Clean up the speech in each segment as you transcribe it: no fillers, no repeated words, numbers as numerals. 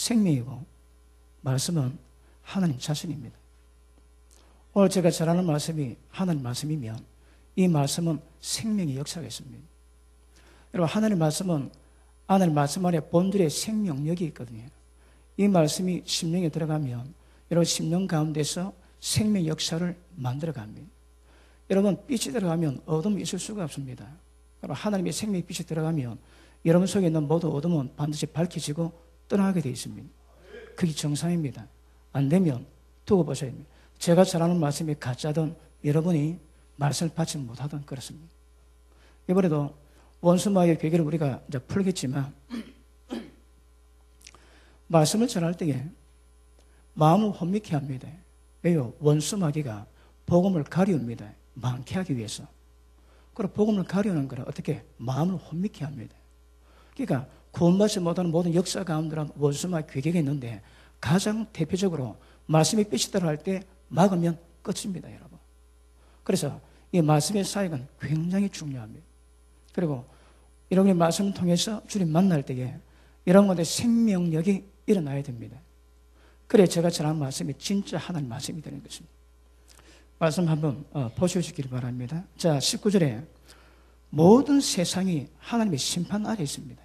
생명이고 말씀은 하나님 자신입니다. 오늘 제가 전하는 말씀이 하나님 말씀이면 이 말씀은 생명의 역사가 있습니다. 여러분, 하나님 말씀은 하나님 말씀 안에 본질의 생명력이 있거든요. 이 말씀이 심령에 들어가면 여러분 심령 가운데서 생명 역사를 만들어갑니다. 여러분, 빛이 들어가면 어둠이 있을 수가 없습니다. 여러분, 하나님의 생명의 빛이 들어가면 여러분 속에 있는 모든 어둠은 반드시 밝혀지고 떠나게 되어 있습니다. 그게 정상입니다. 안 되면 두고 보셔야 합니다. 제가 전하는 말씀이 가짜든 여러분이 말씀을 받지 못하든 그렇습니다. 이번에도 원수마귀의 괴계를 우리가 이제 풀겠지만 말씀을 전할 때에 마음을 혼미케 합니다. 왜요? 원수마귀가 복음을 가리웁니다. 많게 하기 위해서. 그리고 복음을 가리우는 거는 어떻게? 마음을 혼미케 합니다. 그러니까 구원받지 못하는 모든 역사 가운데는 원수마귀 괴계가 있는데 가장 대표적으로 말씀이 빛이 들어갈 때 막으면 끝입니다, 여러분. 그래서 이 말씀의 사역은 굉장히 중요합니다. 그리고 여러분이 말씀을 통해서 주님 만날 때에 여러분 가운데 생명력이 일어나야 됩니다. 그래 제가 전하는 말씀이 진짜 하나님 말씀이 되는 것입니다. 말씀 한번 보셔주시기 바랍니다. 자, 19절에 모든 세상이 하나님의 심판 아래 있습니다.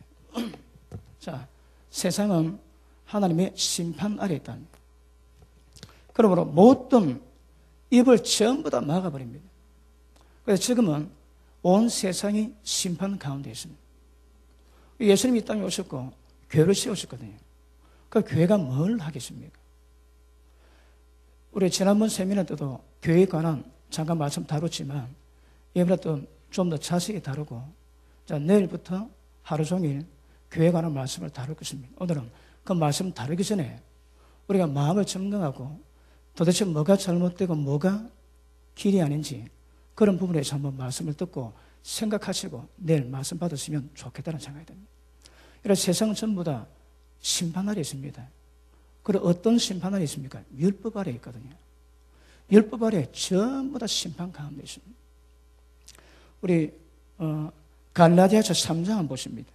자, 세상은 하나님의 심판 아래 있답니다. 그러므로 모든 입을 전부 다 막아버립니다. 그래서 지금은 온 세상이 심판 가운데 있습니다. 예수님이 이 땅에 오셨고 교회를 세우셨거든요. 그 교회가 뭘 하겠습니까? 우리 지난번 세미나 때도 교회에 관한 잠깐 말씀 다뤘지만 이번에 또 좀 더 자세히 다루고, 자, 내일부터 하루 종일 교회에 관한 말씀을 다룰 것입니다. 오늘은 그 말씀 다루기 전에 우리가 마음을 점검하고 도대체 뭐가 잘못되고 뭐가 길이 아닌지 그런 부분에서 한번 말씀을 듣고 생각하시고 내일 말씀 받으시면 좋겠다는 생각이 듭니다. 이런 세상은 전부 다 심판 아래 있습니다. 그리고 어떤 심판 아래 있습니까? 율법 아래 있거든요. 율법 아래 전부 다 심판 가운데 있습니다. 우리 갈라디아서 3장 한번 보십니다.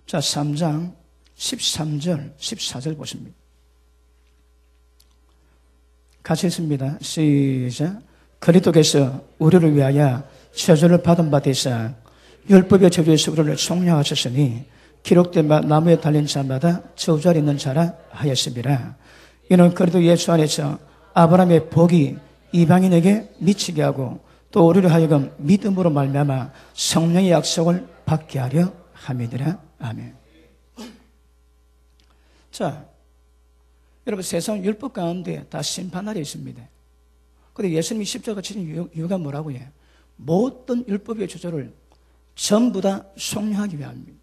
자, 3장 13절, 14절 보십니다. 같이 읽습니다. 시작. 그리스도께서 우리를 위하여 저주를 받은 바 되사 율법의 저주에서 우리를 속량하셨으니 기록된 바 나무에 달린 자마다 저주할 있는 자라 하였습니다. 이는 그리스도 예수 안에서 아브라함의 복이 이방인에게 미치게 하고 또 우리를 하여금 믿음으로 말미암아 성령의 약속을 받게 하려 함이니라. 아멘. 자, 여러분, 세상 율법 가운데 다 심판 아래 있습니다. 그런데 예수님이 십자가 치신 이유가 뭐라고 해요? 모든 율법의 저주를 전부 다 속량하기 위함입니다.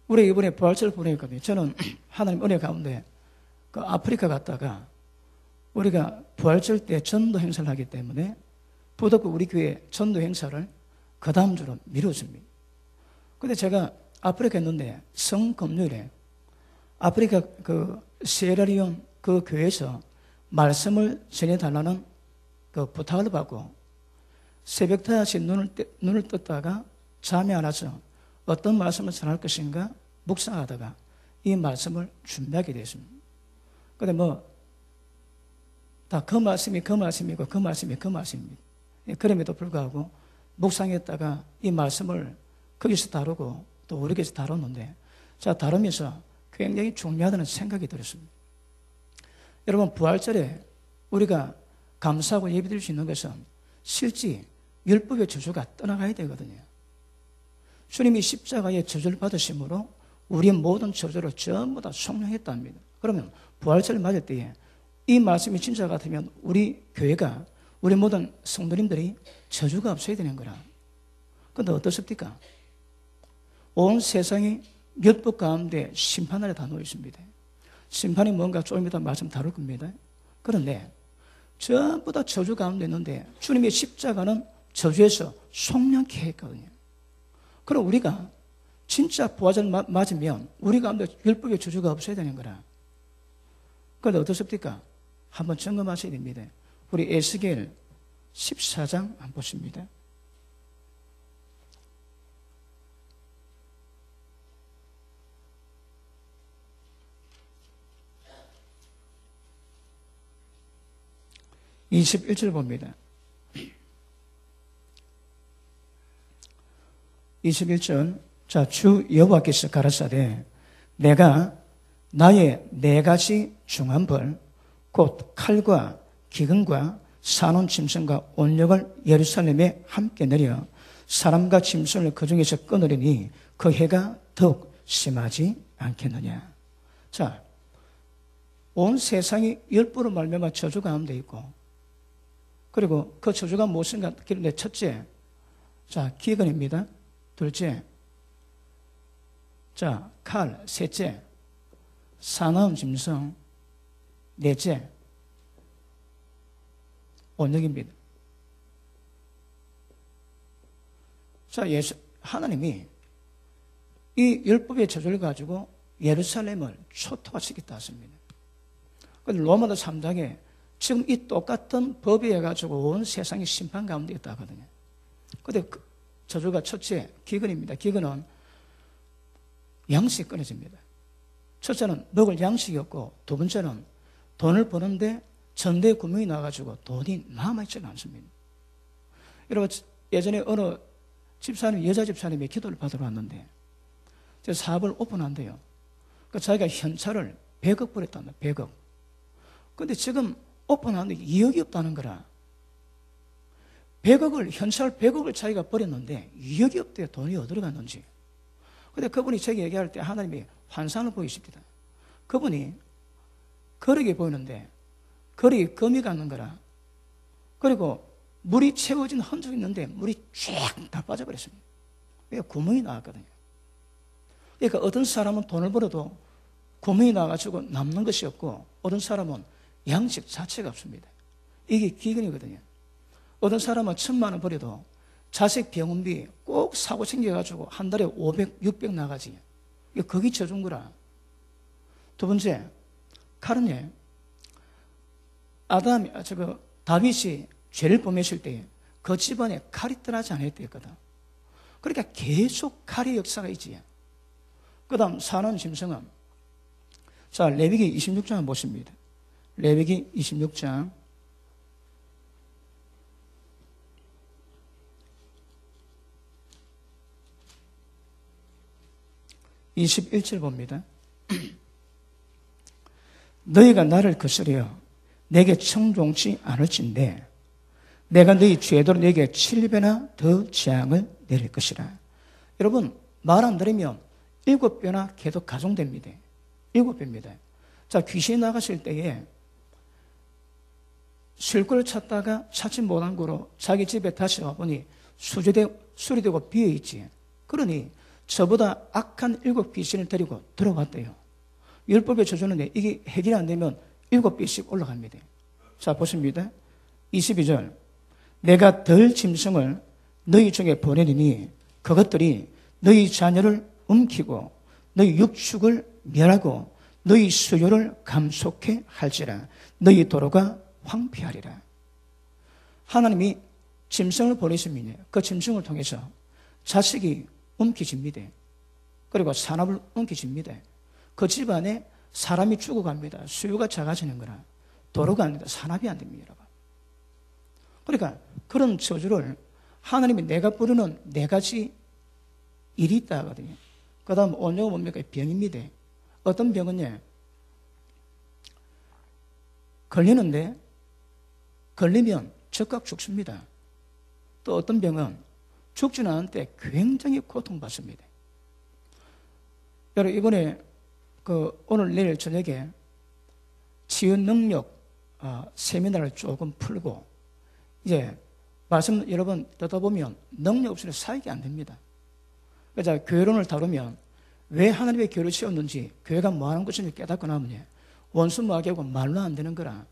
우리 이번에 부활절 보내거든요. 저는 하나님 은혜 가운데 그 아프리카 갔다가 우리가 부활절 때 전도 행사를 하기 때문에 부덕구 우리 교회 전도 행사를 그 다음 주로 미뤘습니다. 근데 제가 아프리카 있는데 성금요일에 아프리카 그 시에라리온 그 교회에서 말씀을 전해달라는 그 부탁을 받고 새벽 5시 눈을 떴다가 잠이 안 와서 어떤 말씀을 전할 것인가 묵상하다가 이 말씀을 준비하게 됐습니다. 근데 다 그 말씀이 그 말씀이고 그 말씀이 그 말씀입니다. 그럼에도 불구하고 묵상했다가 이 말씀을 거기서 다루고 또 우리 교회에서 다뤘는데, 자, 다루면서 굉장히 중요하다는 생각이 들었습니다. 여러분, 부활절에 우리가 감사하고 예배드릴 수 있는 것은 실제 율법의 저주가 떠나가야 되거든요. 주님이 십자가의 저주를 받으심으로 우리의 모든 저주를 전부 다 속량했답니다. 그러면 부활절을 맞을 때에 이 말씀이 진짜 같으면 우리 교회가, 우리 모든 성도님들이 저주가 없어야 되는 거라. 그런데 어떻습니까? 온 세상이 율법 가운데 심판 아래 다 놓여 있습니다. 심판이 뭔가 조금 이따 말씀 다룰 겁니다. 그런데 전부 다 저주 가운데 있는데 주님의 십자가는 저주에서 속량케 했거든요. 그럼 우리가 진짜 부활절 맞으면 우리 가운데 율법의 저주가 없어야 되는 거라. 그런데 어떻습니까? 한번 점검하셔야 됩니다. 우리 에스겔 14장 한번 보십니다. (21절) 봅니다. 21절. 자, 주 여호와께서 가라사대 내가 나의 4가지 중한 벌 곧 칼과 기근과 사놓은 짐승과 온역을 예루살렘에 함께 내려 사람과 짐승을 그 중에서 끊으리니 그 해가 더욱 심하지 않겠느냐. 자, 온 세상이 열부로 말미암아 저주가 함돼 있고, 그리고 그 저주가 무엇인가 하길래 첫째, 자, 기근입니다. 둘째, 자, 칼. 셋째, 사나운 짐승. 넷째, 온역입니다. 자, 하나님이 이 율법의 저주를 가지고 예루살렘을 초토화시켰다 했습니다. 그런데 로마도 3장에 지금 이 똑같은 법에 의해 가지고 온 세상이 심판 가운데 있다 하거든요. 그런데 그 저주가 첫째, 기근입니다. 기근은 양식이 끊어집니다. 첫째는 먹을 양식이 없고, 두 번째는 돈을 버는데 전대에 구멍이 나가지고 돈이 남아있지가 않습니다. 여러분, 예전에 어느 집사님, 여자 집사님이 기도를 받으러 왔는데, 저 사업을 오픈한대요. 그 자기가 현찰을 100억 벌였단다, 100억. 근데 지금 오픈하는데 2억이 없다는 거라. 100억을, 현찰 100억을 자기가 버렸는데 2억이 없대요. 돈이 어디로 갔는지. 근데 그분이 제게 얘기할 때 하나님이 환상을 보이십니다. 그분이 거리게 보이는데 거리에 거미 갖는 거라. 그리고 물이 채워진 흔적이 있는데 물이 쫙 다 빠져버렸습니다. 왜? 구멍이 나왔거든요. 그러니까 어떤 사람은 돈을 벌어도 구멍이 나가지고 남는 것이 없고, 어떤 사람은 양식 자체가 없습니다. 이게 기근이거든요. 어떤 사람은 1,000만 원 벌여도 자식 병원비 꼭 사고 챙겨가지고 한 달에 500, 600 나가지. 이게 거기 져준 거라. 두 번째, 칼은요, 다윗이 죄를 범했을 때 그 집안에 칼이 떠나지 않았다 했거든. 그러니까 계속 칼의 역사가 있지. 그 다음 사나운 짐승은, 자, 레위기 26장 보십니다. 레위기 26장 21절 봅니다. 너희가 나를 거스려 내게 청종치 않을진대 내가 너희 죄대로 내게 7배나 더 재앙을 내릴 것이라. 여러분, 말 안 들으면 7배나 계속 가중됩니다. 7배입니다. 자, 귀신이 나가실 때에 쉴 걸 찾다가 찾지 못한 거로 자기 집에 다시 와보니 수리되고 비어있지. 그러니 저보다 악한 7 귀신을 데리고 들어왔대요. 율법에 저주는데 이게 해결이 안 되면 7배씩 올라갑니다. 자, 보십니다. 22절. 내가 덜 짐승을 너희 중에 보내리니 그것들이 너희 자녀를 움키고 너희 육축을 멸하고 너희 수요를 감속해 할지라. 너희 도로가 황폐하리라. 하나님이 짐승을 보내십니다. 그 짐승을 통해서 자식이 움켜집니다. 그리고 산업을 움켜집니다. 그 집안에 사람이 죽어갑니다. 수요가 작아지는 거라. 도로가 안 된다. 산업이 안 됩니다, 여러분. 그러니까 그런 저주를 하나님이 내가 부르는 4가지 일이 있다 하거든요. 그 다음 온유가 뭡니까? 병입니다. 어떤 병은요, 걸리는데 걸리면 즉각 죽습니다. 또 어떤 병은 죽지는 않은데 굉장히 고통받습니다. 여러분, 이번에 오늘 내일 저녁에 치유 능력 세미나를 조금 풀고 이제 말씀 여러분 듣다 보면 능력 없이는 사역이 안 됩니다. 그래서 교회론을 다루면 왜 하나님의 교회를 세웠는지, 교회가 뭐 하는 것인지 깨닫고 나면 원수 마귀하고 말로 안 되는 거라.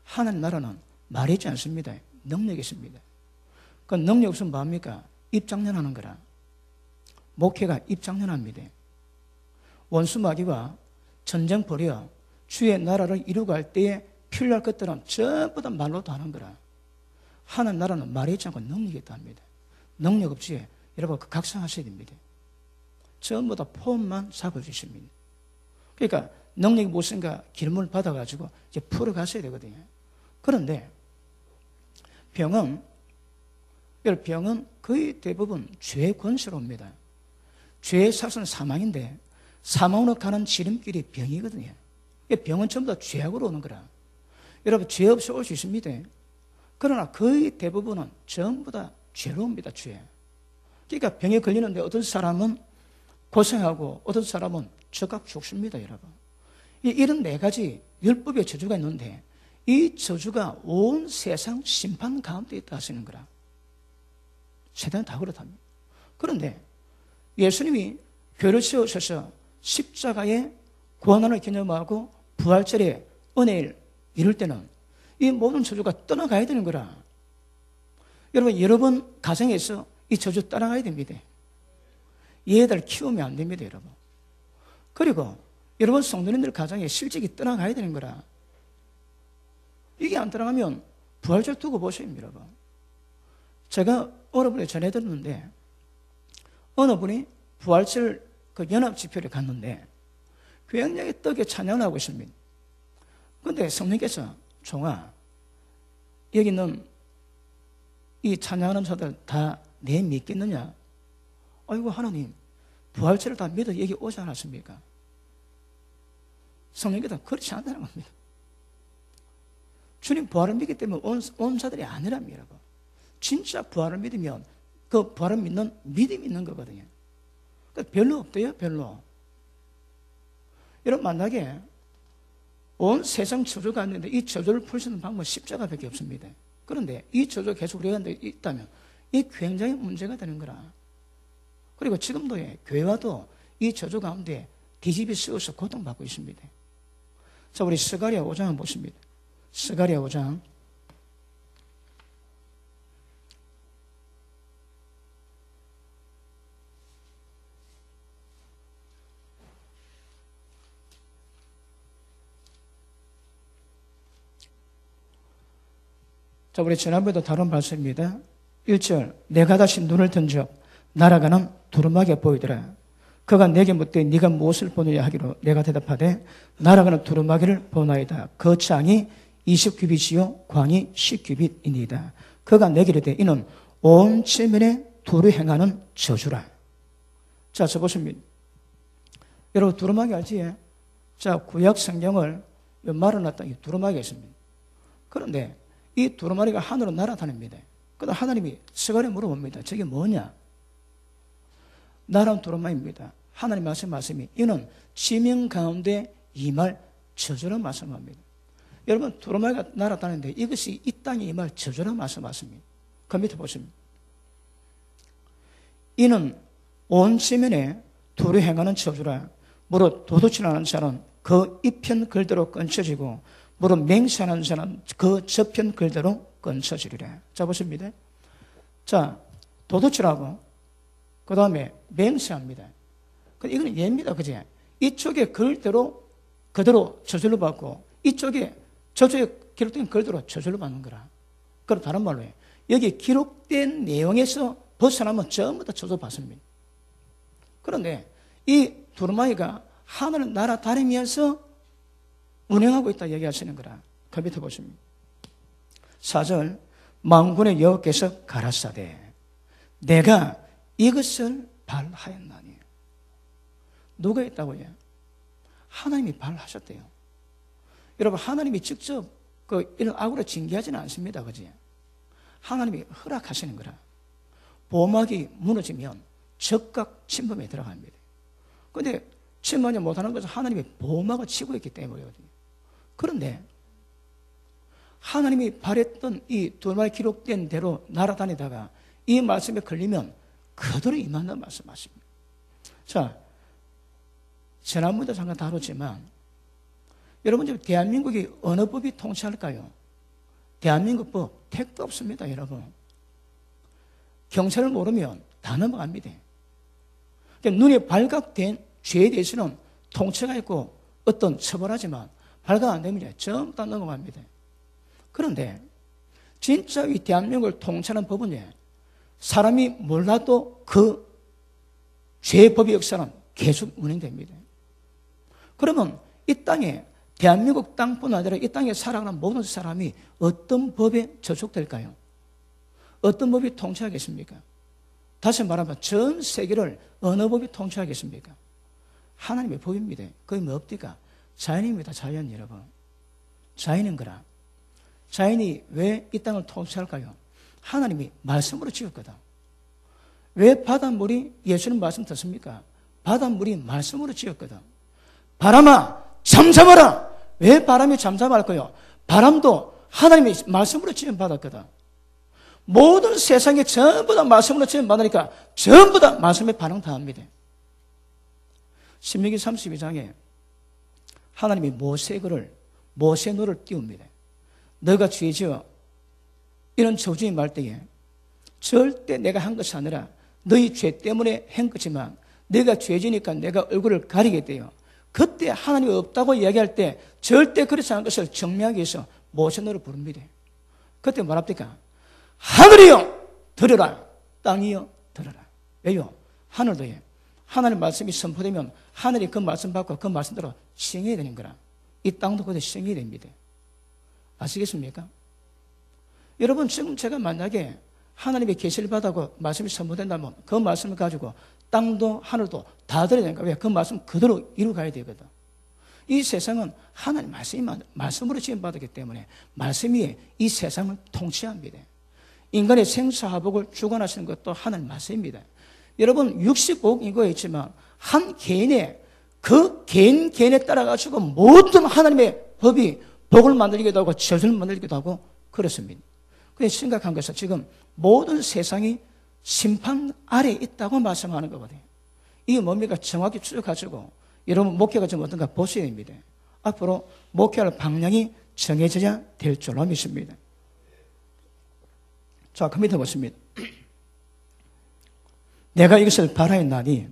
하나님 나라는 말이 있지 않습니다. 능력이 있습니다. 그 능력 없으면 뭐합니까? 입장련하는 거라. 목회가 입장련합니다. 원수 마귀가 전쟁 벌여 주의 나라를 이루고 할 때에 필요할 것들은 전부 다 말로도 하는 거라. 하나님 나라는 말이 있지 않고 능력이 있다 합니다. 능력 없이 여러분 각성하셔야 됩니다. 전부 다 폼만 잡아주십니다. 그러니까 능력이 무엇인가 기름을 받아가지고 이제 풀어가셔야 되거든요. 그런데 병은 거의 대부분 죄의 권세로 옵니다. 죄의 사슬은 사망인데 사망으로 가는 지름길이 병이거든요. 병은 전부 다 죄악으로 오는 거라. 여러분 죄 없이 올 수 있습니다. 그러나 거의 대부분은 전부 다 죄로 옵니다. 죄. 그러니까 병에 걸리는데 어떤 사람은 고생하고 어떤 사람은 즉각 죽습니다. 여러분. 이런 네 가지 율법의 저주가 있는데 이 저주가 온 세상 심판 가운데 있다 하시는 거라. 세상은 다 그렇답니다. 그런데 예수님이 교회를 세우셔서 십자가의 고난을 기념하고 부활절에 은혜를 이룰 때는 이 모든 저주가 떠나가야 되는 거라. 여러분 가정에서 이 저주 떠나가야 됩니다. 얘들 키우면 안 됩니다. 여러분. 그리고 여러분 성도님들 가정에 실직이 떠나가야 되는 거라. 이게 안 떠나가면 부활절 두고 보세요. 여러분. 제가 어느 분에 전해드렸는데 어느 분이 부활절 그 연합집회를 갔는데 굉장히 떡에 찬양을 하고 있습니다. 그런데 성령께서 종아 여기는 이 찬양하는 자들 다 내 믿겠느냐? 아이고 하나님 부활절을 다 믿어 여기 오지 않았습니까? 성령께서 그렇지 않다는 겁니다. 주님 부활을 믿기 때문에 온 자들이 아니랍니다. 여러분. 진짜 부활을 믿으면 그 부활을 믿는 믿음이 있는 거거든요. 그러니까 별로 없대요. 별로. 여러분 만약에 온 세상 저주가 있는데 이 저주를 풀 수 있는 방법은 십자가밖에 없습니다. 그런데 이 저주가 계속 우리가 있다면 이 굉장히 문제가 되는 거라. 그리고 지금도 교회와도 이 저주 가운데 뒤집이 씌워서 고통받고 있습니다. 자, 우리 스가랴 5장 한번 보십니다. 스가랴 5장. 자, 우리 지난번에도 다룬 말씀입니다. 1절, 내가 다시 눈을 던져 날아가는 두루마기가 보이더라. 그가 내게 묻되 네가 무엇을 보느냐 하기로 내가 대답하되 날아가는 두루마기를 보나이다. 그 창이 20규빗이요 광이 10규빗이니이다. 그가 내게 이르되 이는 온 지면에 두루 행하는 저주라. 자, 저 보십니다. 여러분 두루마기 알지? 자, 구약 성경을 말아놨다 이 두루마기가 있습니다. 그런데 이 두루마리가 하늘로 날아다닙니다. 그러다 하나님이 스가랴에 물어봅니다. 저게 뭐냐? 나란 두루마기입니다. 하나님 말씀이 이는 지명 가운데 임할 저주란 말씀합니다. 여러분 두루마기가 날아다니는데 이것이 이 땅에 임할 저주란 말씀하십니다. 그 밑에 보십니다. 이는 온 지면에 두루 행하는 저주라. 무릇 도둑질하는 자는 그 이편 글대로 끊쳐지고 무릇 맹세하는 자는 그 저편 글대로 끊쳐지리라. 자, 보십니다. 자, 도둑질하고, 그 다음에 맹세합니다. 이거는 예입니다. 그지? 이쪽에 글대로 그대로 저절로 받고, 이쪽에 저쪽에 기록된 글대로 저절로 받는 거라. 그럼 다른 말로 해. 여기 기록된 내용에서 벗어나면 전부 다 저절 받습니다. 그런데 이 두루마기가 하늘을 날아다니면서 운행하고 있다 얘기하시는 거라. 그 밑에 보십니다. 4절, 만군의 여호와께서 가라사대 내가 이것을 발하였나니. 누가 했다고요? 하나님이 발하셨대요. 여러분 하나님이 직접 이런 악으로 징계하지는 않습니다. 그지? 하나님이 허락하시는 거라. 보호막이 무너지면 적각 침범에 들어갑니다. 그런데 침범하지 못하는 것은 하나님이 보호막을 치고 있기 때문이거든요. 그런데 하나님이 바랬던 이 두루마기 기록된 대로 날아다니다가 이 말씀에 걸리면 그대로 임한다는 말씀하십니다. 자, 지난번에도 잠깐 다뤘지만 여러분 지금 대한민국이 어느 법이 통치할까요? 대한민국 법 택도 없습니다. 여러분 경찰을 모르면 다 넘어갑니다. 눈에 발각된 죄에 대해서는 통치가 있고 어떤 처벌하지만 발각 안 되면 전부 다 넘어갑니다. 그런데 진짜 이 대한민국을 통치하는 법은 사람이 몰라도 그 죄의 법의 역사는 계속 운행됩니다. 그러면 이 땅에 대한민국 땅뿐 아니라 이 땅에 살아가는 모든 사람이 어떤 법에 저촉될까요? 어떤 법이 통치하겠습니까? 다시 말하면 전 세계를 어느 법이 통치하겠습니까? 하나님의 법입니다. 그게 뭡니까? 자연입니다. 자연 여러분. 자연인 거라. 자연이 왜 이 땅을 통치할까요? 하나님이 말씀으로 지었거든. 왜 바닷물이 예수님 말씀 듣습니까? 바닷물이 말씀으로 지었거든. 바람아 잠잠하라. 왜 바람이 잠잠할까요? 바람도 하나님의 말씀으로 지은 바다거든. 모든 세상에 전부 다 말씀으로 지은 바다니까 전부 다 말씀에 반응 다 합니다. 신명기 32장에 하나님이 모세노를 띄웁니다. 너가 죄지어 이런 저주의 말 때에 절대 내가 한 것이 아니라 너희 죄 때문에 한 거지만 내가 죄지니까 내가 얼굴을 가리게 돼요. 그때 하나님이 없다고 이야기할 때 절대 그렇지 않은 것을 정리하기 위해서 모세노를 부릅니다. 그때 뭐랍니까? 하늘이여 들으라, 땅이여 들으라. 왜요? 하늘도 하나님 말씀이 선포되면 하늘이 그 말씀 받고 그 말씀대로 시행해야 되는 거라. 이 땅도 그대로 시행해야 됩니다. 아시겠습니까? 여러분 지금 제가 만약에 하나님의 계시를 받아고 말씀이 선포된다면 그 말씀을 가지고 땅도 하늘도 다 들어야 되니까 왜? 그 말씀 그대로 이루어가야 되거든. 이 세상은 하나님 말씀으로 지음받았기 때문에 말씀이 이 세상을 통치합니다. 인간의 생사화복을 주관하시는 것도 하나님 말씀입니다. 여러분 65억 인구가 있지만 한 개인의 그 개인에 따라가지고 모든 하나님의 법이 복을 만들기도 하고 저주를 만들기도 하고 그렇습니다. 그런데 심각한 것은 지금 모든 세상이 심판 아래에 있다고 말씀하는 거거든요. 이게 뭡니까? 정확히 추적가지고 여러분 목회가 좀 어떤가 보셔야 됩니다. 앞으로 목회할 방향이 정해져야 될 줄로 믿습니다. 자, 그 밑에 보십니다. 내가 이것을 바라였나니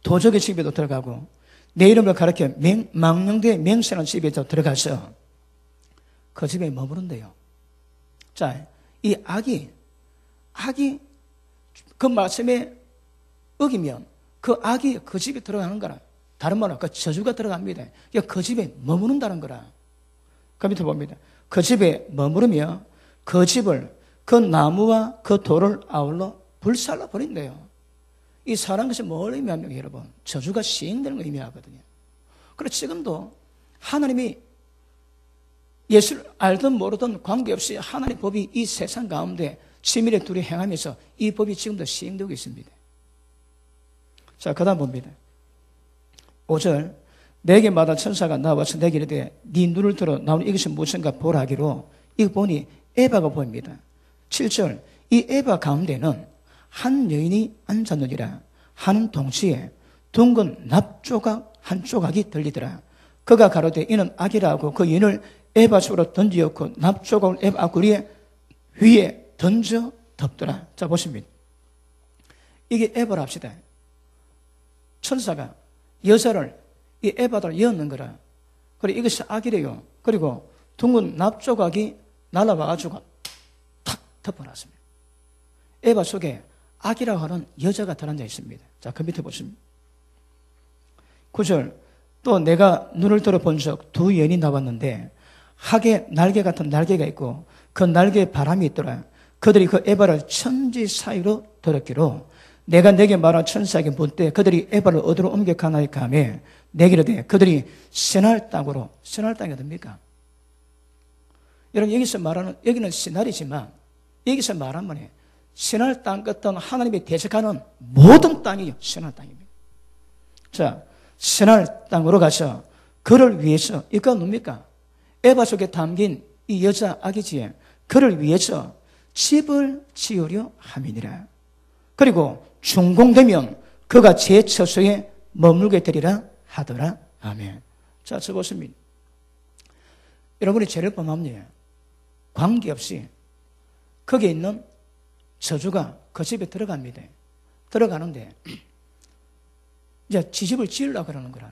도적의 집에도 들어가고 내 이름을 가리켜 망령되의 맹세하는 집에도 들어가서 그 집에 머무른대요. 자, 이 악이 그 말씀에 어기면 그 악이 그 집에 들어가는 거라. 다른 말로 그 저주가 들어갑니다. 그 집에 머무른다는 거라. 그 밑에 봅니다. 그 집에 머무르며 그 집을 그 나무와 그 돌을 아울러 불살라 버린대요. 이 사람 것이 뭘 의미합니까, 여러분? 저주가 시행되는 걸 의미하거든요. 그리고 지금도 하나님이 예수를 알든 모르든 관계없이 하나님의 법이 이 세상 가운데 치밀에 둘이 행하면서 이 법이 지금도 시행되고 있습니다. 자, 그 다음 봅니다. 5절 내게 마다 천사가 나와서 내게 이르되 네 눈을 들어 나오는 이것이 무엇인가 보라 하기로 이거 보니 에바가 보입니다. 7절 이 에바 가운데는 한 여인이 앉았느니라. 하는 동시에 둥근 납조각 한 조각이 들리더라. 그가 가로되 이는 악이라 하고 그 여인을 에바 속으로 던지었고 납조각을 에바 위에 던져 덮더라. 자, 보십니다. 이게 에바라 합시다. 천사가 여자를 이 에바를 여는 거라. 그리고 이것이 악이래요. 그리고 둥근 납조각이 날아와가지고 탁 덮어놨습니다. 에바 속에 악이라고 하는 여자가 들어앉아 있습니다. 자, 그 밑에 보십니다. 9절 또 내가 눈을 들어 본 적 두 여인이 나왔는데 학에 날개 같은 날개가 있고 그 날개에 바람이 있더라. 그들이 그 에바를 천지 사이로 들었기로 내가 내게 말한 천사에게 묻되 그들이 에바를 어디로 옮겨가나이까 하며 내게 이르되 그들이 시날 땅으로. 시날 땅이 어딥니까? 여러분 여기서 말하는 여기는 시날이지만 여기서 말하면 시날 땅 같은 하나님이 대적하는 모든 땅이 시날 땅입니다. 자, 시날 땅으로 가서 그를 위해서 이거 뭡니까? 에바 속에 담긴 이 여자 아기지에 그를 위해서 집을 지으려 함이니라. 그리고 준공되면 그가 제 처소에 머물게 되리라 하더라. 아멘. 자, 저 보십니다. 여러분이 죄를 범하면 관계없이 거기에 있는 저주가 그 집에 들어갑니다. 들어가는데 이제 지집을 지으려고 그러는 거라.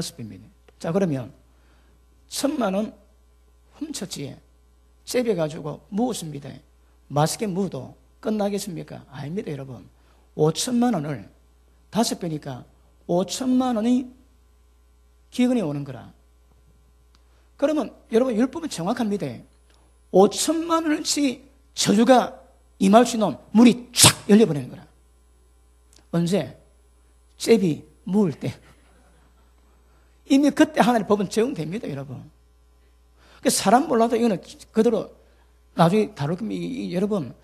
5배입니다. 자, 그러면 1,000만 원 훔쳤지. 잽해가지고 묵었습니다. 맛있게 묵어도 끝나겠습니까? 아닙니다, 여러분. 5천만 원을 5배니까 5천만 원이 기근이 오는 거라. 그러면 여러분 율법은 정확합니다. 5천만 원어치 저주가 임할 수 있는 문이 촥 열려버리는 거라. 언제? 잽이 묵을 때. 이미 그때 하나님의 법은 적용됩니다, 여러분. 사람 몰라도 이거는 그대로 나중에 다룰 겁니다. 여러분,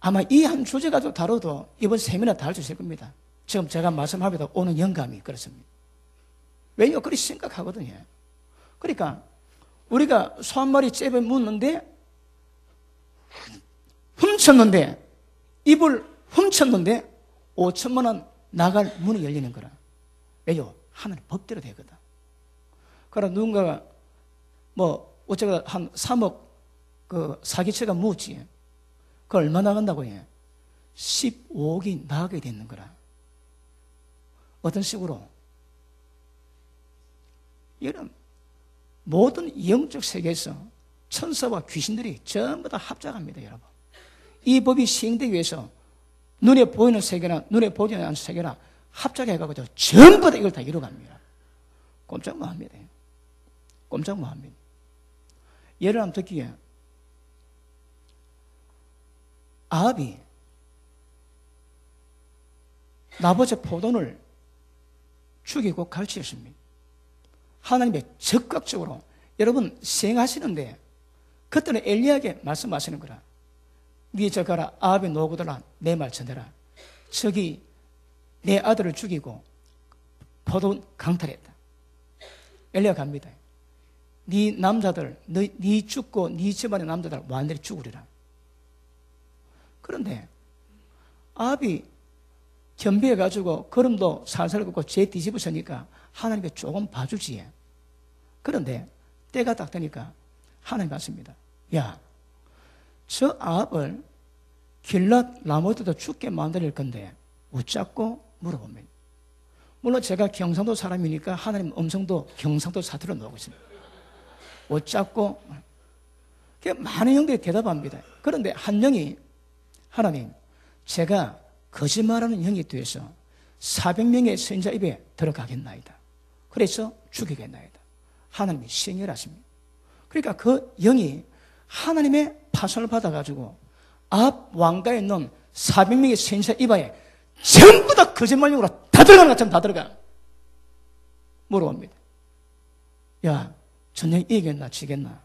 아마 이 한 주제 가지고 다뤄도 이번 세미나 다 할 수 있을 겁니다. 지금 제가 말씀하면서 오는 영감이 그렇습니다. 왜냐하면 그리 심각하거든요. 그러니까 우리가 소 한 마리 잽에 묻는데 훔쳤는데 입을 훔쳤는데 5천만 원 나갈 문이 열리는 거라. 왜요? 하나님 법대로 되거든. 그러나 누군가가 어쩌다 한 3억 사기채가 묻지. 그거 얼마 나간다고 해? 15억이 나가게 되는 거라. 어떤 식으로? 이런 모든 영적 세계에서 천사와 귀신들이 전부 다 합작합니다, 여러분. 이 법이 시행되기 위해서 눈에 보이는 세계나 눈에 보이지 않는 세계나 합작해가지고 전부 다 이걸 다 이루어갑니다. 꼼짝 못합니다. 꼼짝 못합니다. 예를 한번 듣기에 아합이 나봇의 포도를 죽이고 갈취했습니다. 하나님의 적극적으로 여러분 시행하시는데 그때는 엘리야에게 말씀하시는 거라. 네 저 가라 아합의 노고들아 내 말 전해라. 저기 내 아들을 죽이고 포도 강탈했다. 엘리야가 갑니다. 네 남자들 네 죽고 네 집안의 남자들 완전히 죽으리라. 그런데 아합이 겸비해가지고 걸음도 살살 걷고 죄 뒤집으시니까 하나님께 조금 봐주지. 그런데 때가 딱 되니까 하나님 말씀입니다. 야, 저 아합을 길랏 라모드도 죽게 만들 건데 어쩌고 물어봅니다. 물론 제가 경상도 사람이니까 하나님 음성도 경상도 사투리로 나오고 있습니다. 어쩌고 많은 형들이 대답합니다. 그런데 한 형이 하나님, 제가 거짓말하는 형이 되어서 400명의 선자 입에 들어가겠나이다. 그래서 죽이겠나이다. 하나님이 시행을 하십니다. 그러니까 그 영이 하나님의 파선을 받아가지고 아합 왕가에 있는 400명의 선자 입에 전부 다 거짓말용으로 다 들어가는 것처럼 다 들어가. 물어봅니다. 야, 전쟁 이기겠나 지겠나?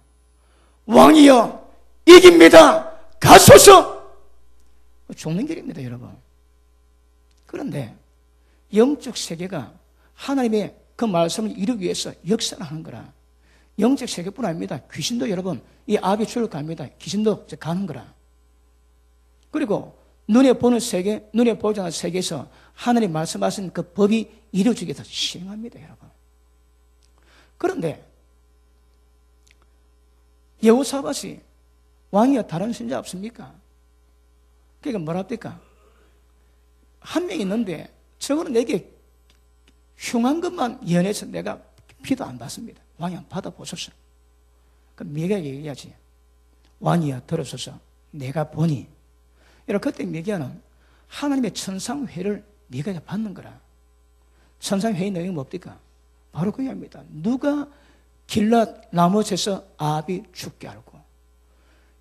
왕이여 이깁니다. 가소서. 죽는 길입니다, 여러분. 그런데 영적 세계가 하나님의 그 말씀을 이루기 위해서 역사를 하는 거라. 영적 세계뿐 아닙니다. 귀신도 여러분 이 아합이 출을 갑니다. 귀신도 가는 거라. 그리고 눈에 보는 세계, 눈에 보이지 않는 세계에서 하나님 말씀하신 그 법이 이루어지기 위해서 시행합니다, 여러분. 그런데 여호사밧이 왕이야 다른 신자 없습니까? 그러니까 뭐랍니까? 한 명 있는데 저거는 내게 흉한 것만 연해서 내가 피도 안 받습니다. 왕이 안 받아보소서. 그럼 네가 얘기하지. 왕이야 들어서서 내가 보니. 이렇게 그때 얘기하는 하나님의 천상회를 네가 받는 거라. 천상회의 내용이 뭡니까? 바로 그 얘기입니다. 누가 길랏 라못에서 아합이 죽게 알고.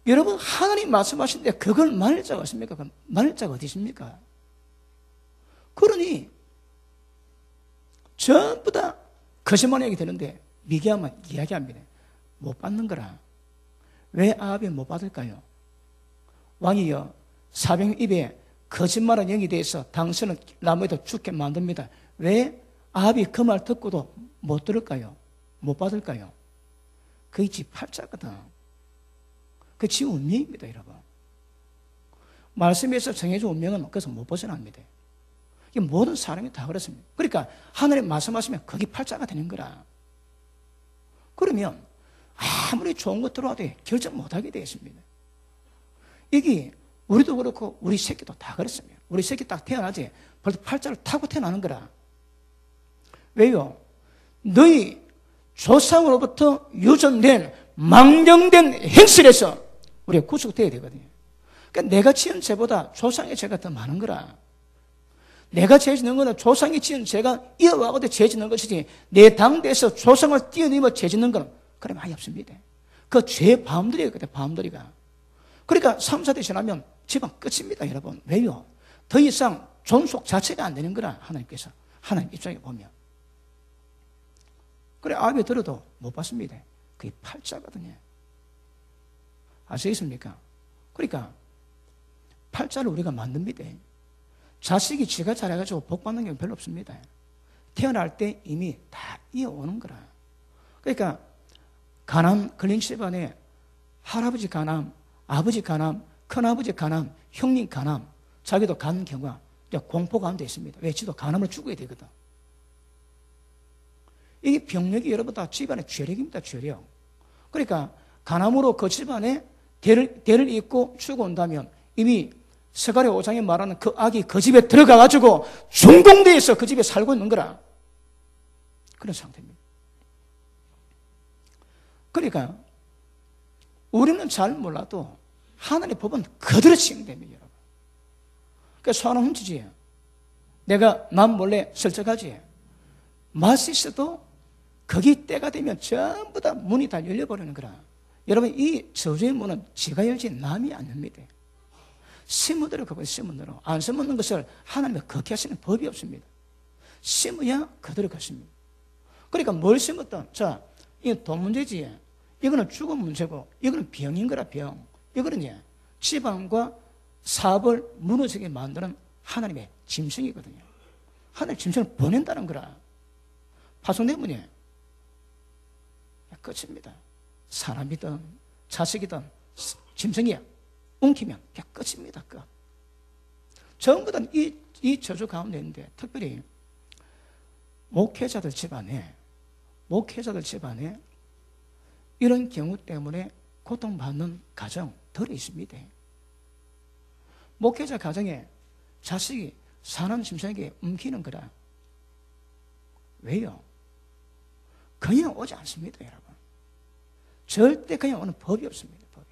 여러분 하나님 말씀하신데 그걸 말할 자가 없습니까? 말할 자가 어디 있습니까? 그러니 전부 다 거짓말 얘기 되는데 미개하면 이야기합니다. 못 받는 거라. 왜 아합이 못 받을까요? 왕이여 400명 입에 거짓말한 영이 대해서 당신은 나무에도 죽게 만듭니다. 왜 아합이 그 말 듣고도 못 들을까요? 못 받을까요? 그게 지 팔자거든. 그 지 운명입니다, 여러분. 말씀에서 정해준 운명은 그래서 못 벗어납니다. 이게 모든 사람이 다 그렇습니다. 그러니까 하나님 말씀하시면 거기 팔자가 되는 거라. 그러면 아무리 좋은 것 들어와도 결정 못하게 되어 있습니다. 이게 우리도 그렇고 우리 새끼도 다 그렇습니다. 우리 새끼 딱 태어나지 벌써 팔자를 타고 태어나는 거라. 왜요? 너희 조상으로부터 유전된 망령된 행실에서 우리가 구속되어야 되거든요. 그러니까 내가 지은 죄보다 조상의 죄가 더 많은 거라. 내가 죄 짓는 거는 조상이 지은 죄가 이어와가지고 죄 짓는 것이지 내 당대에서 조상을 뛰어넘어 죄 짓는 건 그래 많이 없습니다. 그 죄 바운더리가 있거든요. 바운더리가. 그러니까 3, 4대 지나면 집안 끝입니다. 여러분. 왜요? 더 이상 존속 자체가 안 되는 거라. 하나님께서. 하나님 입장에 보면. 그래 아베 들어도 못 받습니다. 그게 팔자거든요. 아시겠습니까? 그러니까 팔자를 우리가 만듭니다. 자식이 지가 잘해가지고 복 받는 경우 별로 없습니다. 태어날 때 이미 다 이어오는 거라. 그러니까 가남 걸린 집안에 할아버지 가남, 아버지 가남, 큰아버지 가남, 형님 가남, 자기도 가는 경우가 공포 가운데 있습니다. 왜? 지도 가남을 죽어야 되거든. 이게 병력이 여러분 다 집안의 죄력입니다. 죄력. 그러니까 가남으로 그 집안에 대를 잇고 죽어온다면 이미 스가랴 5장에 말하는 그 악이 그 집에 들어가가지고 중공대에서 그 집에 살고 있는 거라. 그런 상태입니다. 그러니까 우리는 잘 몰라도 하나님의 법은 그대로 시행됩니다. 여러분. 그러니까 소 하나 훔치지. 내가 남 몰래 설정하지. 맛이 있어도 거기 때가 되면 전부 다 문이 다 열려버리는 거라. 여러분 이 저주의 문은 지가 열지 남이 안 엽니다. 심으대로 그거 심으대로 안 심는 것을 하나님이 그렇게 하시는 법이 없습니다. 심어야 그대로 갔습니다. 그러니까 뭘 심었든 자, 이건 돈 문제지. 이거는 죽음 문제고 이거는 병인 거라 병. 이거는 집안과 사업을 무너지게 만드는 하나님의 짐승이거든요. 하나님의 짐승을 보낸다는 거라. 파송되면 끝입니다. 사람이든 자식이든 짐승이야. 웅키면 그냥 끝입니다. 끝. 전부 다 이 저주 가운데 있는데 특별히 목회자들 집안에 이런 경우 때문에 고통받는 가정 덜 있습니다. 목회자 가정에 자식이 사는 짐승에게 웅키는 거라. 왜요? 그냥 오지 않습니다, 여러분. 절대 그냥 오는 법이 없습니다. 법이.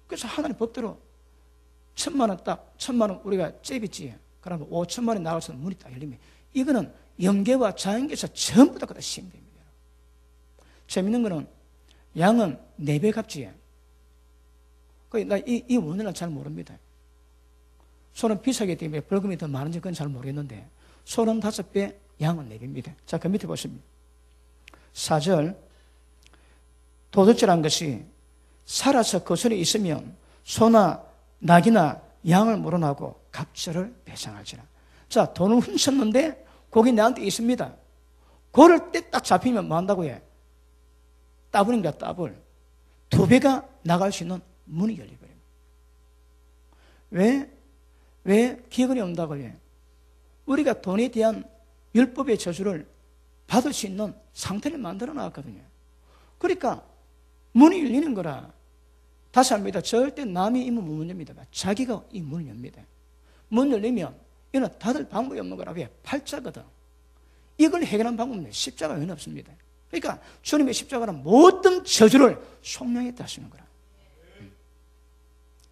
그래서 하나님 법대로 1,000만 원 1,000만 원 우리가 잽있지. 그러면 5,000만 원이 나와서 문이 딱 열립니다. 이거는 영계와 자연계에서 전부 다 시행됩니다. 재밌는 거는 양은 4배 값지에. 나 이 원리는 잘 모릅니다. 소는 비싸기 때문에 벌금이 더 많은지 그건 잘 모르겠는데 소는 5배, 양은 4배입니다. 자, 그 밑에 보십니다. 4절 도둑질한 것이 살아서 거슬러 있으면 소나 낙이나 양을 물어나고 갑절을 배상할지라. 자, 돈을 훔쳤는데 거기 내한테 있습니다. 그럴 때 딱 잡히면 뭐 한다고 해? 따블입니다. 따블. 2배가 나갈 수 있는 문이 열려버립니다. 왜 기근이 온다고 해? 우리가 돈에 대한 율법의 저주를 받을 수 있는 상태를 만들어 놨거든요. 그러니까 문이 열리는 거라. 다시 합니다. 절대 남이 이 문 못 엽니다. 자기가 이 문을 엽니다. 문 열리면 이는 다들 방법이 없는 거라. 왜? 팔자거든. 이걸 해결하는 방법은 십자가 외에는 없습니다. 그러니까 주님의 십자가는 모든 저주를 속량했다 하시는 거라.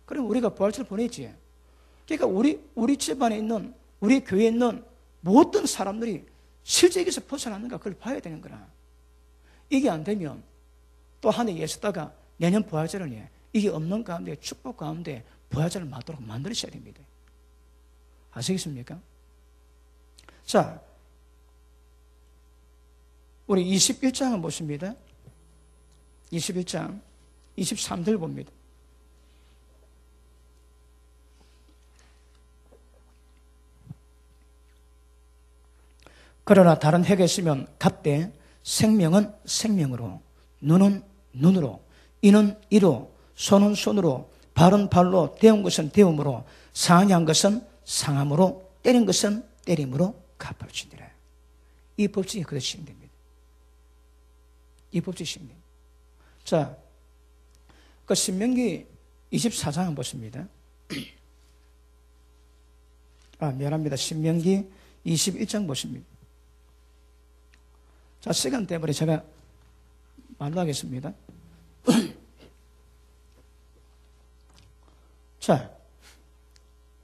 그럼 우리가 부활체를 보냈지. 그러니까 우리 집안에 있는 우리 교회에 있는 모든 사람들이 실제 여기서 벗어났는가 그걸 봐야 되는 거라. 이게 안 되면 또 한 해 예수다가 내년 부활절을 이게 없는 가운데 축복 가운데 부활절을 맞도록 만들어셔야 됩니다. 아시겠습니까? 자, 우리 21장을 보십니다. 21장 23절 봅니다. 그러나 다른 핵에 있으면 갑대 생명은 생명으로 눈은 눈으로 이는 이로 손은 손으로 발은 발로 데운 것은 데움으로 상한 것은 상함으로 때린 것은 때림으로 갚아주니라. 이 법칙이 그대로 시행됩니다. 이 법칙이 시행됩니다. 자, 그 신명기 24장을 보십니다. 미안합니다. 신명기 21장 보십니다. 자, 시간 때문에 제가 말로 하겠습니다. 자,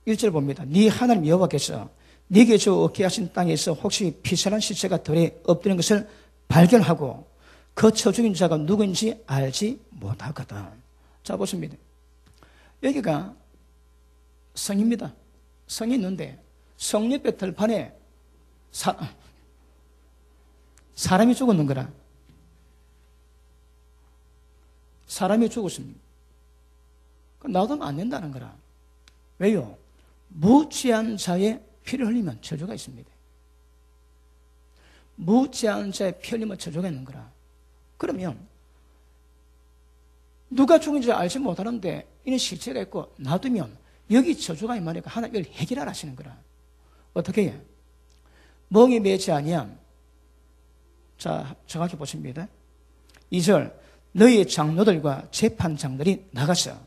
1절 봅니다. 네 하나님 여호와께서 네게 주 얻게 하신 땅에서 혹시 피선한 시체가 덜에 엎드린 것을 발견하고 그 처 죽인 자가 누구인지 알지 못하거든. 자, 보십니다. 여기가 성입니다. 성이 있는데 성 옆에 들판에 사람이 죽었는 거라. 사람이 죽었습니다. 놔두면 안 된다는 거라. 왜요? 무죄한 자의 피를 흘리면 저주가 있습니다. 무죄한 자의 피 흘리면 저주가 있는 거라. 그러면 누가 죽은지 알지 못하는데 이는 실체가 있고 놔두면 여기 저주가 임하니까 하나님 이걸 해결하라 하시는 거라. 어떻게 해? 멍이 매지 아니함. 자, 정확히 보십니다. 2절 너희의 장로들과 재판장들이 나가서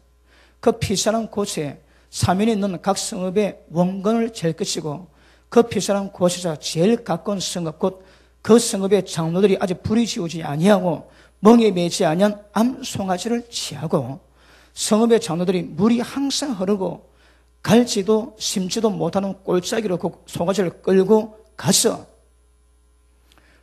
그 피살한 곳에 사면에 있는 각 성읍의 원건을 잴 것이고 그 피살한 곳에서 제일 가까운 성읍 곧 그 성읍의 장로들이 아직 불이 지우지 아니하고 멍에 매지 아니한 암송아지를 취하고 성읍의 장로들이 물이 항상 흐르고 갈지도 심지도 못하는 골짜기로 그 송아지를 끌고 가서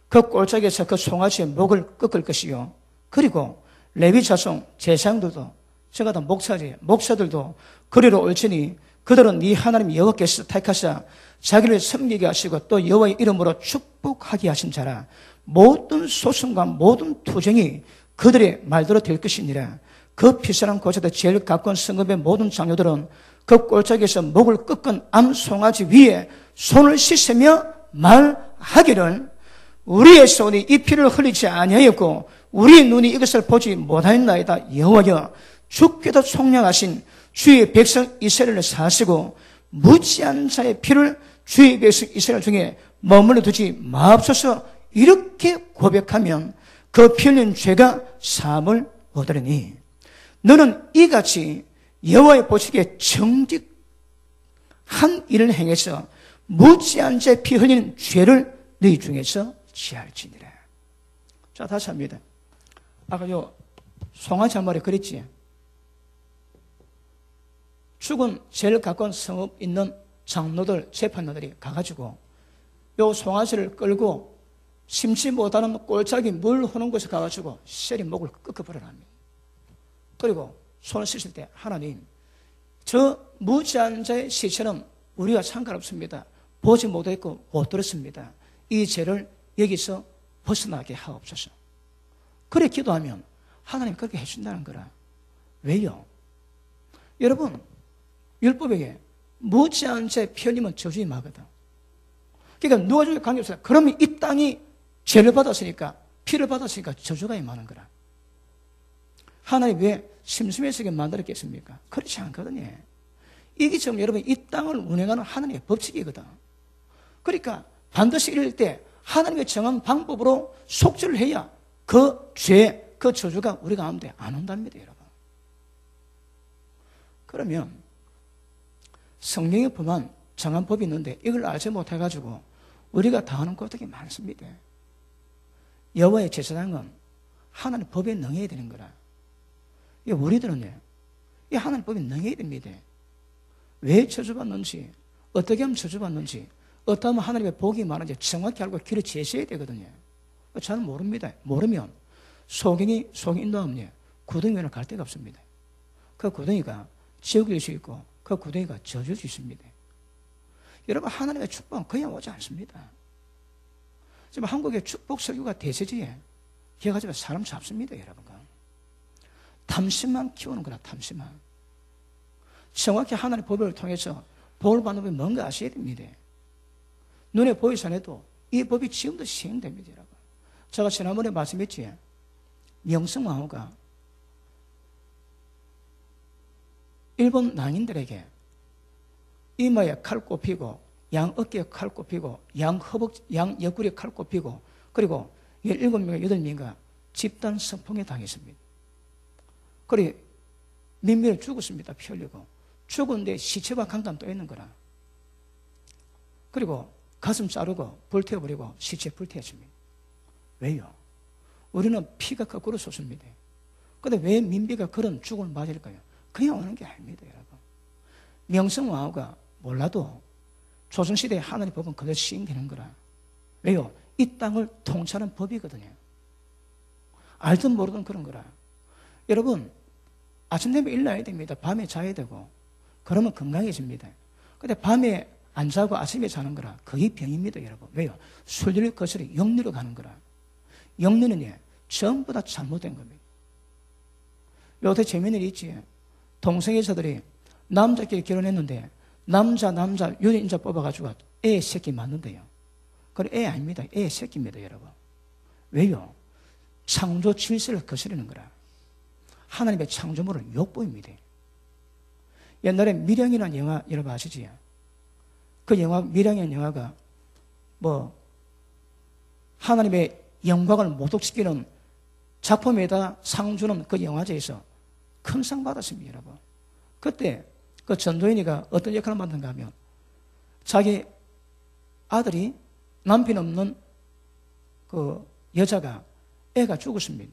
그 골짜기에서 그 송아지의 목을 꺾을 것이요. 그리고 레위 자손 제사장들도 제가 다 목사들도 그리로 올지니 그들은 네 하나님 여호와께서 택하사 자기를 섬기게 하시고 또 여호와의 이름으로 축복하게 하신 자라. 모든 소송과 모든 투쟁이 그들의 말대로 될 것이니라. 그 피선한 곳에도 제일 가까운 성읍의 모든 장로들은 그 골짜기에서 목을 꺾은 암송아지 위에 손을 씻으며 말하기를 우리의 손이 이 피를 흘리지 아니하였고 우리의 눈이 이것을 보지 못하였나이다. 여호와여 주께도 속량하신 주의 백성 이스라엘을 사시고 무지한 자의 피를 주의 백성 이스라엘 중에 머물러 두지 마옵소서. 이렇게 고백하면 그 피 흘린 죄가 사함을 얻으리니 너는 이같이 여호와의 보시기에 정직한 일을 행해서 무지한 자의 피 흘리는 죄를 너희 중에서 지할지니라. 자, 다시 합니다. 아까 요 송아지 한 마리 그랬지. 죽은 제일 가까운 성읍 있는 장로들, 재판관들이 가가지고 요 송아지를 끌고 심지 못하는 골짜기 물 흐르는 곳에 가가지고 셀이 목을 꺾어버리라 합니다. 그리고 손을 씻을 때 하나님, 저 무지한 자의 시체는 우리가 상관없습니다. 보지 못했고 못 들었습니다. 이 죄를 여기서 벗어나게 하옵소서. 그래 기도하면 하나님 그렇게 해준다는 거라. 왜요? 여러분, 율법에게 무지한 자의 피 흘리면 저주에 임하거든. 그러니까 누가 죽에 관계없어요. 그러면 이 땅이 죄를 받았으니까, 피를 받았으니까 저주가 임하는 거라. 하나님 왜 심심해지게 만들었겠습니까? 그렇지 않거든요. 이게 지금 여러분 이 땅을 운행하는 하나님의 법칙이거든. 그러니까 반드시 이럴 때 하나님의 정한 방법으로 속죄를 해야 그 죄, 그 저주가 우리 가운데 안 온답니다, 여러분. 그러면 성령의 법만 정한 법이 있는데 이걸 알지 못해가지고 우리가 당하는 고통이 많습니다. 여호와의 제사장은 하나님 법에 능해야 되는 거라. 우리들은요, 이 하나님 법에 능해야 됩니다. 왜 저주받는지, 어떻게 하면 저주받는지, 어떻게 하면 하나님의 복이 많은지 정확히 알고 길을 제시해야 되거든요. 저는 모릅니다. 모르면 소경이 인도하면 구덩이를 갈 데가 없습니다. 그 구덩이가 지옥일 수 있고 그 구덩이가 저주일 수 있습니다. 여러분, 하나님의 축복은 그냥 오지 않습니다. 지금 한국의 축복 설교가 대세지에 걔가지고 사람 잡습니다, 여러분. 탐심만 키우는 거라, 탐심만. 정확히 하나님의 법을 통해서 복을 받는 법이 뭔가 아셔야 됩니다. 눈에 보이지 않아도 이 법이 지금도 시행됩니다, 여러분. 제가 지난번에 말씀했지, 명성황후가 일본 낭인들에게 이마에 칼 꼽히고 양 어깨에 칼 꼽히고 양 옆구리에 칼 꼽히고 그리고 17명과 8명과 집단 성폭에 당했습니다. 그래 민멸 죽었습니다. 피 흘리고 죽었는데 시체와 강단 또 있는 거라. 그리고 가슴 자르고 불태워버리고 시체 불태웠습니다. 왜요? 우리는 피가 거꾸로 솟습니다. 근데 왜 민비가 그런 죽음을 맞을까요? 그냥 오는 게 아닙니다, 여러분. 명성황후가 몰라도 조선시대의 하나님의 법은 그대로 시행되는 거라. 왜요? 이 땅을 통치하는 법이거든요. 알든 모르든 그런 거라. 여러분, 아침 되면 일어나야 됩니다. 밤에 자야 되고. 그러면 건강해집니다. 근데 밤에 안 자고 아침에 자는 거라. 그게 병입니다, 여러분. 왜요? 술류를 거슬러 영리로 가는 거라. 영리는 전부 다 잘못된 겁니다. 요새 재미있는 일 있지. 동성애자들이 남자끼리 결혼했는데 남자 유인자 뽑아가지고 애 새끼 낳는데요. 그래 애 아닙니다. 애 새끼입니다, 여러분. 왜요? 창조 질서를 거스르는 거라. 하나님의 창조물은 욕보입니다. 옛날에 밀양이라는 영화 여러분 아시지요? 그 영화 밀양이라는 영화가 하나님의 영광을 모독시키는 작품에다 상 주는 그 영화제에서 큰 상 받았습니다, 여러분. 그때 그 전도연이가 어떤 역할을 맡는가 하면 자기 아들이 남편 없는 그 여자가 애가 죽었습니다.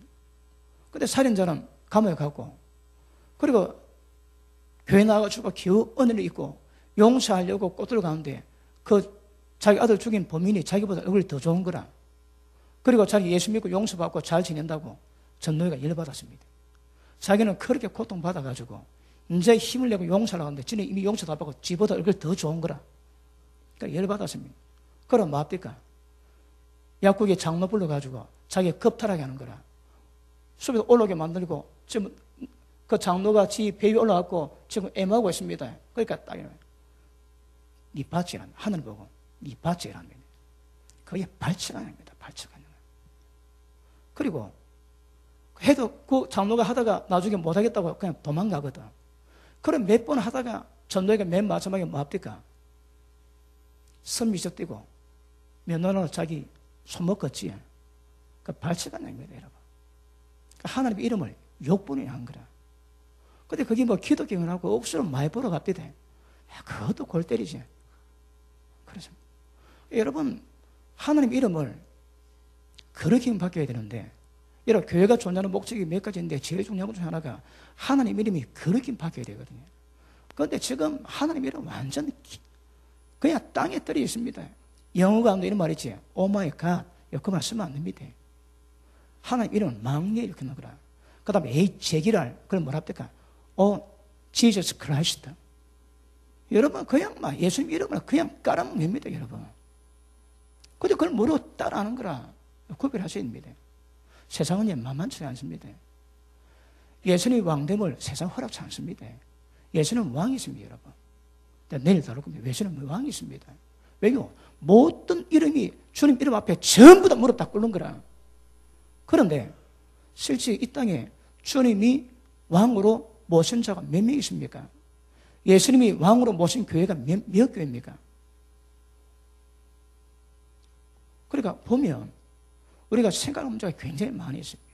근데 살인자는 감옥에 갔고 그리고 교회 나가가지고 겨우 은혜를 입고 용서하려고 꽃들어 가는데 그 자기 아들 죽인 범인이 자기보다 얼굴이 더 좋은 거라. 그리고 자기 예수 믿고 용서받고 잘 지낸다고 전도연이가 열받았습니다. 자기는 그렇게 고통받아가지고 이제 힘을 내고 용서를 하는데 지는 이미 용서 다 받고 지보다 얼굴이 더 좋은 거라. 그러니까 열받았습니다. 그럼 뭐 합니까? 약국에 장로 불러가지고 자기가 겁탈하게 하는 거라. 숲에서 올라오게 만들고 지금 그 장로가 지 배 위에 올라왔고 지금 애매하고 있습니다. 그러니까 딱 이러면 네 밭이란 하늘 보고 네 밭이란 그게 발칙아닙니다. 발칙아닙니다. 그리고 해도 그 장로가 하다가 나중에 못하겠다고 그냥 도망가거든. 그럼 몇 번 하다가 전도회가 맨 마지막에 뭐 합니까? 선미적 뛰고 면허로 자기 손목 걷지. 그 발칙아닙니다, 여러분. 하나님의 이름을 욕보니 한 거라. 근데 그게 뭐 기독교는 하고 억수로 많이 보러 갑니다. 그것도 골 때리지. 그래서 여러분 하나님 이름을 그렇게 바뀌어야 되는데 여러분 교회가 존재하는 목적이 몇 가지인데 제일 중요한 것 중에 하나가 하나님 이름이 그렇게 바뀌어야 되거든요. 그런데 지금 하나님 이름 완전 그냥 땅에 떨어져 있습니다. 영어 가운데 이런 말이 있지. 오 마이 갓. 그 말 쓰면 안 됩니다. 하나님 이름은 망례 이렇게 나거라. 그 다음에 제기랄. 그럼 뭐라 합니까? 지저스 크라이스트. 여러분 그냥 막 예수님 이름을 그냥 깔아먹는 겁니다, 여러분. 근데 그걸 모르고 따라하는 거라. 구별하셔야 됩니다. 세상은 만만치 않습니다. 예수님 왕됨을 세상 허락치 않습니다. 예수는 왕이 있습니다, 여러분. 내일 다룰 겁니다. 예수는 왕이 있습니다. 왜요? 모든 이름이 주님 이름 앞에 전부 다 무릎 다 꿇는 거라. 그런데 실제 이 땅에 주님이 왕으로 모신 자가 몇 명 있습니까? 예수님이 왕으로 모신 교회가 몇 교회입니까? 그러니까 보면 우리가 생각할 문제가 굉장히 많이 있습니다.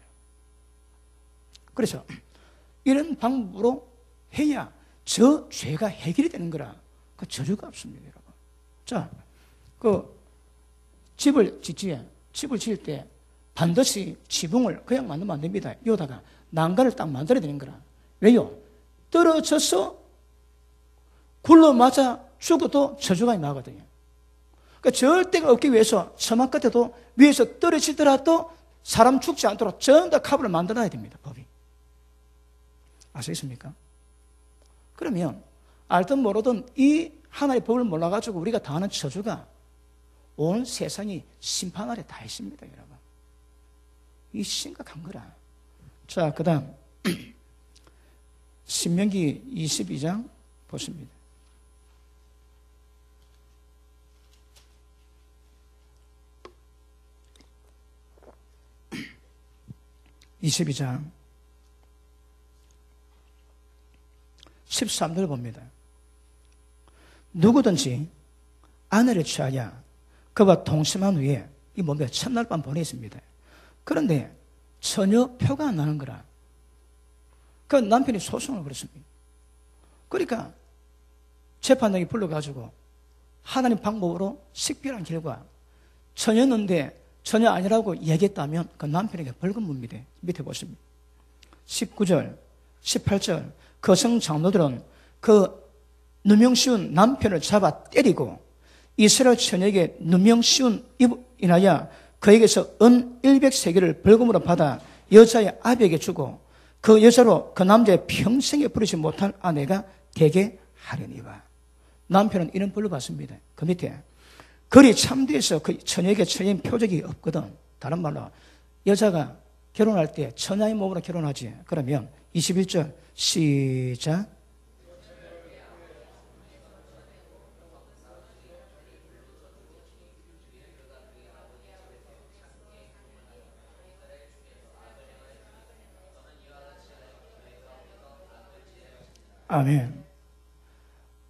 그래서 이런 방법으로 해야 저 죄가 해결이 되는 거라. 그 저주가 없습니다, 여러분. 자, 집을 지을 때 반드시 지붕을 그냥 만들면 안 됩니다. 여기다가 난간을 딱 만들어야 되는 거라. 왜요? 떨어져서 굴러 맞아 죽어도 저주가 나거든요. 그러니까 절대가 없기 위해서 서막 끝에도 위에서 떨어지더라도 사람 죽지 않도록 전부 다 카브를 만들어야 됩니다. 법이. 아시겠습니까? 그러면 알든 모르든 이 하나의 법을 몰라가지고 우리가 당하는 저주가 온 세상이 심판 아래 다 있습니다, 여러분. 이 심각한 거라. 자, 그 다음 신명기 22장 보십니다. 22장 13절 봅니다. 누구든지 아내를 취하여 그와 동침한 후에 이 몸에 첫날 밤 보냈습니다. 그런데 전혀 표가 안 나는 거라. 그 남편이 소송을 걸었습니다. 그러니까 재판장이 불러가지고 하나님 방법으로 식별한 결과 처녀인데 처녀 아니라고 얘기했다면 그 남편에게 벌금 묻니다. 밑에 보십니다. 19절, 18절 거성 장로들은 그 누명 씌운 남편을 잡아 때리고 이스라엘 처녀에게 누명 씌운 인하여 그에게서 은 100세겔을 벌금으로 받아 여자의 아비에게 주고 그 여자로 그 남자의 평생에 부르지 못할 아내가 되게 하려니와. 남편은 이런 벌을 받습니다. 그 밑에 거리 참대에서 그 처녀에게 처인 표적이 없거든. 다른 말로 여자가 결혼할 때 처녀의 몸으로 결혼하지. 그러면 21절 시작. 아멘.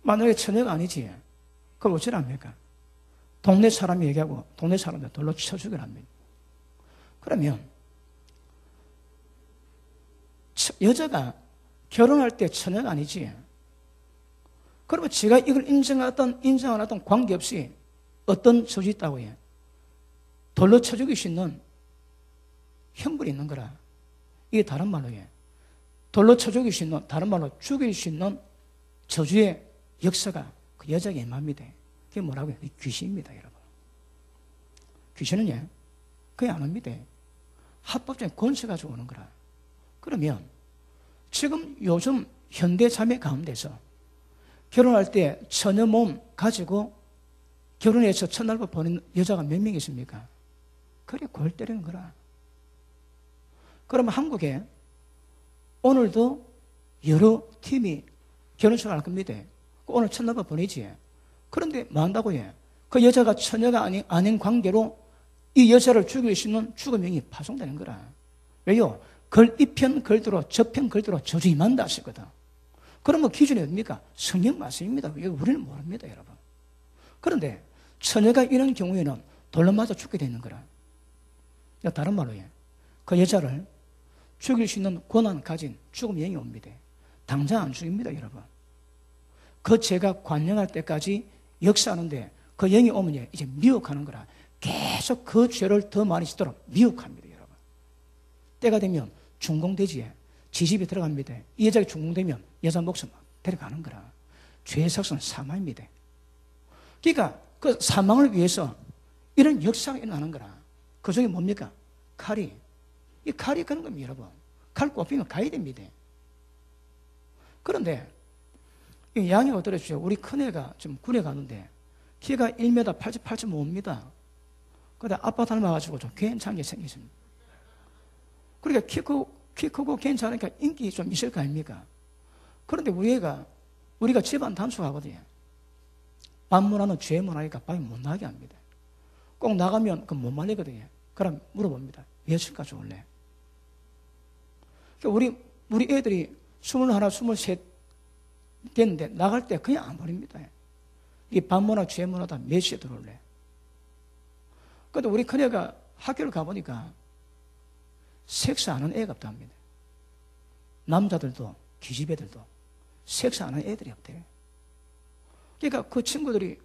만약에 처녀가 아니지, 그럼 어찌랍니까? 동네 사람이 얘기하고 동네 사람들 돌로 쳐 죽여랍니다. 그러면 여자가 결혼할 때 처녀가 아니지. 그러면 제가 이걸 인정하든 인정 안 하든 관계없이 어떤 저주 있다고 해. 돌로 쳐 죽일 수 있는 형벌이 있는 거라. 이게 다른 말로 해. 돌로 쳐 죽일 수 있는, 다른 말로 죽일 수 있는 저주의 역사가 그 여자에게 임합니다. 그게 뭐라고요? 귀신입니다, 여러분. 귀신은 그게 안 옵니다. 합법적인 권세 가지고 오는 거라. 그러면 지금 요즘 현대 자매 가운데서 결혼할 때 처녀 몸 가지고 결혼해서 첫날부터 보는 여자가 몇 명 있습니까? 그래 골 때리는 거라. 그러면 한국에 오늘도 여러 팀이 결혼식을 할 겁니다. 오늘 첫날부터 보내지. 그런데 뭐 한다고 해? 그 여자가 처녀가 아닌 관계로 이 여자를 죽일 수 있는 죽음형이 파송되는 거라. 왜요? 걸 이편 걸들어 저편 걸들어 저주 임한다 하시거든. 그러면 기준이 어딥니까? 성경 말씀입니다. 이거 우리는 모릅니다, 여러분. 그런데 처녀가 이런 경우에는 돌로 맞아 죽게 되는 거라. 다른 말로 그 여자를 죽일 수 있는 권한 가진 죽음의 영이 옵니다. 당장 안 죽입니다, 여러분. 그 죄가 관영할 때까지 역사하는데 그 영이 오면 이제 미혹하는 거라. 계속 그 죄를 더 많이 짓도록 미혹합니다, 여러분. 때가 되면 중공대지에 지집이 들어갑니다. 이 여자가 중공되면 여자 목숨 데려가는 거라. 죄의 sak선은 사망입니다. 그러니까 그 사망을 위해서 이런 역사가 일어나는 거라. 그 중에 뭡니까? 칼이. 이 칼이 그런 겁니다, 여러분. 칼 꼽히면 가야 됩니다. 그런데 이 양이가 들어주세요. 우리 큰애가 지금 군에 가는데 키가 1m 88.5입니다. 근데 아빠 닮아가지고 좀 괜찮게 생겼습니다. 그러니까 키 크고 괜찮으니까 인기 좀 있을 거 아닙니까? 그런데 우리가 집안 단속하거든요. 반문하는 죄 문화니까 밤에 못 나게 합니다. 꼭 나가면 그 못 말리거든요. 그럼 물어봅니다. 몇일까지 올래? 그러니까 우리 애들이 21, 23 됐는데 나갈 때 그냥 안 버립니다. 이 반문화, 죄문화다 몇 시에 들어올래? 근데 우리 큰애가 학교를 가보니까 섹스 안 하는 애가 없답니다. 남자들도 기집애들도 섹스 안 하는 애들이 없대요. 그러니까 그 친구들이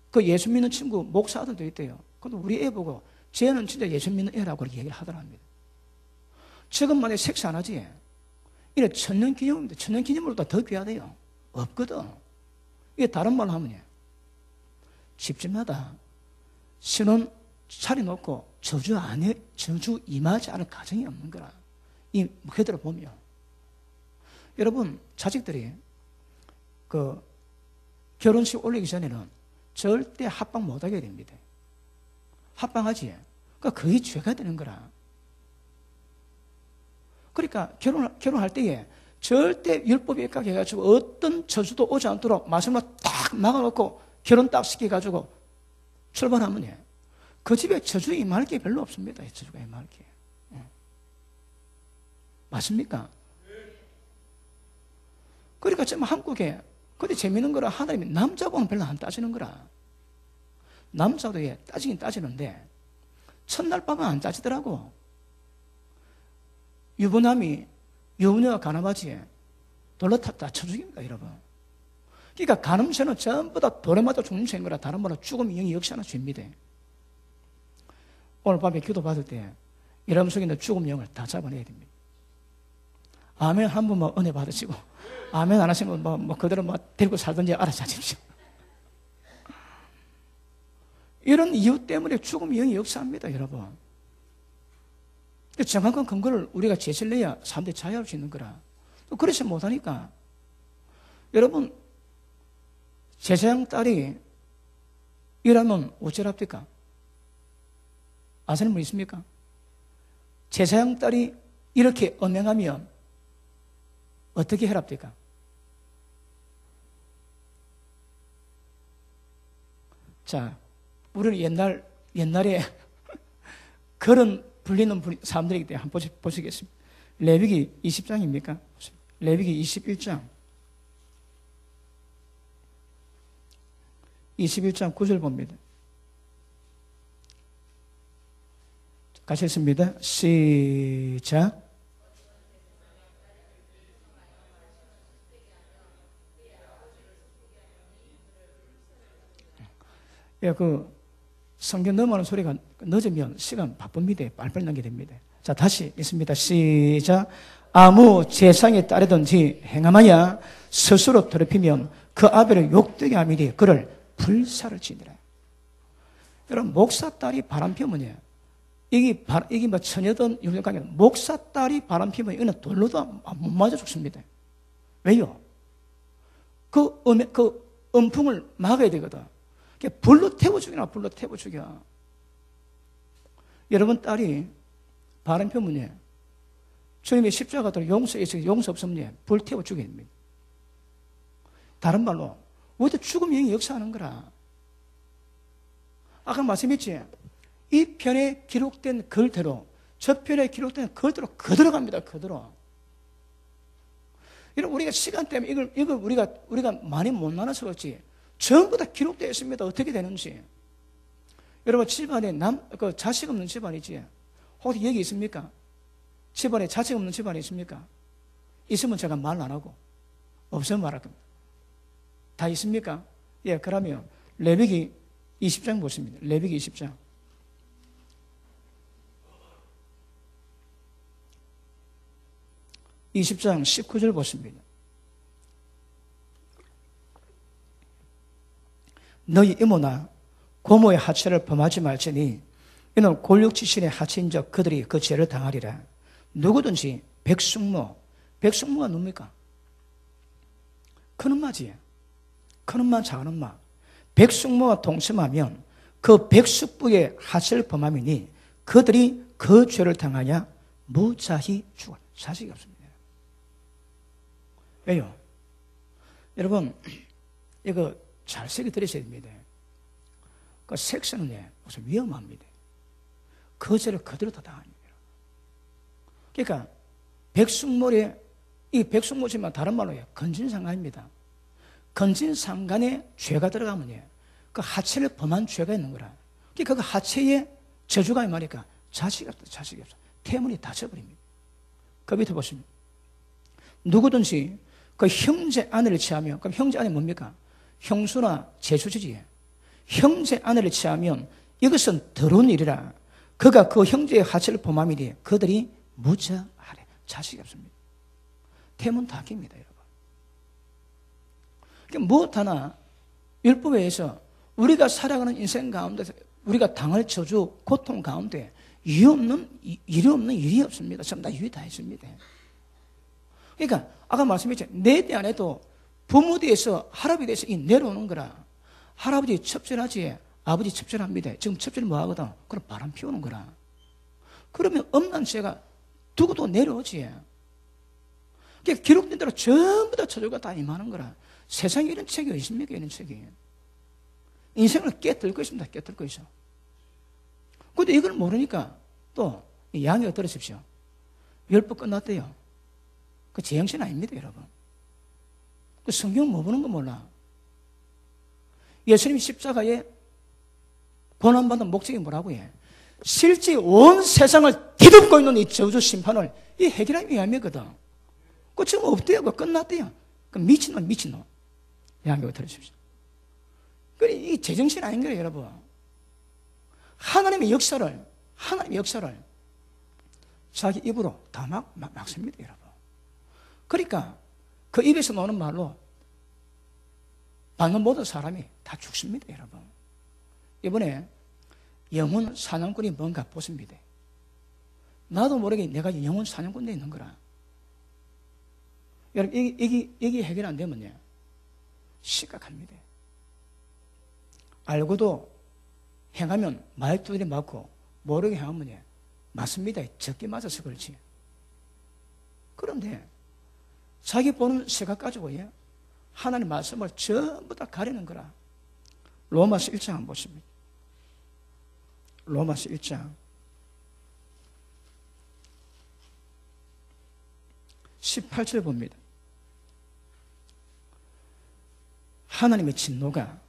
그 예수 믿는 친구 목사 아들도 있대요. 근데 우리 애 보고 쟤는 진짜 예수 믿는 애라고 그렇게 얘기를 하더랍니다. 지금 만약에 섹스 안 하지? 이게 천년기념입니다. 천년기념으로도 더 귀하대요. 없거든. 이게 다른 말로 하면 집집마다 신혼 차려놓고 저주 임하지 않을 가정이 없는 거라. 이 그대로 보면 여러분 자식들이 그 결혼식 올리기 전에는 절대 합방 못하게 됩니다. 합방하지. 그러니까 그게 죄가 되는 거라. 그러니까 결혼할 때에 절대 율법에 입각해가지고 어떤 저주도 오지 않도록 말씀을 딱 막아놓고 결혼 딱 시켜가지고 출발하면 그 집에 저주 임할 게 별로 없습니다. 저주가 임할 게. 맞습니까? 그러니까 지금 한국에 근데 재밌는 거라 하나님이 남자고는 별로 안 따지는 거라. 남자도 따지긴 따지는데 첫날 밤은 안 따지더라고. 유부남이 유부녀가 가늠하지에 돌로 탔다 쳐 죽입니다, 여러분. 그러니까 간음죄는 전부 다 돌에 맞아 죽는 죄인 거라. 다른 말로 죽음의 영이 역사하는 죄입니다. 오늘 밤에 기도 받을 때 여러분 속에 있는 죽음 영을 다 잡아내야 됩니다. 아멘 한 분만 은혜 받으시고 아멘 안 하시면 뭐 그대로 데리고 살든지 알아서 하십시오. 이런 이유 때문에 죽음 영이 역사합니다, 여러분. 정확한 근거를 우리가 제시를 내야 사람들이 자유할 수 있는 거라. 또 그렇지 못하니까 여러분 제사장 딸이 이러면 어쩌랍니까? 아시는 분 있습니까? 제사장 딸이 이렇게 언행하면 어떻게 해랍니까? 자, 우리는 옛날에 그런 불리는 사람들이기 때문에 한번 보시겠습니다. 레위기 20장입니까? 레위기 21장 21장 9절 봅니다. 같이 읽습니다. 시작. 예, 성경 넘어가는 소리가 늦으면 시간 바쁩니다. 빨리빨리 남게 됩니다. 자, 다시 읽습니다. 시작. 아무 제상에 따르든지 행함하여 스스로 더럽히면 그 아벨을 욕되게 하미리 그를 불사를 지니라. 여러분, 목사 딸이 바람 피우면 이게 뭐 처녀든 유명관계 목사 딸이 바람 피우면 이거는 돌로도 못 맞아 죽습니다. 왜요? 그 음풍을 막아야 되거든. 불로 태워 죽이나 불로 태워 죽여. 여러분 딸이 바람 피우면 주님의 십자가도 용서해서 용서 없으면 불 태워 죽여야 됩니다. 다른 말로 우리도 죽음 영이 역사하는 거라. 아까 말씀했지. 이 편에 기록된 글대로 저 편에 기록된 글대로 그대로 갑니다. 그대로. 이런 우리가 시간 때문에 이걸 우리가 많이 못 나눠서 그렇지. 전부 다 기록되어 있습니다. 어떻게 되는지. 여러분 집안에 자식 없는 집안이지. 혹시 여기 있습니까? 집안에 자식 없는 집안이 있습니까? 있으면 제가 말 안 하고 없으면 말할 겁니다. 다 있습니까? 예, 그러면 레위기 20장 보십니다. 레위기 20장. (20장) 19절 보십니다. 너희 이모나 고모의 하체를 범하지 말지니 이는 골육지신의 하체인적 그들이 그 죄를 당하리라. 누구든지 백숙모가 누굽니까? 큰엄마지. 큰엄마 작은엄마. 백숙모와 동침하면 그 백숙부의 하체를 범함이니 그들이 그 죄를 당하냐 무자히 죽어라. 자식이 없습니다. 왜요? 여러분 이거 잘 새겨 들으셔야 됩니다. 그 섹스는 무슨 위험합니다. 그 죄를 그대로 다 당합니다. 그러니까 백숙모에 이 백숙모지만 다른 말로 해요. 건진상간입니다. 건진상간에 죄가 들어가면 그 하체를 범한 죄가 있는 거라. 그러니까 그 하체에 저주가 말이니까 자식이 없다. 자식이 없어. 태문이 닫혀버립니다. 그 밑에 보시면 누구든지 그 형제 아내를 취하면 그럼 형제 아내 뭡니까? 형수나 제수지지. 형제 아내를 취하면 이것은 더러운 일이라. 그가 그 형제의 하체를 범함이니 그들이 무자하래. 자식이 없습니다. 태문 닫힙니다, 여러분. 그러니까 무엇 하나 율법에 의해서 우리가 살아가는 인생 가운데 우리가 당할 저주, 고통 가운데 일이 없는 일이 없습니다. 전부 다 일이 다 있습니다. 그러니까 아까 말씀했죠. 내 때 안에도 부모 뒤에서 할아버지 뒤에서 이 내려오는 거라. 할아버지 첩절하지, 아버지 첩절합니다. 지금 첩절 뭐 하거든? 그럼 바람 피우는 거라. 그러면 엄난 죄가 두고도 내려오지. 그러니까 기록된 대로 전부 다 저주가 다 임하는 거라. 세상에 이런 책이 있습니까? 이런 책이. 인생을 깨뜨리고 있습니다. 깨뜨리고 있어. 근데 이걸 모르니까 또 양해가 들으십시오. 율법 끝났대요. 그 제정신 아닙니다, 여러분. 그 성경 뭐 보는 거 몰라. 예수님 십자가에 고난받은 목적이 뭐라고 해? 실제 온 세상을 뒤덮고 있는 이 저주 심판을 이 해결하기 위함이거든. 그 지금 없대요. 그 끝났대요. 그 미친놈. 양해가 들으십시오. 이 제정신 아닌 거예요, 여러분. 하나님의 역사를 하나님의 역사를 자기 입으로 다 막습니다, 여러분. 그러니까 그 입에서 나오는 말로 받는 모든 사람이 다 죽습니다, 여러분. 이번에 영혼 사냥꾼이 뭔가 보십니다. 나도 모르게 내가 영혼 사냥꾼에 있는 거라. 여러분, 이게 해결 안 되면요, 심각합니다. 알고도 행하면 말투들이 맞고, 모르게 행하면요, 맞습니다. 적게 맞아서 그렇지. 그런데 자기 보는 시각 가지고요, 하나님 말씀을 전부 다 가리는 거라. 로마서 1장 한번 보십니다. 로마서 1장 18절 봅니다. 하나님의 진노가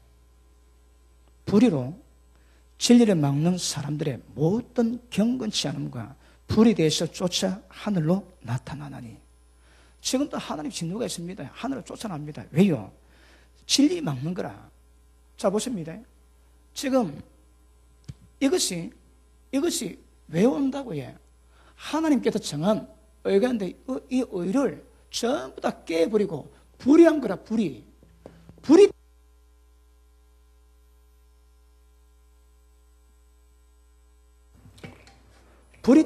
불의로 진리를 막는 사람들의 모든 경건치 않음과 불에 대해서 쫓아 하늘로 나타나나니. 지금도 하나님 진노가 있습니다. 하늘로 쫓아납니다. 왜요? 진리 막는 거라. 자, 보십니다. 지금 이것이 왜 온다고요? 하나님께서 정한 의가인데 이 의를 전부 다 깨버리고 불의한 거라. 불의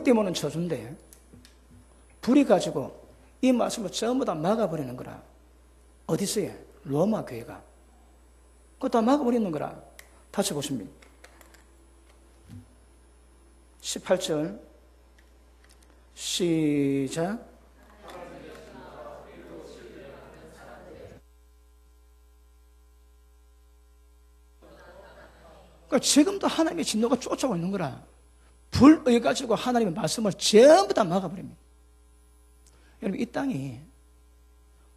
때문에 저주인데, 불의 가지고 이 말씀을 전부 다 막아버리는 거라. 어디서요? 로마 교회가. 그거 다 막아버리는 거라. 다시 보십니다. 18절 시작. 그러니까 지금도 하나님의 진노가 쫓아오고 있는 거라. 불의 가지고 하나님의 말씀을 전부 다 막아버립니다. 여러분, 이 땅이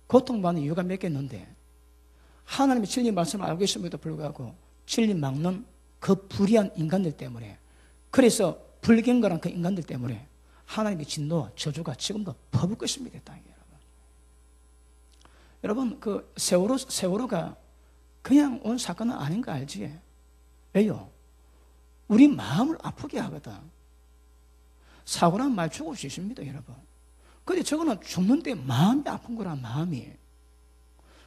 고통받는 이유가 몇 개 있는데, 하나님의 진리 말씀을 알고 있음에도 불구하고 진리 막는 그 불의한 인간들 때문에, 그래서 불경건한 그 인간들 때문에 하나님의 진노, 저주가 지금도 퍼붓고 있습니다, 이 땅에. 여러분, 그 세월호가 그냥 온 사건은 아닌 거 알지? 왜요? 우리 마음을 아프게 하거든. 사고란 말 죽을 수 있습니다, 여러분. 근데 저거는 죽는데 마음이 아픈 거라, 마음이.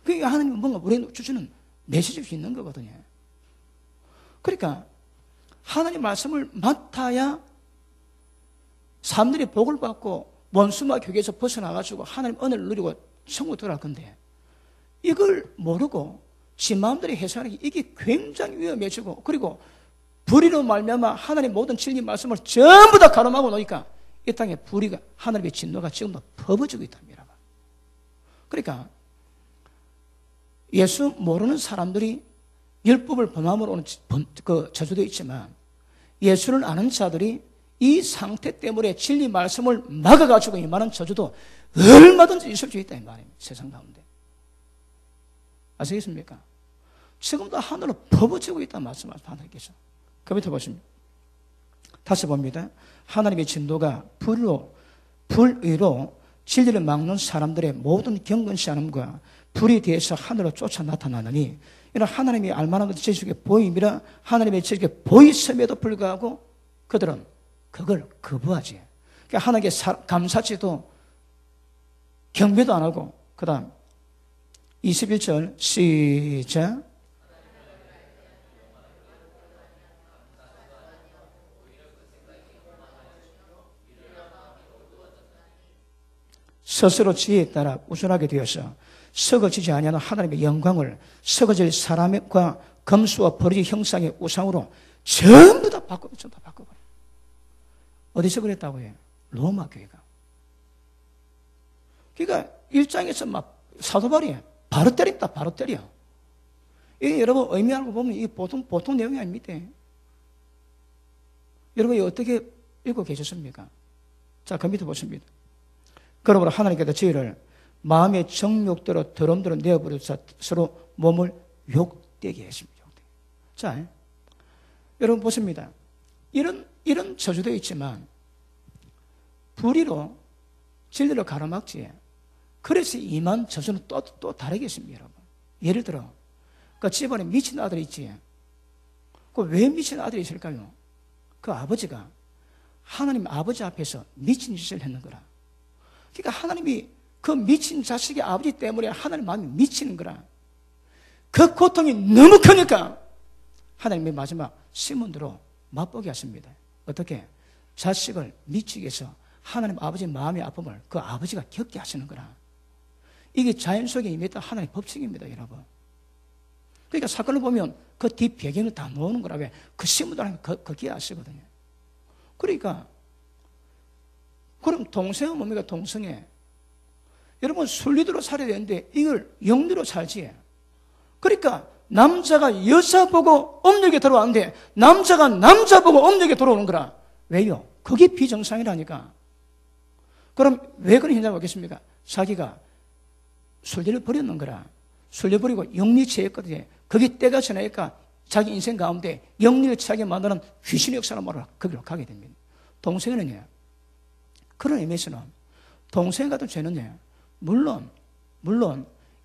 그러니까 하나님은 뭔가 우리에게 주시는 메시지일 수 있는 거거든요. 그러니까 하나님 말씀을 맡아야 사람들이 복을 받고 원수마 교계에서 벗어나가지고 하나님 은혜를 누리고 천국 들어갈 건데, 이걸 모르고 지 마음대로 해석하는 게 이게 굉장히 위험해지고, 그리고 불의로 말미암아 하나님 모든 진리 말씀을 전부 다 가로막고 놓으니까 이 땅에 불의가, 하나님의 진노가 지금도 퍼부어지고 있답니다. 그러니까 예수 모르는 사람들이 율법을 범함으로 오는 그 저주도 있지만, 예수를 아는 자들이 이 상태 때문에 진리 말씀을 막아가지고 임하는 저주도 얼마든지 있을 수 있다, 이 말입니다. 세상 가운데. 아시겠습니까? 지금도 하늘로 퍼부어지고 있다는 말씀을 하나님께서. 그 밑에 보십니다. 다시 봅니다. 하나님의 진노가 불의로 진리를 막는 사람들의 모든 경건치 않음과 불에 대해서 하늘로 쫓아 나타나느니, 이런 하나님이 알만한 것이 제주에게 보임이라 하나님의 제주에게 보이심에도 불구하고 그들은 그걸 거부하지. 그러니까 하나님께 감사치도 경배도 안 하고, 그 다음 21절 시작. 스스로 지혜에 따라 우선하게 되어서 썩어지지 아니하는 하나님의 영광을 썩어질 사람과 검수와 버리지 형상의 우상으로 전부 다 바꿔버려. 어디서 그랬다고 해요? 로마 교회가. 그러니까 일장에서 막 사도 바울이 바로 때립니다. 바로 때려. 이게 여러분 의미하고 보면 이게 보통 내용이 아닙니다. 여러분이 어떻게 읽고 계셨습니까? 자, 그 밑에 보십니다. 그러므로 하나님께서 저희를 마음의 정욕대로 더러움대로 내어버려서 서로 몸을 욕되게 했습니다. 자, 여러분 보십니다. 이런 저주도 있지만 불의로 진리로 가로막지. 그래서 임한 저주는 또 다르겠습니다, 여러분. 예를 들어 그 집안에 미친 아들이 있지. 그 왜 미친 아들이 있을까요? 그 아버지가 하나님 아버지 앞에서 미친 짓을 했는 거라. 그러니까 하나님이 그 미친 자식의 아버지 때문에 하나님 마음이 미치는 거라. 그 고통이 너무 크니까 하나님의 마지막 시몬으로 맛보게 하십니다. 어떻게? 자식을 미치게 해서 하나님 아버지 마음의 아픔을 그 아버지가 겪게 하시는 거라. 이게 자연 속에 임했던 하나님의 법칙입니다, 여러분. 그러니까 사건을 보면 그 뒷 배경을 다 놓는 거라. 왜? 그 시몬도 하나님 거기에 하시거든요. 그러니까 그럼 동생은 뭡니까? 동성애. 여러분 순리대로 살아야 되는데 이걸 영리로 살지. 그러니까 남자가 여자 보고 업력에 들어왔는데 남자가 남자 보고 업력에 들어오는 거라. 왜요? 그게 비정상이라니까. 그럼 왜 그런 현상이 오겠습니까? 자기가 순리를 버렸는 거라. 순리 버리고 영리 취했거든요. 거기 때가 지나니까 자기 인생 가운데 영리를 취하게 만드는 귀신의 역사를 말하러 거기로 가게 됩니다. 동생은요, 그런 의미에서는 동생 같은 죄는요, 물론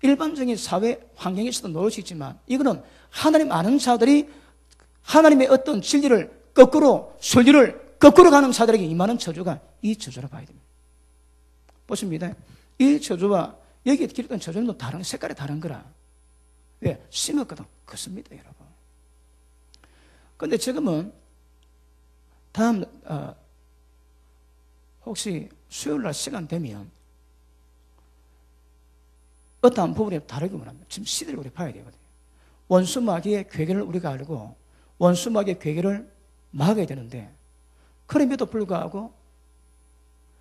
일반적인 사회 환경에서도 놓을 수 있지만 이거는 하나님 아는 자들이 하나님의 어떤 진리를 거꾸로 순리를 거꾸로 가는 자들에게 임하는 저주가 이 저주라 봐야 됩니다. 보십니다. 이 저주와 여기에 기록된 저주는 다른 색깔이 다른 거라. 왜? 심었거든. 그렇습니다, 여러분. 그런데 지금은 다음 혹시 수요일날 시간 되면 어떠한 부분이 다르게 원합니다. 지금 시대를 우리 봐야 되거든요. 원수 마귀의 괴계를 우리가 알고 원수 마귀의 괴계를 막아야 되는데 그럼에도 불구하고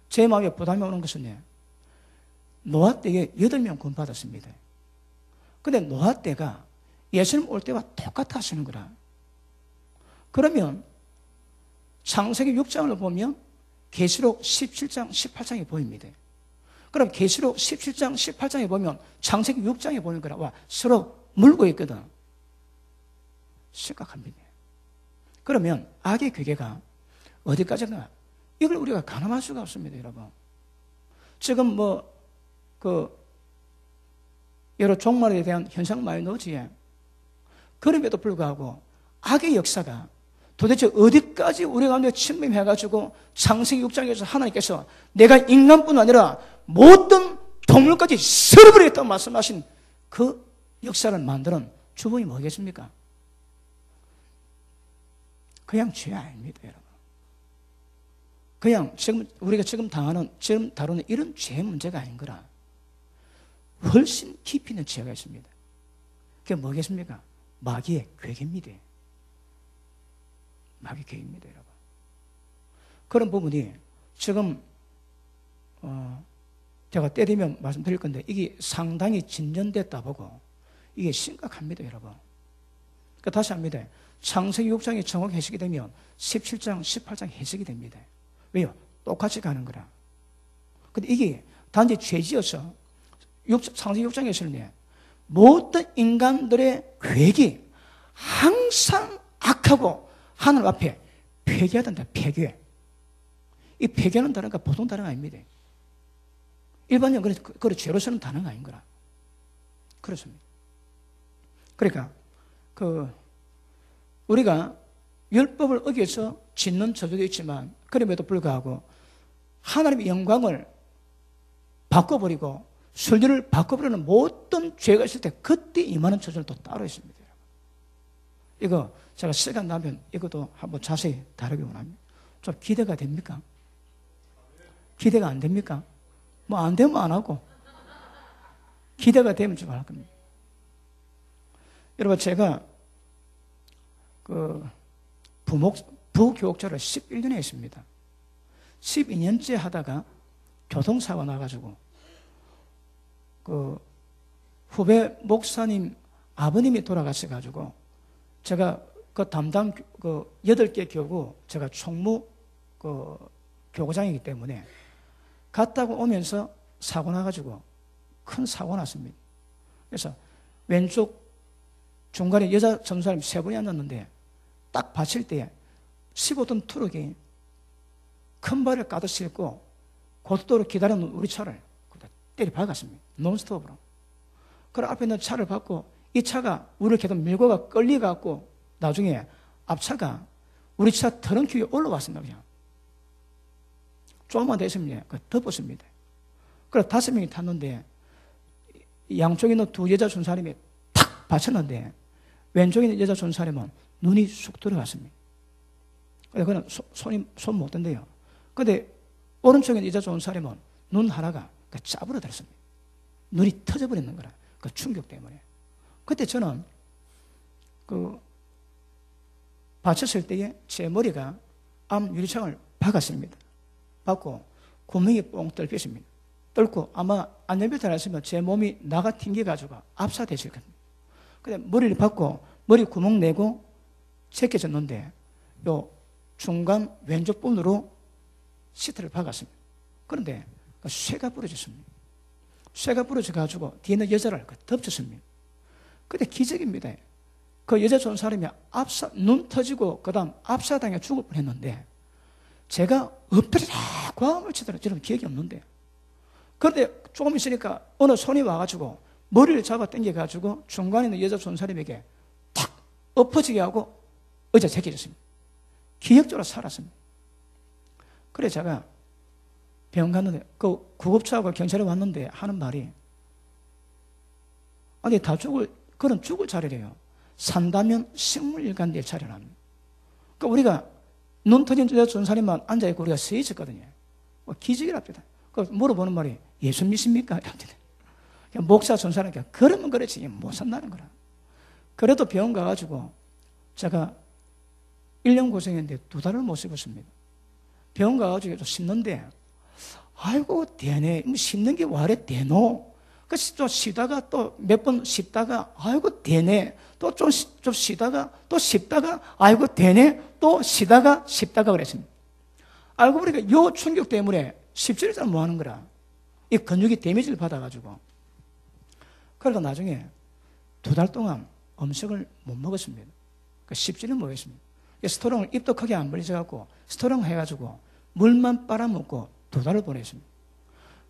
제 마음에 부담이 오는 것은 노아 때에 8명 구원받았습니다. 그런데 노아 때가 예수님 올 때와 똑같아 하시는 거라. 그러면 창세기 6장을 보면 계시록 17장, 18장이 보입니다. 그럼 계시록 17장, 18장에 보면 창세기 6장에 보는 거라. 와, 서로 물고 있거든. 심각합니다. 그러면 악의 괴계가 어디까지나 이걸 우리가 가늠할 수가 없습니다, 여러분. 지금 여러 종말에 대한 현상 많이 나오지요. 그럼에도 불구하고 악의 역사가 도대체 어디까지 우리 가운데 침범해가지고 창세기 6장에서 하나님께서 내가 인간뿐 아니라 모든 동물까지 쓸어버리겠다고 말씀하신 그 역사를 만드는 주범이 뭐겠습니까? 그냥 죄 아닙니다, 여러분. 그냥 우리가 지금 다루는 이런 죄 문제가 아닌 거라. 훨씬 깊이 있는 죄가 있습니다. 그게 뭐겠습니까? 마귀의 괴계입니다. 마귀의 괴계입니다, 여러분. 그런 부분이 지금 제가 때리면 말씀드릴 건데 이게 상당히 진전됐다 보고 이게 심각합니다, 여러분. 그러니까 다시 합니다. 창세기 6장이 정확히 해석이 되면 17장, 18장 해석이 됩니다. 왜요? 똑같이 가는 거라. 근데 이게 단지 죄지어서 창세기 6장에서는 모든 인간들의 계획이 항상 악하고 하늘 앞에 폐기하단다, 폐기. 이 폐기하는 단어가 보통 단어가 아닙니다. 일반적으로 그런 죄로서는 단어가 아닌 거라. 그렇습니다. 그러니까 우리가 율법을 어겨서 짓는 저주도 있지만 그럼에도 불구하고 하나님의 영광을 바꿔버리고 순리를 바꿔버리는 모든 죄가 있을 때 그때 임하는 저주는 또 따로 있습니다. 이거 제가 시간 나면 이것도 한번 자세히 다루기 원합니다. 좀 기대가 됩니까? 기대가 안 됩니까? 뭐 안 되면 안 하고 기대가 되면 좀 할 겁니다. 여러분 제가 부교육자를 11년에 했습니다. 12년째 하다가 교통사고 나가지고 후배 목사님 아버님이 돌아가셔가지고 제가 그 담당 8개 교구 제가 총무 교구장이기 때문에 갔다고 오면서 사고 나가지고 큰 사고 났습니다. 그래서 왼쪽 중간에 여자 전사님 3분이 앉았는데 딱 받칠 때 15톤 트럭이 큰 발을 가득 싣고 고속도로 기다리는 우리 차를 때려 박았습니다. 논스톱으로. 그럼 앞에 있는 차를 받고 이 차가 우리를 계속 밀고가 끌려갖고 나중에 앞차가 우리 차 트렁크 위에 올라왔습니다. 그냥. 조금만 더 있으면 덮었습니다. 그래서 5명이 탔는데 양쪽에 있는 두 여자 전사님이 탁 받쳤는데 왼쪽에 있는 여자 전사님은 눈이 쑥 들어갔습니다. 그래서 그는 손 못 댄대요. 근데 오른쪽에 있는 여자 전사님은 눈 하나가 짜부러들었습니다. 눈이 터져버리는 거라. 그 충격 때문에. 그때 저는 받쳤을 때에 제 머리가 암 유리창을 박았습니다. 박고 구멍이 뽕 뚫렸습니다. 뚫고 아마 안전벨트를 안 했으면 제 몸이 나가 튕겨가지고 압사됐을 겁니다. 근데 머리를 박고 머리 구멍 내고 제껴졌는데 요 중간 왼쪽 부분으로 시트를 박았습니다. 그런데 쇠가 부러졌습니다. 쇠가 부러져가지고 뒤에 있는 여자를 덮쳤습니다. 근데 기적입니다. 그 여자 좋은 사람이 눈 터지고 그 다음 압사당해 죽을 뻔했는데 제가 엎드려 과음을 치더라. 저는 기억이 없는데. 그런데 조금 있으니까 어느 손이 와가지고 머리를 잡아 당겨가지고 중간에 있는 여자 좋은 사람에게 탁 엎어지게 하고 의자 제껴졌습니다. 기억적으로 살았습니다. 그래 제가 병원 갔는데 그 구급차하고 경찰이 왔는데 하는 말이 아니 그런 죽을 자리래요. 산다면 식물일관 될 자리라는. 그러니까 우리가 눈 터진 여자 전사님만 앉아있고 우리가 서 있었거든요. 기적이랍니다. 물어보는 말이 예수 믿습니까? 목사 전사님께 그러면 그렇지 못 산다는 거라. 그래도 병원 가가지고 제가 1년 고생했는데 2달을 못 씹었습니다. 병원 가가지고 씹는데 아이고 되네. 씹는 게 와래 되노. 그래서 또 쉬다가 또 몇 번 씹다가 아이고 되네. 또 좀 쉬다가 또 씹다가 아이고 되네. 또 쉬다가 씹다가 그랬습니다. 알고 보니까 요 충격 때문에 씹지를 잘 못하는 거라. 이 근육이 데미지를 받아가지고. 그러다 나중에 2달 동안 음식을 못 먹었습니다. 그러니까 씹지를 못했습니다. 스토롱을 입도 크게 안 벌리져갖고 스토롱 해가지고 물만 빨아먹고 2달을 보냈습니다.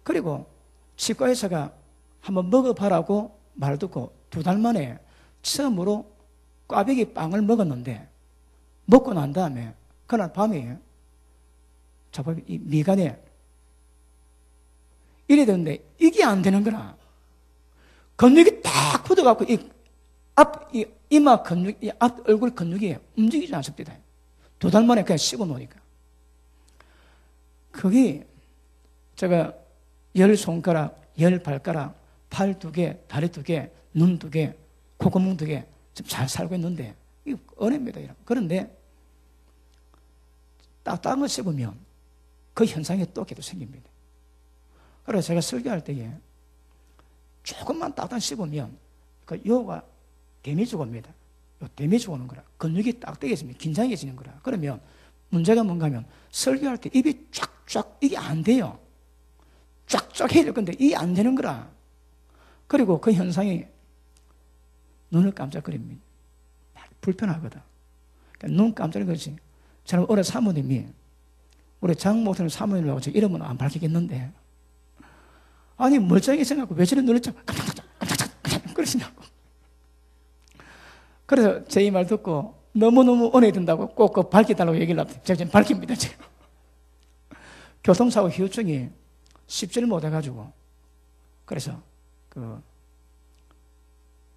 그리고 치과의사가 한번 먹어봐라고 말 듣고 2달 만에 처음으로 꽈배기 빵을 먹었는데 먹고 난 다음에 그날 밤에 이 미간에 이래 되는데 이게 안 되는 거라. 근육이 딱 굳어갖고 이마 근육, 앞 얼굴 근육이 움직이지 않습니다. 2달 만에 그냥 씹어 놓으니까. 그게 제가 10손가락, 10발가락, 팔 2개, 다리 2개, 눈 2개, 콧구멍 2개 좀 잘 살고 있는데 이거 은혜입니다. 그런데 딱딱한 거 씹으면 그 현상이 또 계속 생깁니다. 그래서 제가 설교할 때에 조금만 딱딱 씹으면 그 요가 데미지가 옵니다. 요 데미지가 오는 거라. 근육이 딱딱해지면 긴장해지는 거라. 그러면 문제가 뭔가 하면 설교할 때 입이 쫙쫙 이게 안 돼요. 쫙쫙 해야 될 건데 이게 안 되는 거라. 그리고 그 현상이 눈을 깜짝거립니다. 불편하거든. 그러니까 눈 깜짝거리는 거지. 저는 어느 사모님이 우리 장모님 사모님이라고 제 이름은 안 밝히겠는데 아니 멀쩡하게 생각하고 왜 저런 눈을 깜짝깜짝 그러시냐고. 그래서 제 이 말 듣고 너무너무 은혜 든다고 꼭 밝혀달라고 얘기를 합니다. 제가 지금 밝힙니다. 지금. 교통사고 후유증이 씹지를 못해가지고 그래서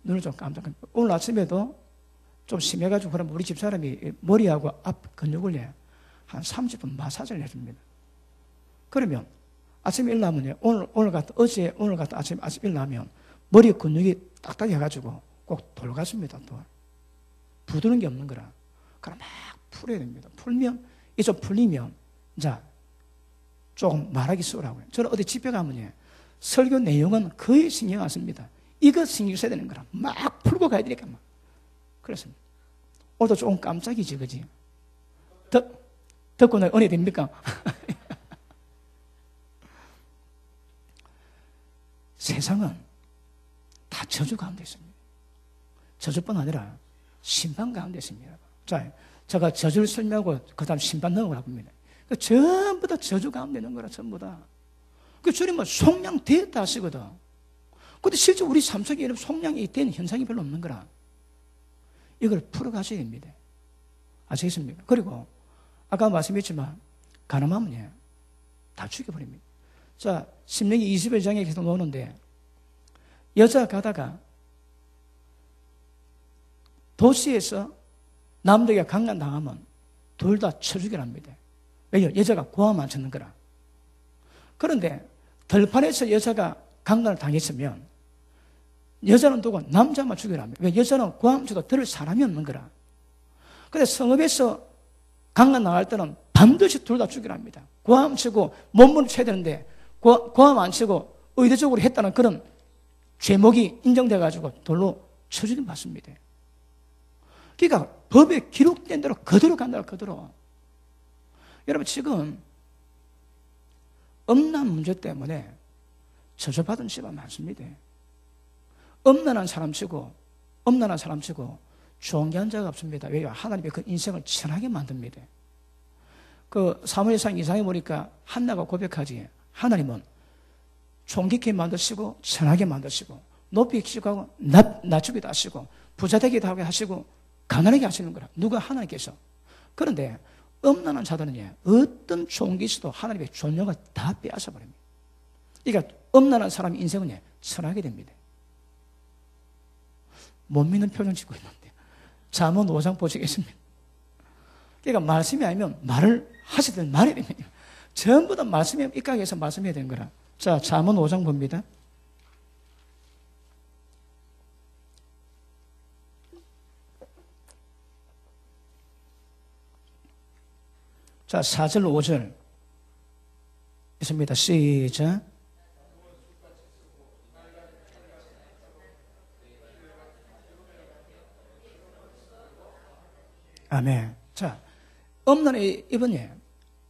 눈을 좀 깜짝. 오늘 아침에도 좀 심해가지고 그럼 우리 집사람이 머리하고 앞 근육을 한 30분 마사지를 해줍니다. 그러면 아침에 일어나면 오늘 같은 아침 일어나면 머리 근육이 딱딱해가지고 꼭 돌갔습니다. 또 부드러운 게 없는 거라. 그럼 막 풀어야 됩니다. 풀면 이 좀 풀리면 이제 조금 말하기 수월하고요. 저는 어디 집회 가면 설교 내용은 거의 신경 안 씁니다. 이거 신경 써야 되는 거라. 막 풀고 가야 되니까 막. 그렇습니다. 오늘도 조금 깜짝이지, 그지? 듣고 나 은혜 됩니까? 세상은 다 저주 가운데 있습니다. 저주뿐 아니라 심판 가운데 있습니다. 자, 제가 저주를 설명하고 그 다음 심판 넘어가 봅니다. 전부 다 저주 가운데 있는 거라, 전부 다. 그 주님은 속량 되었다 하시거든. 근데 실제 우리 삶 속에 이런 속량이 되는 현상이 별로 없는 거라. 이걸 풀어가셔야 됩니다. 아시겠습니까? 그리고 아까 말씀했지만 가늠하면 다 죽여버립니다. 자, 신명기 21장에 계속 나오는데 여자 가다가 도시에서 남자가 강간당하면 둘 다 쳐 죽이랍니다. 왜요? 여자가 고함 안 쳤는 거라. 그런데 들판에서 여자가 강간을 당했으면 여자는 두고 남자만 죽이랍니다. 왜? 여자는 고함 쳐도 들을 사람이 없는 거라. 근데 성읍에서 강간 나갈 때는 반드시 둘 다 죽이랍니다. 고함 치고 몸을 쳐야 되는데 고함 안 치고 의도적으로 했다는 그런 죄목이 인정돼가지고 돌로 쳐 죽임 받습니다. 그러니까 법에 기록된 대로 그대로 간다, 그대로. 여러분, 지금 음란 문제 때문에 저주받은 집안 많습니다. 음란한 사람 치고 존귀한 자가 없습니다. 왜요? 하나님이 그 인생을 천하게 만듭니다. 그 사무엘상 2장에 보니까 한나가 고백하지. 하나님은 존귀케 만드시고 천하게 만드시고 높이 키우고 낮추기도 하시고 부자 되기도 하게 하시고 가난하게 하시는 거라. 누가? 하나님께서. 그런데 음란한 자들은요, 어떤 존귀시도 하나님의 존영을 다 빼앗아 버립니다. 그러니까 음란한 사람의 인생은 천하게 됩니다. 못 믿는 표정 짓고 있는데 잠언 5장 보시겠습니다. 그러니까 말씀이 아니면 말을 하시든 말해야 됩니다. 전부 다 말씀에 입각해서 말씀해야 되는 거라. 자, 잠언 5장 봅니다. 자, 4절 5절 있습니다. 시작. 아멘. 자, 음란의 입은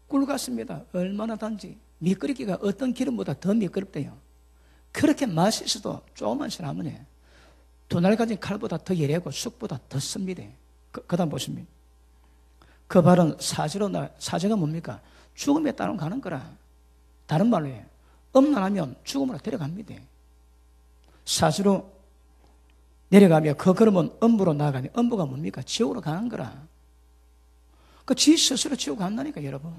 꿀 같습니다. 얼마나 단지 미끄럽기가 어떤 기름보다 더 미끄럽대요. 그렇게 맛있어도 조금만 지나면 두 날 가진 칼보다 더 예리하고 쑥보다 더 씁니다. 그 다음 보십니다. 그 발은 사제가 뭡니까? 죽음에 따라 가는 거라. 다른 말로 음란하면 죽음으로 데려갑니다. 사지로 내려가며 그 걸음은 음부로 나가며 음부가 뭡니까? 지옥으로 가는 거라. 그 지 스스로 지옥 간다니까, 여러분.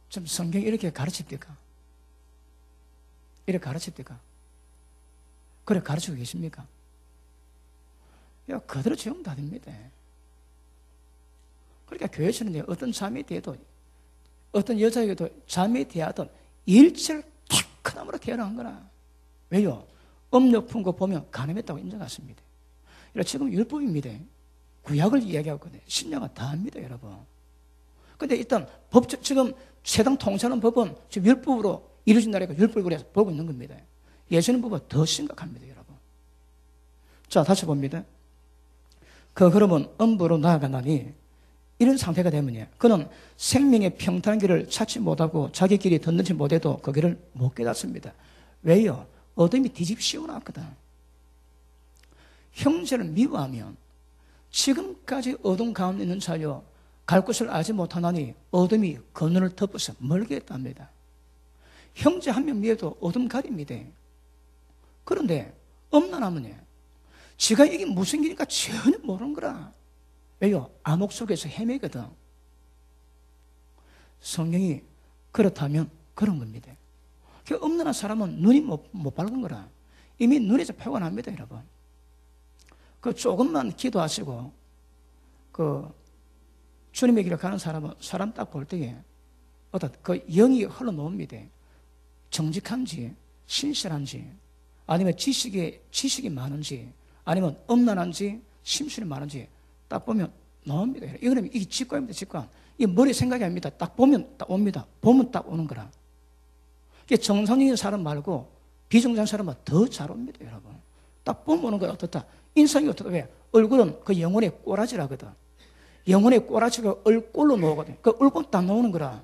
좀 성경이 이렇게 가르칩니까? 이렇게 가르칩니까? 그래 가르치고 계십니까? 야, 그대로 지옥 다 됩니다. 그러니까 교회에서는 어떤 잠이 되어도 어떤 여자에게도 잠이 되어도 일체를 탁 큰함으로 태어난 거라. 왜요? 음욕 품고 보면 가늠했다고 인정했습니다. 지금 율법입니다. 구약을 이야기하거든요. 신약은 다 합니다, 여러분. 근데 일단 지금 세상 통치하는 법은 지금 율법으로 이루어진다니까 율법으로 해서 보고 있는 겁니다. 예수님 법은 더 심각합니다, 여러분. 자, 다시 봅니다. 그 걸음은 음부로 나아가나니 이런 상태가 되면요, 그는 생명의 평탄한 길을 찾지 못하고 자기 길이 덧는지 못해도 그 길을 못 깨닫습니다. 왜요? 어둠이 뒤집씌워놨거든. 형제를 미워하면 지금까지 어둠 가운데 있는 자여 갈 곳을 알지 못하나니 어둠이 그늘을 덮어서 멀게 했답니다. 형제 한 명 미워도 어둠 가립니다. 그런데 음란하면요, 지가 이게 무슨 길인가 전혀 모르는 거라. 왜요? 암흑 속에서 헤매거든. 성경이 그렇다면 그런 겁니다. 그 음란한 사람은 눈이 못 밝은 거라. 이미 눈에서 표가 납니다, 여러분. 그 조금만 기도하시고 그 주님의 길을 가는 사람은 사람 딱 볼 때에 어떤 그 영이 흘러놓습니다. 정직한지 신실한지 아니면 지식이 많은지 아니면 음란한지 심술이 많은지 딱 보면 나옵니다. 이거는 이게 직관입니다. 직관. 이 머리 생각이 아닙니다. 딱 보면 딱 옵니다. 보면 딱 오는 거라. 이게 정상적인 사람 말고 비정상적인 사람은 더 잘 옵니다, 여러분. 딱 보면 오는 거야. 어떻다? 인상이 어떻다? 왜? 얼굴은 그 영혼의 꼬라지라거든. 영혼의 꼬라지가 얼굴로 나오거든. 그 얼굴 딱 나오는 거라.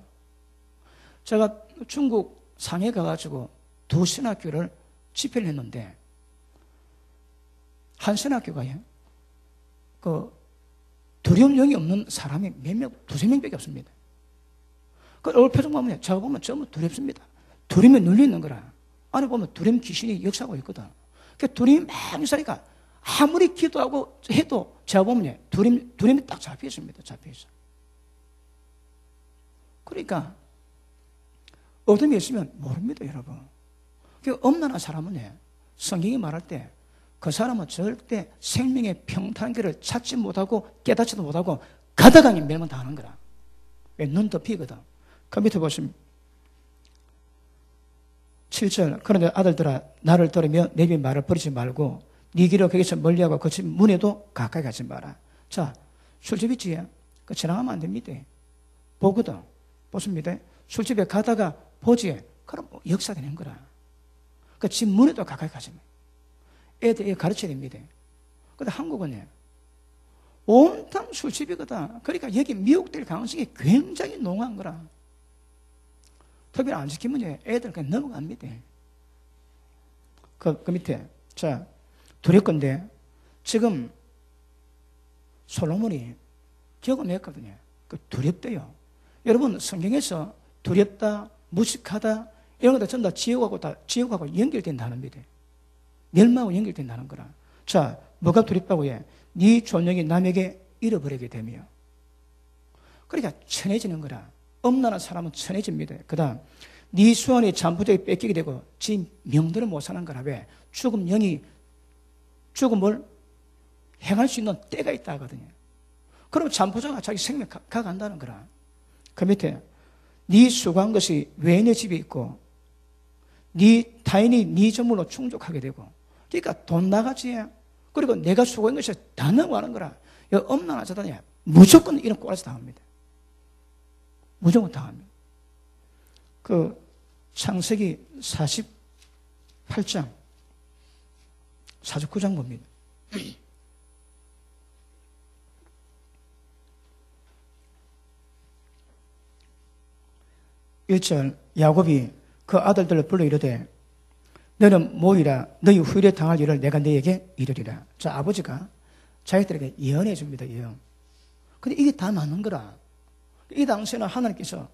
제가 중국 상해 가가지고 두 신학교를 집회를 했는데 한 신학교가요, 그 두려움 영이 없는 사람이 몇 명, 두세 명밖에 없습니다. 그 얼굴 표정 보면 제가 보면 전부 두렵습니다. 두려움에 눌리는 거라. 안에 보면 두려움 귀신이 역사하고 있거든. 그 두려움이 많이 있으니까 아무리 기도하고 해도 제가 보면 두려움이 딱 잡혀 있습니다. 잡혀 있어. 그러니까 어둠이 있으면 모릅니다, 여러분. 그 엄난한 사람은 성경이 말할 때 그 사람은 절대 생명의 평탄기를 찾지 못하고 깨닫지도 못하고 가다가니 멸망당하는 거라. 왜? 눈 덮이거든. 그 밑에 보시면 7절 그런데 아들들아 나를 들으며 내비 말을 버리지 말고 네 길을 거기서 멀리하고 그 집 문에도 가까이 가지 마라. 자, 술집 있지? 그 지나가면 안 됩니다. 보거든. 보십니다. 술집에 가다가 보지? 그럼 역사되는 거라. 그 집 문에도 가까이 가지 마. 애들 가르쳐야 됩니다. 근데 한국은 온통 술집이거든. 그러니까 여기 미혹될 가능성이 굉장히 농후한 거라. 특별히 안 지키면 애들 그냥 넘어갑니다. 그 밑에. 자, 두렵건데, 지금 솔로몬이 경험했거든요. 그 두렵대요. 여러분, 성경에서 두렵다, 무식하다, 이런 것들 전부 다 지옥하고 연결된다는 겁니다. 멸망하고 연결된다는 거라. 자, 뭐가 두렵다고 해? 네 존영이 남에게 잃어버리게 되며. 그러니까 천해지는 거라. 엄난한 사람은 천해집니다. 그 다음, 네 수완이 잠부족이 뺏기게 되고 지 명들을 못 사는 거라. 왜? 죽음을 행할 수 있는 때가 있다 하거든요. 그럼 잠부족가 자기 생명 가간다는 거라. 그 밑에 네 수고한 것이 외인의 집에 있고 네 타인이 네 전물로 충족하게 되고. 그러니까 돈 나가지. 그리고 내가 수고한 것이 다 넘어가는 거라. 엄난한 자들이 무조건 이런 꼬라지 당합니다. 무조건 당합니다. 그 창세기 48장 49장 봅니다. 1절 야곱이 그 아들들을 불러 이르되 너는 모이라 너희 후일에 당할 일을 내가 너에게 이르리라. 자, 아버지가 자기들에게 예언해 줍니다. 예언. 근데 이게 다 맞는 거라. 이 당시에는 하나님께서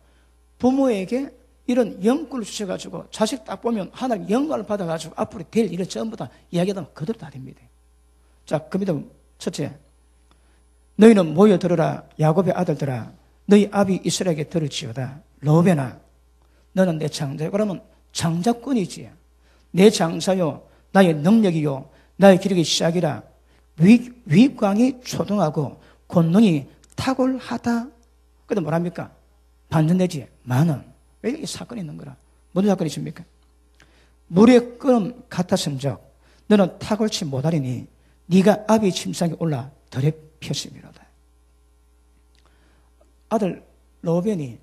부모에게 이런 영구를 주셔가지고 자식 딱 보면 하나님 영광을 받아가지고 앞으로 될 일을 전부 다 이야기하면 그대로 다 됩니다. 자, 그 밑에 첫째, 너희는 모여 들으라 야곱의 아들들아 너희 아비 이스라엘에게 들을지어다. 로베나 너는 내 장자요. 그러면 장자권이지. 내 장사요 나의 능력이요 나의 기력이 시작이라. 위광이 초등하고 권능이 탁월하다. 그래도 뭐랍니까? 반전되지. 많은. 왜 이게 사건이 있는 거라? 무슨 사건이 있습니까? 물의 끓음 같았은적 너는 탁월치 못하리니 네가 아비 침상에 올라 덜에 폈음이로다. 아들 로벤이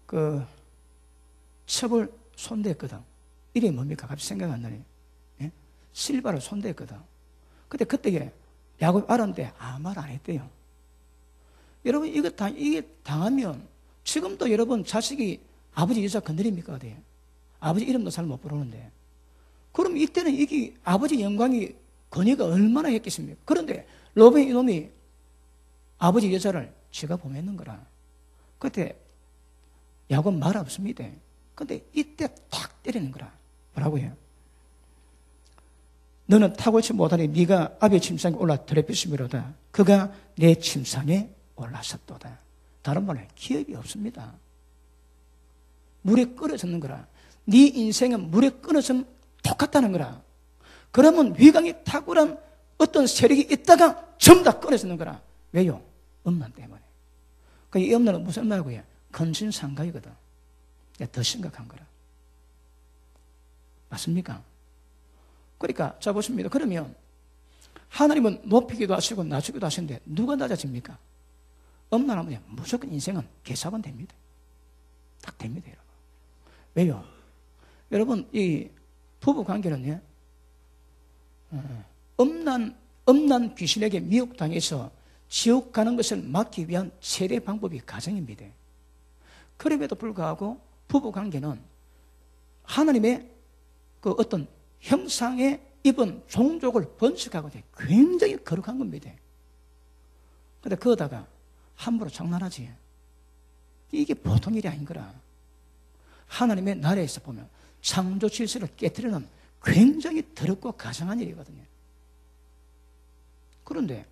그 첩을 손댔거든. 이름이 뭡니까? 갑자기 생각 안 나네. 예? 실바를 손댔거든. 근데 그때 야곱 알았는데 아무 말 안 했대요. 여러분 이게 당하면 지금도 여러분 자식이 아버지 여자 건드립니까? 어디에? 아버지 이름도 잘 못 부르는데. 그럼 이때는 이게 아버지 영광이 건의가 얼마나 했겠습니까? 그런데 로벤 이놈이 아버지 여자를 지가 보냈는 거라. 그때 야곱 말 없습니다. 근데 이때 탁 때리는 거라. 뭐라고 해요? 너는 탁월치 못하니 네가 아비의 침상에 올라 더럽혔음이로다. 그가 내 침상에 올라섰도다. 다른 말로 기업이 없습니다. 물에 끓어졌는 거라. 네 인생은 물에 끓어졌으면 똑같다는 거라. 그러면 위강이 탁월한 어떤 세력이 있다가 전부 다 끊어지는 거라. 왜요? 엄난 때문에. 이 엄난은 무슨 말이고 해요? 근신상가이거든. 더 심각한 거라. 맞습니까? 그러니까 자 보십니다. 그러면 하나님은 높이기도 하시고 낮추기도 하시는데 누가 낮아집니까? 엄난하면 무조건 인생은 개사건 됩니다. 딱 됩니다, 여러분. 왜요? 여러분 이 부부 관계는요, 엄난 귀신에게 미혹당해서 지옥 가는 것을 막기 위한 최대 방법이 가정입니다. 그럼에도 불구하고 부부 관계는 하나님의 그 어떤 형상에 입은 종족을 번식하고 굉장히 거룩한 겁니다. 그런데 그러다가 함부로 장난하지. 이게 보통 일이 아닌 거라. 하나님의 나라에서 보면 창조 질서를 깨트리는 굉장히 더럽고 가증한 일이거든요. 그런데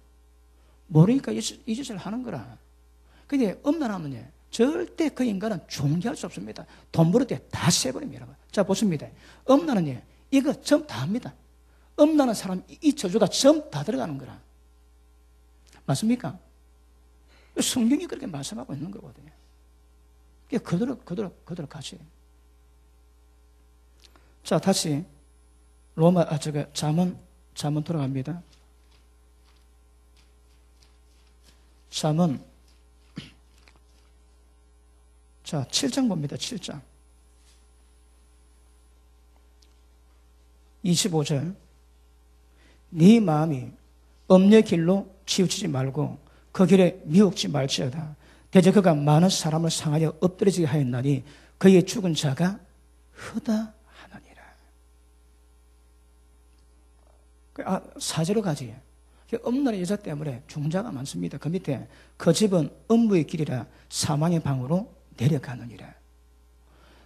모르니까 이 짓을 하는 거라. 근데 엄난하면 절대 그 인간은 존경할 수 없습니다. 돈 벌을 때 다 세버립니다. 자, 보십니다. 음란은 이거 전부 다 합니다. 음란한 사람, 이 저주가 전부 다 들어가는 거라. 맞습니까? 성경이 그렇게 말씀하고 있는 거거든요. 그대로 같이. 자, 다시 잠언 돌아갑니다. 잠언. 자, 7장 봅니다. 7장. 25절. 네 마음이 엄녀의 길로 치우치지 말고 그 길에 미혹지 말지어다. 대저 그가 많은 사람을 상하여 엎드려지게 하였나니 그의 죽은 자가 흐다하느니라. 4절로 가지. 음란의 여자 때문에 죽은 자가 많습니다. 그 밑에 그 집은 음부의 길이라 사망의 방으로 내려가느니라.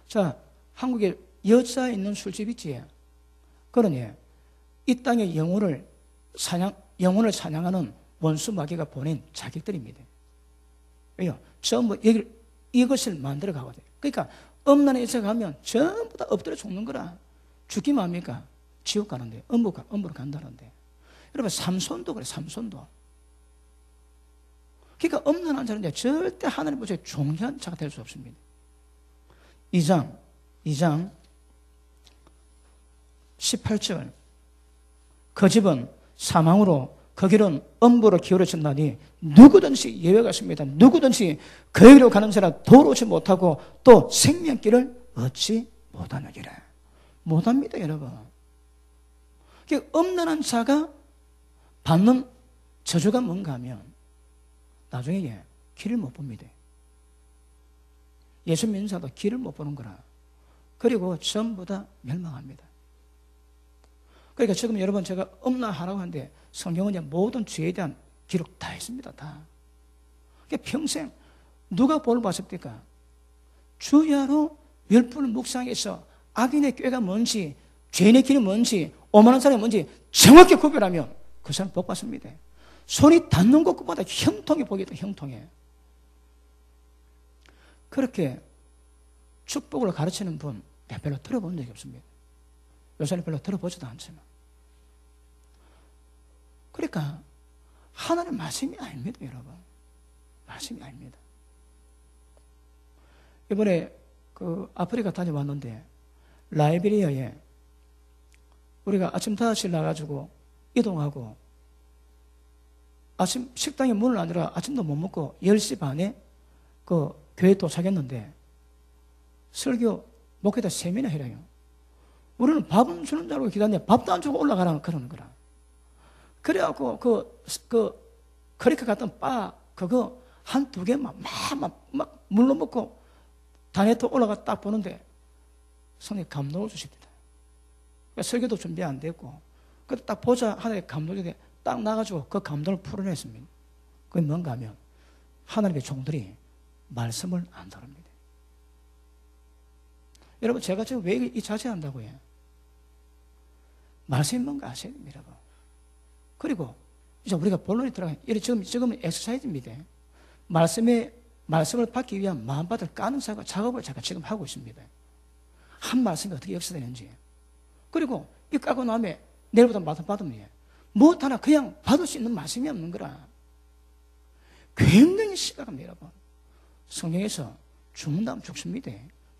자, 한국에 여자 있는 술집 있지. 그러니 이 땅의 영혼을 사냥하는 원수 마귀가 보낸 자객들입니다. 왜요? 전부 이것을 만들어 가거든요. 그러니까 음란의 여자가 가면 전부 다 엎드려 죽는 거라. 죽기만 합니까? 지옥 가는데, 음부로 간다는데. 여러분, 삼손도 그래, 삼손도. 그러니까 음란한 자는 절대 하나님 보시기에 존귀한 자가 될 수 없습니다. 2장 18절. 그 집은 사망으로 그 길은 음부로 기울어졌나니 누구든지 예외가 있습니다. 누구든지 그 길로 가는 자라 돌아오지 못하고 또 생명길을 얻지 못하느니라. 못합니다, 여러분. 음란한 자가 받는 저주가 뭔가 하면 나중에 길을 못 봅니다. 예수 믿는 자도 길을 못 보는 거라. 그리고 전부 다 멸망합니다. 그러니까 지금 여러분 제가 음란하라고 하는데 성경은 모든 죄에 대한 기록 다 있습니다. 다. 그러니까 평생 누가 볼을 봤습니까? 주야로 열분을 묵상해서 악인의 꾀가 뭔지 죄인의 길이 뭔지 오만한 사람이 뭔지 정확히 구별하면 그 사람 복 받습니다. 손이 닿는 것보다 형통해 보겠다. 형통해. 그렇게 축복을 가르치는 분 내가 별로 들어본 적이 없습니다. 요새는 별로 들어보지도 않지만. 그러니까 하나님 말씀이 아닙니다, 여러분. 말씀이 아닙니다. 이번에 아프리카 다녀왔는데 라이베리아에 우리가 아침 5시에 나가지고 이동하고 아침 식당에 문을 안 열어 아침도 못 먹고 10시 반에 그 교회에 도착했는데 설교 목회자 3명이나 해라요. 우리는 밥은 주는 줄 알고 기다렸는데 밥도 안 주고 올라가라는 그러는 거라. 그래갖고 그렇게 갔던 바 그거 한 2개만 막 물로 먹고 단에도 올라가 딱 보는데 성령이 감동을 주십니다. 그러니까 설교도 준비 안 됐고 그때 딱 보자 하나님의 감동이 딱 나가지고 그 감동을 풀어냈습니다. 그게 뭔가 하면 하나님의 종들이 말씀을 안 다룹니다. 여러분 제가 지금 왜 이 자세한다고요? 말씀이 뭔가 아셔야 됩니다. 여러분. 그리고 이제 우리가 본론에 들어가요. 지금은 엑서사이즈입니다. 말씀을 받기 위한 마음밭을 까는 작업을 제가 지금 하고 있습니다. 한 말씀이 어떻게 역사되는지. 그리고 이 까고 나면 내일부터 말씀 받으면 무엇 하나 그냥 받을 수 있는 말씀이 없는 거라. 굉장히 심각합니다, 여러분. 성경에서 죽는다면 죽습니다.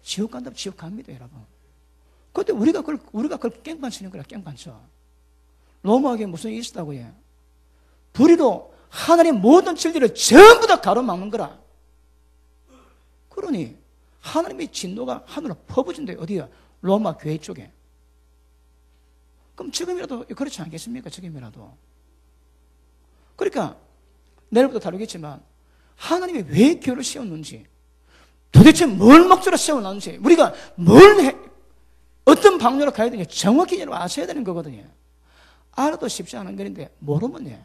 지옥 간다면 지옥 갑니다, 여러분. 그런데 우리가 그걸 깽판 치는 거라, 깽판 쳐. 로마에게 무슨 일이 있었다고 해. 불의로 하나님의 모든 진리를 전부 다 가로막는 거라. 그러니 하나님의 진노가 하늘로 퍼부진대. 어디야? 로마 교회 쪽에. 그럼 지금이라도 그렇지 않겠습니까? 지금이라도. 그러니까 내일부터 다루겠지만 하나님이 왜 교회를 세웠는지 도대체 뭘 목적으로 세워놨는지 우리가 어떤 방향으로 가야 되는지 정확히 아셔야 되는 거거든요. 알아도 쉽지 않은 거인데 모르면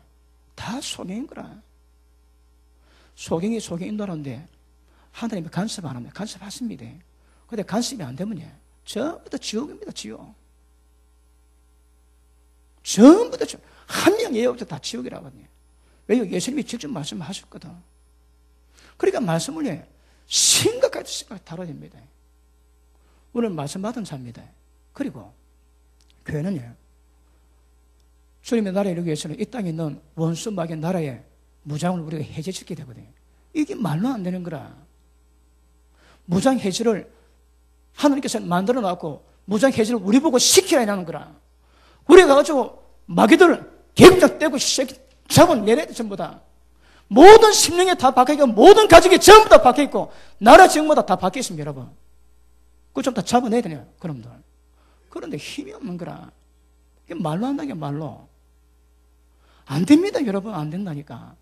다 소경인 거라. 소경이 소경인도라는데 하나님이 간섭 안 합니다. 간섭하십니다. 그런데 간섭이 안 되면 전부 다 지옥입니다. 지옥. 전부 다 한 명 예외 없이 다 지옥이라거든요. 왜요? 예수님이 직접 말씀하셨거든. 그러니까 말씀을 심각하게 다뤄야 됩니다. 오늘 말씀 받은 자입니다. 그리고 교회는요, 주님의 나라에 이르기 위해서는 이 땅에 있는 원수 마귀의 나라의 무장을 우리가 해제시켜야 되거든요. 이게 말로 안 되는 거라. 무장 해제를 하나님께서 만들어 놨고 무장 해제를 우리 보고 시켜야 하는 거라. 우리가 가지고 마귀들 개국장 떼고 잡아내려야 돼. 전부 다 모든 심령에 다 박혀있고 모든 가족이 전부 다 박혀있고 나라 지역마다 다 박혀있습니다. 여러분, 그거 좀 다 잡아내야 되냐 그놈들. 그런데 힘이 없는 거라. 이게 말로 한다는 게 말로 안 됩니다. 여러분, 안 된다니까.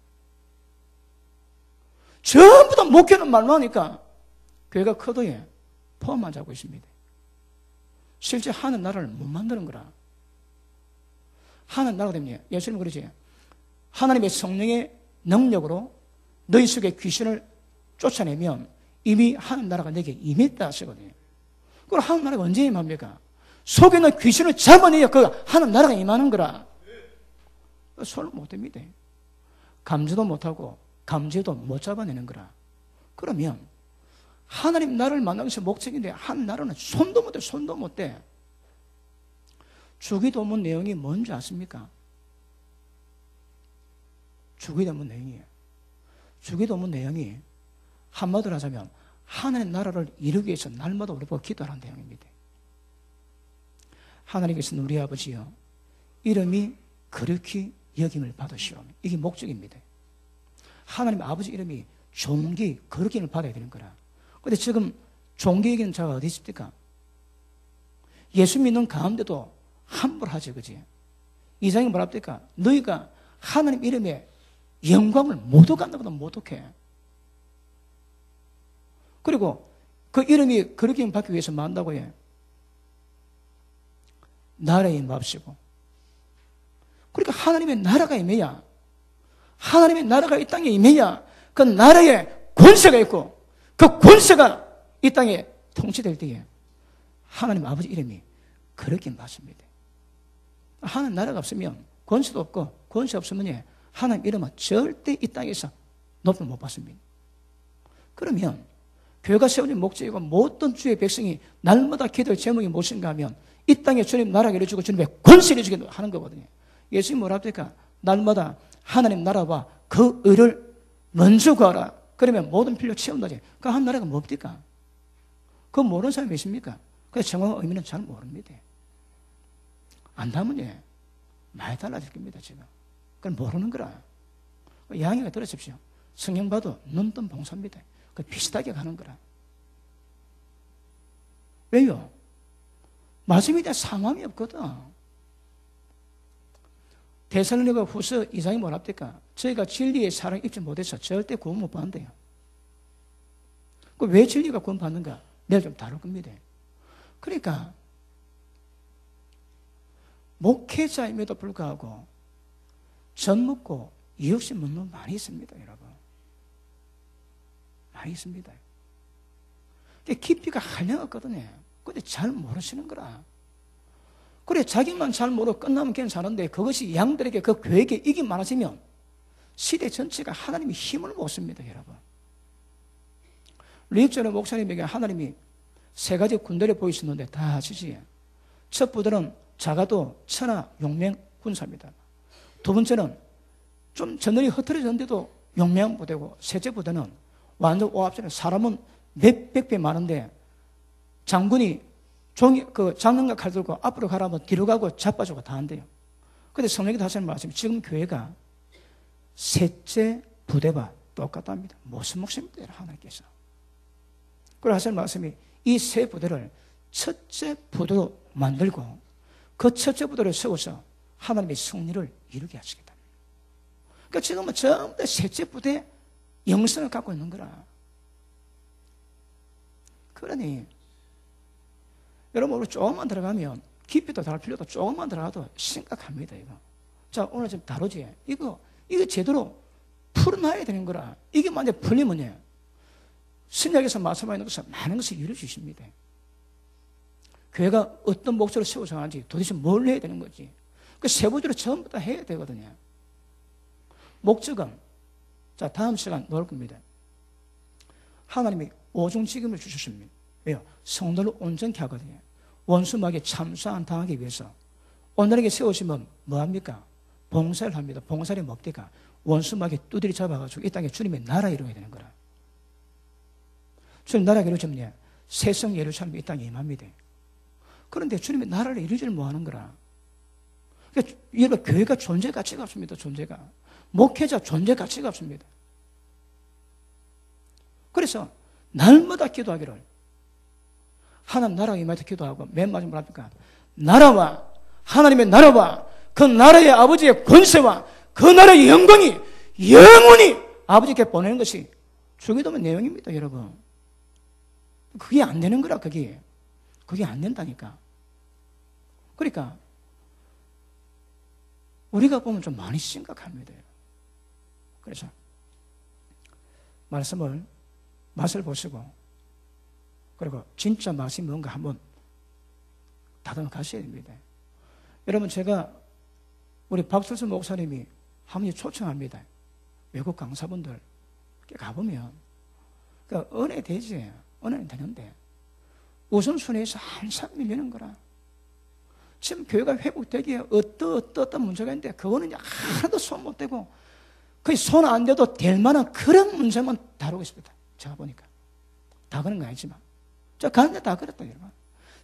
전부 다 목회는 말로 하니까 교회가 커도에 포함만 자고 있습니다. 실제 하는 나라를 못 만드는 거라. 하는 나라가 됩니다. 예수님 그러지, 하나님의 성령의 능력으로 너희 속에 귀신을 쫓아내면 이미 하는 나라가 내게 임했다 하시거든요. 그럼 하는 나라가 언제 임합니까? 속에 있는 귀신을 잡아내야 그 하는 나라가 임하는 거라. 손을 못 댑니다. 감지도 못하고 감지도 못 잡아내는 거라. 그러면 하나님 나라를 만나는 것이 목적인데 한 나라는 손도 못 대, 손도 못 대. 주기도문 내용이 뭔지 아십니까? 주기도문 내용이에요. 주기도문 내용이 한마디로 하자면 하나님 나라를 이루기 위해서 날마다 우리 보고 기도하는 내용입니다. 하나님께서는 우리 아버지여 이름이 거룩히 여김을 받으시오. 이게 목적입니다. 하나님 아버지 이름이 존귀 거룩임을 받아야 되는 거라. 그런데 지금 존귀 여기는 자가 어디 있습니까? 예수 믿는 가운데도 함부로 하지, 그지? 이상이 뭐랍니까? 너희가 하나님 이름에 영광을 모독한다고도 모독해. 그리고 그 이름이 거룩임을 받기 위해서 뭐 한다고 해? 나라에 임합시고. 그러니까 하나님의 나라가 임해야, 하나님의 나라가 이 땅에 임해야 그 나라에 권세가 있고 그 권세가 이 땅에 통치될 때에 하나님 아버지 이름이 거룩임 받습니다. 하나님 나라가 없으면 권세도 없고 권세 없으면 하나님 이름은 절대 이 땅에서 높임 못 받습니다. 그러면 교회가 세워진 목적이고 모든 주의 백성이 날마다 기도의 제목이 무엇인가 하면 이 땅에 주님 나라가 이루어지고 주님의 권세를 주게 하는 거거든요. 예수님이 뭐라 합니까? 날마다 하나님 나라와 그 의를 먼저 구하라. 그러면 모든 필요 채운다지. 그 한 나라가 뭡니까? 그거 모르는 사람이 있습니까? 그 정확한 의미는 잘 모릅니다. 안다면 많이 달라질 겁니다, 지금. 그건 모르는 거라. 양해가 들으십시오. 성경 봐도 눈뜬 봉사입니다. 그 비슷하게 가는 거라. 왜요? 말씀에 대한 상황이 없거든. 데살로니가 후서 2장이 뭐랍니까? 저희가 진리의 사랑을 입지 못해서 절대 구원 못 받는데요. 왜 진리가 구원 받는가? 내일 좀 다룰 겁니다. 그러니까 목회자임에도 불구하고 젖 먹고 이웃심 먹는 분 많이 있습니다, 여러분. 많이 있습니다. 깊이가 한량없거든요. 근데 잘 모르시는 거라. 그래, 자기만 잘 모르고 끝나면 괜찮은데 그것이 양들에게 그 교회에게 이익이 많아지면 시대 전체가 하나님의 힘을 못 씁니다, 여러분. 리익전의 목사님에게 하나님이 세 가지 군대를 보이셨는데 다 아시지? 첫 부대는 작아도 천하 용맹 군사입니다. 두 번째는 좀 전열이 흩어졌는데도 용맹 부대고, 셋째 부대는 완전 오합전에 사람은 몇백 배 많은데 장군이 장난과 칼 들고 앞으로 가라면 뒤로 가고 자빠지고 다 한대요. 그런데 성령이 다시 말씀이 지금 교회가 셋째 부대와 똑같답니다. 무슨 목숨입니다, 하나님께서. 그리고 하시는 말씀이 이 세 부대를 첫째 부대로 만들고 그 첫째 부대를 세워서 하나님의 승리를 이루게 하시겠다. 그러니까 지금은 전부 다 셋째 부대 영성을 갖고 있는 거라. 그러니 여러분, 우리 조금만 들어가면 깊이도 다룰 필요도 조금만 들어가도 심각합니다, 이거. 자, 오늘 좀 다루지. 이거 제대로 풀어놔야 되는 거라. 이게 만약에 풀리면 신약에서 말씀하는 것은 많은 것을 이루어주십니다. 교회가 어떤 목적으로 세워져 하는지 도대체 뭘 해야 되는 거지. 그 세부적으로 전부 다 해야 되거든요. 목적은, 자, 다음 시간 놓을 겁니다. 하나님이 오중직임을 주셨습니다. 왜요? 성도를 온전케 하거든요. 원수마귀에 참수 안 당하기 위해서. 오늘에게 세우시면 뭐합니까? 봉사를 합니다. 봉사를 뭡니까? 원수마귀 두드리 잡아가지고 이 땅에 주님의 나라 이루어야 되는 거라. 주님 나라가 이루어지면 새성 예루살렘이 이 땅에 임합니다. 그런데 주님의 나라를 이루지를 못하는 거라. 그러니까 여러분, 교회가 존재 가치가 없습니다. 존재가. 목회자 존재 가치가 없습니다. 그래서 날마다 기도하기를 하나님 나라가 임할 때 기도하고 맨 마지막으로 합니까? 나라와 하나님의 나라와 그 나라의 아버지의 권세와 그 나라의 영광이 영원히 아버지께 보내는 것이 주기도문 내용입니다, 여러분. 그게 안 되는 거라, 그게 안 된다니까. 그러니까 우리가 보면 좀 많이 심각합니다. 그래서 말씀을 맛을 보시고 그리고 진짜 맛이 뭔가 한번 다듬어 가셔야 됩니다. 여러분, 제가 우리 박철수 목사님이 한번 초청합니다. 외국 강사분들 가보면 그러니까 은혜 되지, 은혜는 되는데 우선순위에서 한참 밀리는 거라. 지금 교회가 회복되기에 어떤 문제가 있는데 그거는 하나도 손 못 대고 거의 손 안 대도 될 만한 그런 문제만 다루고 있습니다. 제가 보니까 다 그런 거 아니지만 저 가는데 다 그랬다, 여러분.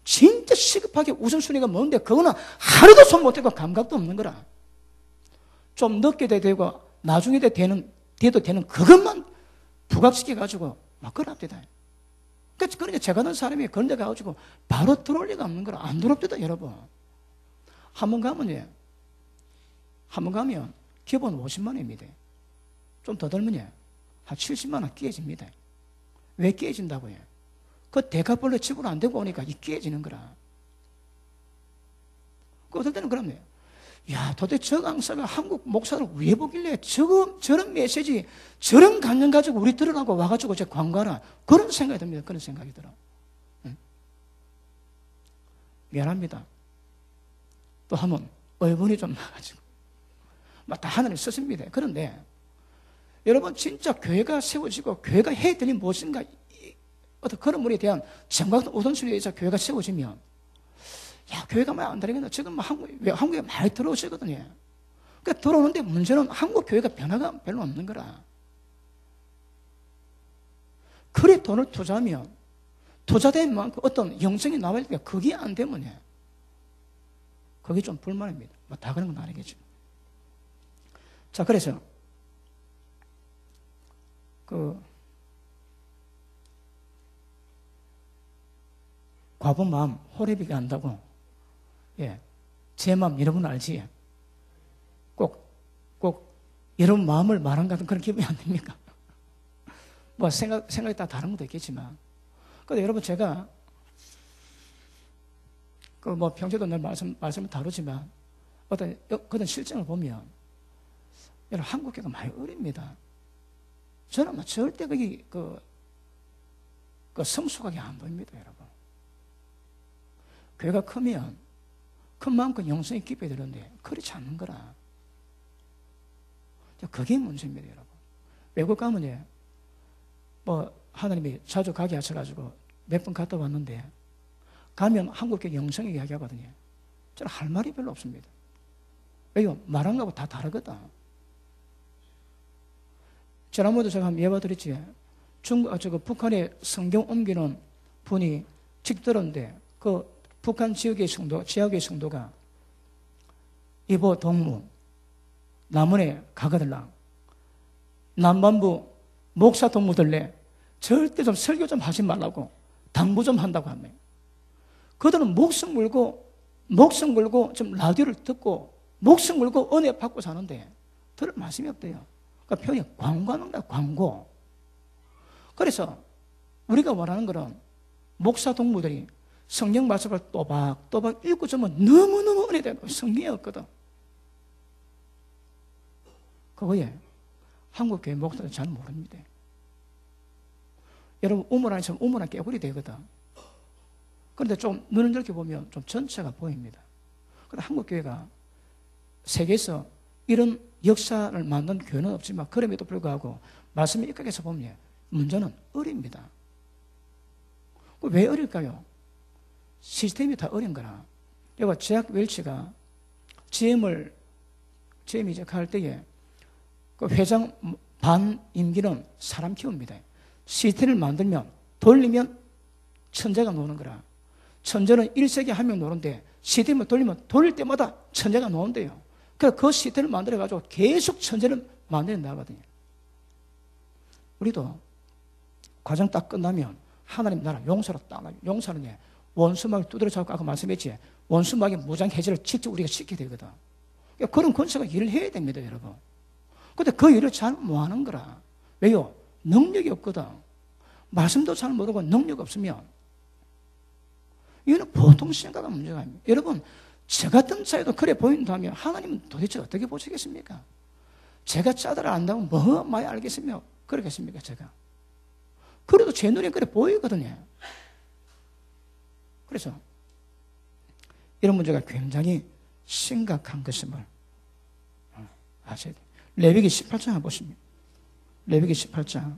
진짜 시급하게 우선순위가 뭔데 그거는 하루도 손 못 대고 감각도 없는 거라. 좀 늦게 되고 나중에 돼도 되는 그것만 부각시켜가지고 막 그럽니다. 그러니까 제가 아는 사람이 그런 데 가가지고 바로 들어올 리가 없는 거라. 안 들어옵니다, 여러분. 한 번 가면 기본 50만 원입니다. 좀 더 들면 한 70만 원 끼어집니다. 왜 끼어진다고요? 그 대가벌로 지불 안 되고 오니까 이 끼어지는 거라. 그 어떨 때는 그러네요. 야, 도대체 저 강사가 한국 목사를 왜 보길래 저런 메시지, 저런 관념 가지고 우리 들으라고 와가지고 저 광고하라. 그런 생각이 듭니다. 그런 생각이 들어. 응? 미안합니다. 또 한번 의문이 좀 나가지고. 막 다 하나님 쓰십니다. 그런데 여러분, 진짜 교회가 세워지고 교회가 해야 될 일이 무엇인가, 어떤 그런 분에 대한 정확한 우선순위에 의해서 교회가 세워지면, 야, 교회가 많이 안 다니겠나? 지금 한국에 많이 들어오시거든요. 그러니까 들어오는데 문제는 한국 교회가 변화가 별로 없는 거라. 그래 돈을 투자하면 투자된 만큼 어떤 영성이 나와야 되니까 그게 안 되면 그게 좀 불만입니다. 뭐 다 그런 건 아니겠죠. 자, 그래서 과부 마음 호레비가 안다고. 예, 제 마음 여러분 알지? 꼭 여러분 마음을 말한 같은 그런 기분이 안 듭니까? 뭐 생각이 다 다른 것도 있겠지만, 근데 여러분, 제가 뭐 평소에도 늘 말씀을 다루지만 어떤 실정을 보면 여러분, 한국교회가 많이 어립니다. 저는 뭐 절대 거기 성숙하게 안 보입니다, 여러분. 교회가 크면 큰 만큼 영성이 깊게 되는데 그렇지 않는 거라. 그게 문제입니다, 여러분. 외국 가면 뭐 하나님이 자주 가게 하셔가지고 몇 번 갔다 왔는데 가면 한국교회 영성이 이야기하거든요. 저는 할 말이 별로 없습니다. 왜요? 말한 거하고 다 다르거든. 지난번에도 제가 한번 예봐 드렸지. 북한에 성경 옮기는 분이 직접 들었는데 그 북한 지역의 성도가 이보 동무 남원에 가거들랑 남반부 목사 동무들래 절대 좀 설교 좀 하지 말라고 당부 좀 한다고 하면 그들은 목숨 걸고 좀 라디오를 듣고 목숨 걸고 은혜 받고 사는데 들을 말씀이 없대요. 그러니까 표현이 광고하는 거야, 광고. 그래서 우리가 원하는 거는 목사 동무들이 성경 말씀을 또박또박 읽고 주면 너무너무 은혜되고 성경이 없거든. 그거에 한국교회 목사들 잘 모릅니다. 여러분, 우물 안에 우물 안 깨구리 되거든. 그런데 좀 눈을 넓게 보면 좀 전체가 보입니다. 그런데 한국교회가 세계에서 이런 역사를 만든 교회는 없지만 그럼에도 불구하고 말씀의 입각에서 보면 문제는 어립니다. 왜 어릴까요? 시스템이 다 어린 거라. 여봐, 제약 웰치가 GM이 이제 갈 때에 그 회장 반 임기는 사람 키웁니다. 시스템을 만들면, 돌리면 천재가 노는 거라. 천재는 1세기 한 명 노는데 시스템을 돌리면 돌릴 때마다 천재가 노는데요. 그래서 그 시스템을 만들어가지고 계속 천재를 만들어 나가거든요. 우리도 과정 딱 끝나면 하나님 나라 용서로 딱 나요. 용서는 원수막을 두드려 잡고 아까 말씀했지. 원수막의 무장 해제를 직접 우리가 시켜야 되거든. 그러니까 그런 권세가 일을 해야 됩니다, 여러분. 근데 그 일을 잘 못하는 거라. 왜요? 능력이 없거든. 말씀도 잘 모르고 능력 없으면 이거는 보통 심각한 문제가 아닙니다. 여러분, 저 같은 자에도 그래 보인다면 하나님은 도대체 어떻게 보시겠습니까? 제가 짜다를 안다고 뭐 많이 알겠으며 그러겠습니까, 제가? 그래도 제 눈에 그래 보이거든요. 그래서 이런 문제가 굉장히 심각한 것임을 아셔야 돼요. 레위기 18장 한번 보십니다. 레위기 18장.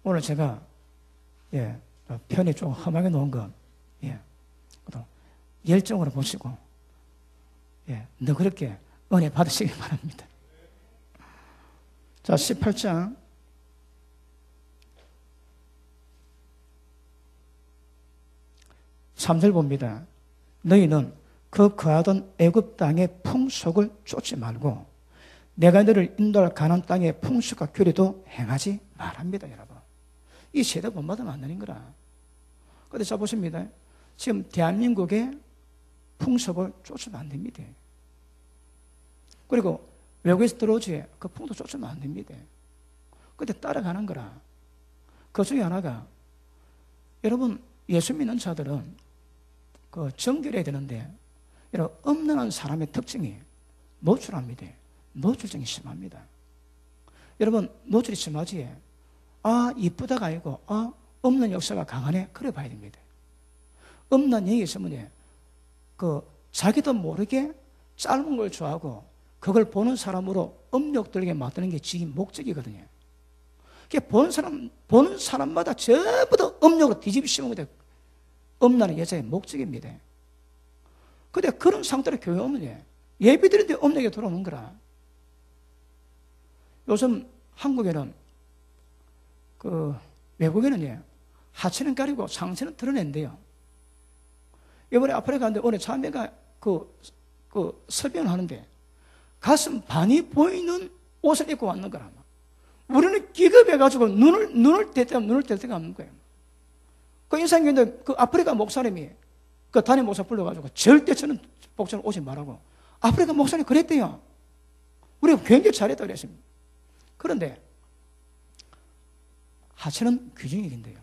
오늘 제가 편이 좀 험하게 놓은 건 열정으로 보시고 너그럽게 은혜 받으시기 바랍니다. 자, 18장 3절 봅니다. 너희는 그 거하던 애굽 땅의 풍속을 쫓지 말고 내가 너를 인도할 가나안 땅의 풍속과 규례도 행하지 말합니다, 여러분. 이 세대 본받으면 안 되는 거라. 그런데 자 보십니다. 지금 대한민국의 풍속을 쫓으면 안 됩니다. 그리고 외국에서 들어오지 그 풍속 쫓으면 안 됩니다. 그런데 따라가는 거라. 그 중에 하나가 여러분 예수 믿는 자들은 그 정결해야 되는데 이런 없는 사람의 특징이 노출합니다. 노출증이 심합니다. 여러분 노출이 심하지 이쁘다가 아니고 없는 역사가 강하네 그래 봐야 됩니다. 없는 얘기 있으면 자기도 모르게 짧은 걸 좋아하고 그걸 보는 사람으로 업력들에게 맡기는 게 지 목적이거든요. 보는 사람마다 전부 다 업력으로 뒤집으시면 돼. 엄나는 여자의 목적입니다. 근데 그런 상태로 교회 오면 예배드리는데 업력이 들어오는 거라. 요즘 한국에는 외국에는 하체는 가리고 상체는 드러낸대요. 이번에 아프리카 갔는데 오늘 자매가 설명을 하는데 가슴 반이 보이는 옷을 입고 왔는 거라. 우리는 기급해가지고 눈을 뗄 데가 없는 거예요. 그 인상인데 그 아프리카 목사님이 그 담임 목사 불러가지고 절대 저는 복장을 오지 말라고. 아프리카 목사님 그랬대요. 우리가 굉장히 잘했다고 그랬습니다. 그런데 하체는 규정이 긴데요.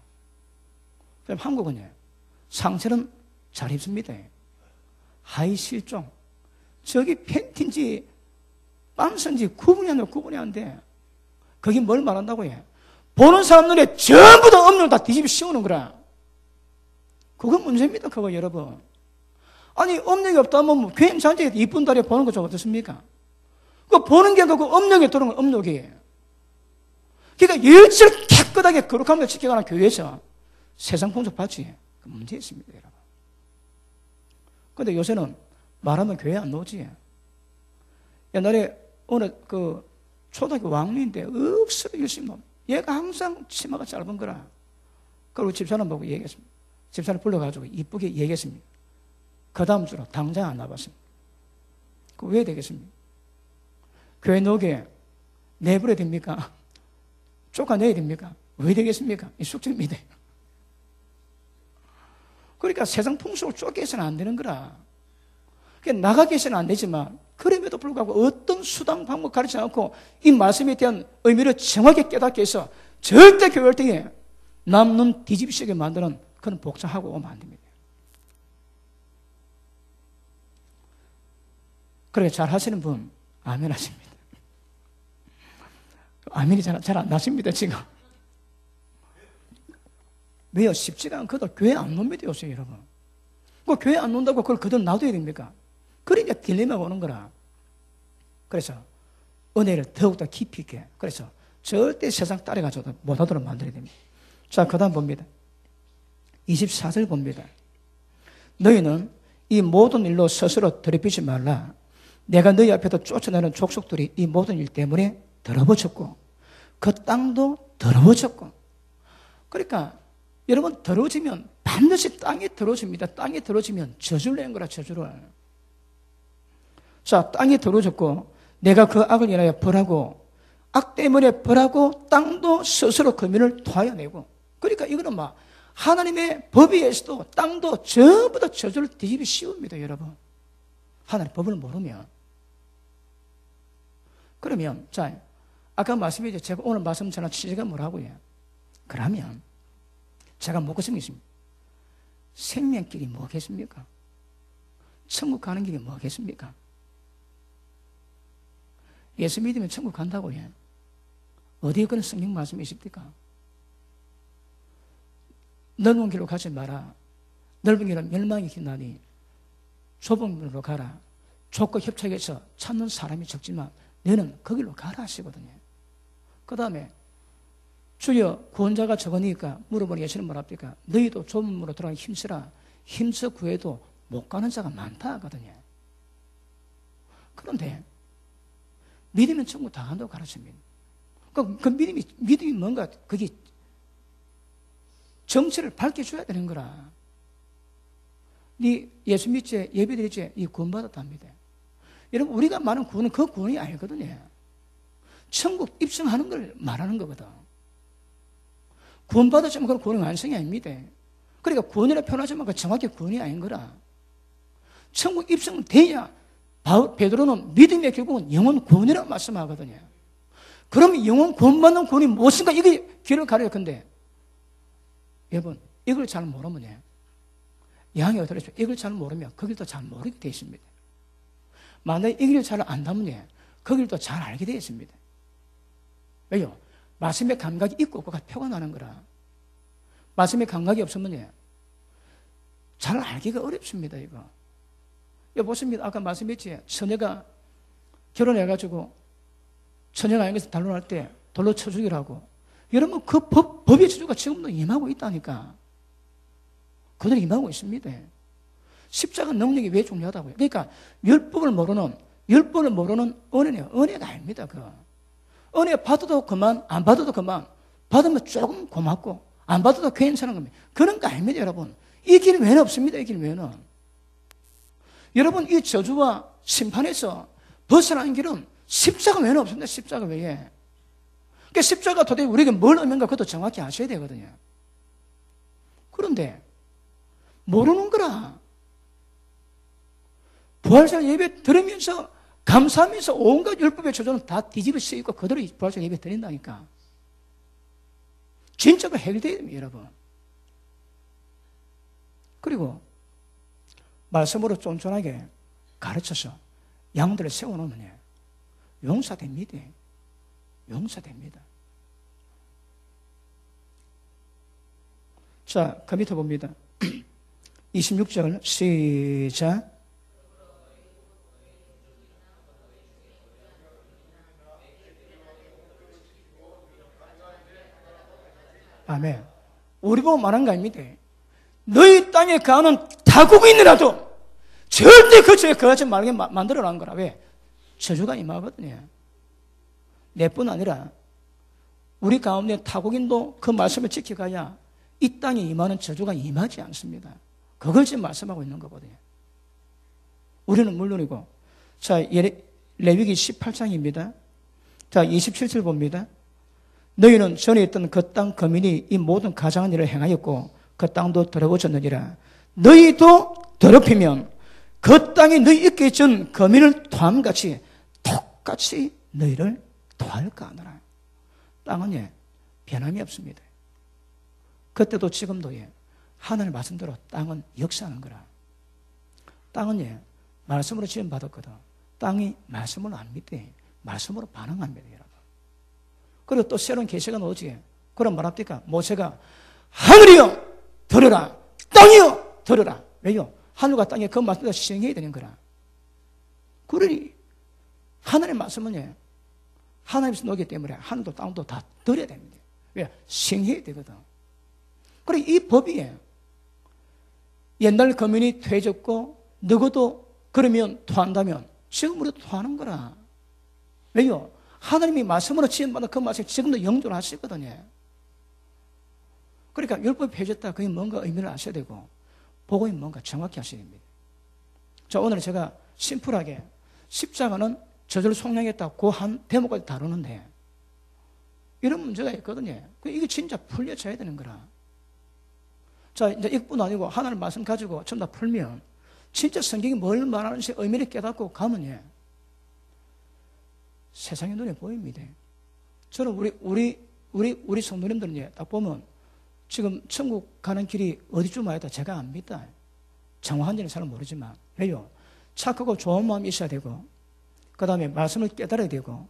그럼 한국은 상체는 잘 입습니다. 하의 실종. 저기 팬티인지 빤스인지 구분이 안 돼. 그게 뭘 말한다고 해? 보는 사람 눈에 전부 다 없는 걸 다 뒤집어 씌우는 거라. 그건 문제입니다, 그거 여러분. 아니, 업력이 없다면 괜찮지. 이쁜 다리 보는 거 좀 어떻습니까? 그 보는 게 아니고 업력이 들어오는 건 업력이에요. 그러니까 열심히 깨끗하게 거룩함을 지켜가는 교회에서 세상 풍속 받지. 그 문제 있습니다, 여러분. 근데 요새는 말하면 교회 안 나오지. 옛날에 어느 초등학교 왕년인데 억수로 열심히 나옵니다. 얘가 항상 치마가 짧은 거라. 그리고 집사람 보고 얘기했습니다. 집사람 불러가지고 이쁘게 얘기했습니다. 그 다음 주로 당장 안 나왔습니다. 그 왜 되겠습니까? 교회 녹에 내버려야 됩니까? 쫓아내야 됩니까? 왜 되겠습니까? 이 숙제입니다. 그러니까 세상 풍속을 쫓겨서는 안 되는 거라. 그러니까 나가게 해서는 안 되지만 그럼에도 불구하고 어떤 수단 방법 가르치지 않고 이 말씀에 대한 의미를 정확히 깨닫게 해서 절대 교회 때에 남는 뒤집히게 만드는 그런 복잡하고 오면 안 됩니다. 그렇게 잘 하시는 분 아멘 하십니다. 아멘이 잘 안 나십니다 지금. 왜요? 쉽지가 않거든. 교회 안 놉니다 요새 여러분. 그 교회 안 논다고 그걸 그대로 놔둬야 됩니까? 그러니까 딜레마가 오는 거라. 그래서 은혜를 더욱더 깊이 있게. 그래서 절대 세상 따라가지도 못하도록 만들어야 됩니다. 자, 그 다음 봅니다. 24절 봅니다. 너희는 이 모든 일로 스스로 더럽히지 말라. 내가 너희 앞에서 쫓아내는 족속들이 이 모든 일 때문에 더러워졌고 그 땅도 더러워졌고. 그러니까 여러분, 더러워지면 반드시 땅이 더러워집니다. 땅이 더러워지면 저주를 내는 거라, 저주를. 자, 땅이 더러워졌고 내가 그 악을 인하여 벌하고 악 때문에 벌하고 땅도 스스로 금연을 토하여 내고. 그러니까 이거는 막 하나님의 법에 의해서도 땅도 전부 다 저주를 뒤집기 쉬웁니다, 여러분. 하나님의 법을 모르면. 그러면, 자, 아까 말씀드렸죠. 제가 오늘 말씀 전한 취지가 뭐라고요? 그러면, 제가 묻고 싶은 게 있습니다. 생명길이 뭐겠습니까? 천국 가는 길이 뭐겠습니까? 예수 믿으면 천국 간다고요. 어디에 그런 성경 말씀이 있습니까? 넓은 길로 가지 마라. 넓은 길은 멸망이 기나니 좁은 길로 가라. 좁고 협착해서 찾는 사람이 적지만 너는 그 길로 가라 하시거든요. 그 다음에 주여 구원자가 적으니까 물어보니 예수는 뭐랍니까? 너희도 좁은 문으로 들어가기 힘쓰라. 힘써 구해도 못 가는 자가 많다 하거든요. 그런데 믿으면 천국 다 간다고 가르칩니다. 그 믿음이 뭔가 그게 정체를 밝혀줘야 되는 거라. 네 예수 믿지, 예배드리지, 이 구원받았답니다. 여러분, 우리가 말하는 구원은 그 구원이 아니거든요. 천국 입성하는 걸 말하는 거거든. 구원받았지만 그건 구원의 완성이 아닙니다. 그러니까 구원이라 표현하지만 그 정확히 구원이 아닌 거라. 천국 입성돼야 베드로는 믿음의 결국은 영혼 구원이라고 말씀하거든요. 그러면 영혼 구원받는 구원이 무엇인가 이게 길을 가려야 건데 여러분, 이걸 잘 모르면요, 양이 어디로 이걸 잘 모르면 그 길도 잘 모르게 되어 있습니다. 만약에 이 길을 잘 안다면요, 그 길도 잘 알게 되어 있습니다. 왜요? 말씀의 감각이 있고 없고가 표가 나는 거라. 말씀의 감각이 없으면요, 잘 알기가 어렵습니다, 이거. 보십니다. 아까 말씀했지, 처녀가 결혼해가지고 처녀가 아닌 것을 단론할 때 돌로 쳐 죽이라고. 여러분, 그 법의 저주가 지금도 임하고 있다니까. 그들이 임하고 있습니다. 십자가 능력이 왜 중요하다고요? 그러니까 율법을 모르는 은혜는 은혜가 아닙니다. 은혜 받아도 그만, 안 받아도 그만. 받으면 조금 고맙고 안 받아도 괜찮은 겁니다. 그런 거 아닙니다, 여러분. 이 길 외에는 없습니다. 이 길 외에는. 여러분, 이 저주와 심판에서 벗어나는 길은 십자가 외에는 없습니다. 십자가 외에. 그러니까 십자가 도대체 우리에게 뭘 의미인가 그것도 정확히 아셔야 되거든요. 그런데 모르는 거라. 부활절 예배 드리면서 감사하면서 온갖 율법의 저주는 다 뒤집어 쓰이고 그대로 부활절 예배 드린다니까. 진짜가 해결돼야 됩니다, 여러분. 그리고 말씀으로 쫀쫀하게 가르쳐서 양들을 세워놓으면 용서됩니다. 용서됩니다. 자, 그 밑에 봅니다. 26절 시작. 아멘. 우리 보고 말한 거 아닙니다. 너희 땅에 가는 타국인이라도 절대 그 죄에 거하지 말게 만들어 놓은 거라. 왜? 저주가 임하거든요. 내뿐 아니라 우리 가운데 타국인도 그 말씀을 지켜가야 이 땅에 임하는 저주가 임하지 않습니다. 그걸 지금 말씀하고 있는 거거든요. 우리는 물론이고. 자, 레위기 18장입니다. 자, 27절 봅니다. 너희는 전에 있던 그 땅 거민이 이 모든 가장한 일을 행하였고 그 땅도 더러워졌느니라. 너희도 더럽히면 그 땅이 너희 있기 전 거민을 토함같이 똑같이 너희를 토할까 하노라. 땅은 예, 변함이 없습니다. 그때도 지금도 예, 하늘 말씀대로 땅은 역사하는 거라. 땅은 예, 말씀으로 지원받았거든. 땅이 말씀을 안 믿대. 말씀으로 반응합니다, 여러분. 그리고 또 새로운 계시가 나오지. 그럼 뭐랍니까? 모세가 하늘이여 들으라, 땅이여 들으라. 왜요? 하늘과 땅에 그 말씀대로 시행해야 되는 거라. 그러니 하늘의 말씀은 예, 하나님께서 놓기 때문에 하늘도 땅도 다 드려야 됩니다. 왜? 생해야 되거든. 그리고 이 법이 옛날 거민이 퇴졌고 너도 그러면 토한다면 지금 우리도 토하는 거라. 왜요? 하나님이 말씀으로 지음받은 그 말씀이 지금도 영존하시거든요. 그러니까 율법이 폐졌다. 그게 뭔가 의미를 아셔야 되고 복음이 뭔가 정확히 하셔야 됩니다. 자, 오늘 제가 심플하게 십자가는 저절로 속량했다. 그 한 대목까지 다루는데 이런 문제가 있거든요. 이게 진짜 풀려져야 되는 거라. 자, 이제 이뿐 아니고 하나님 말씀 가지고 전부 다 풀면 진짜 성경이 뭘 말하는지 의미를 깨닫고 가면요, 세상의 눈에 보입니다. 저는 우리 성도님들은 딱 보면 지금 천국 가는 길이 어디쯤 와야 돼? 제가 압니다. 정확한지는 잘 모르지만. 왜요? 착하고 좋은 마음이 있어야 되고, 그 다음에 말씀을 깨달아야 되고,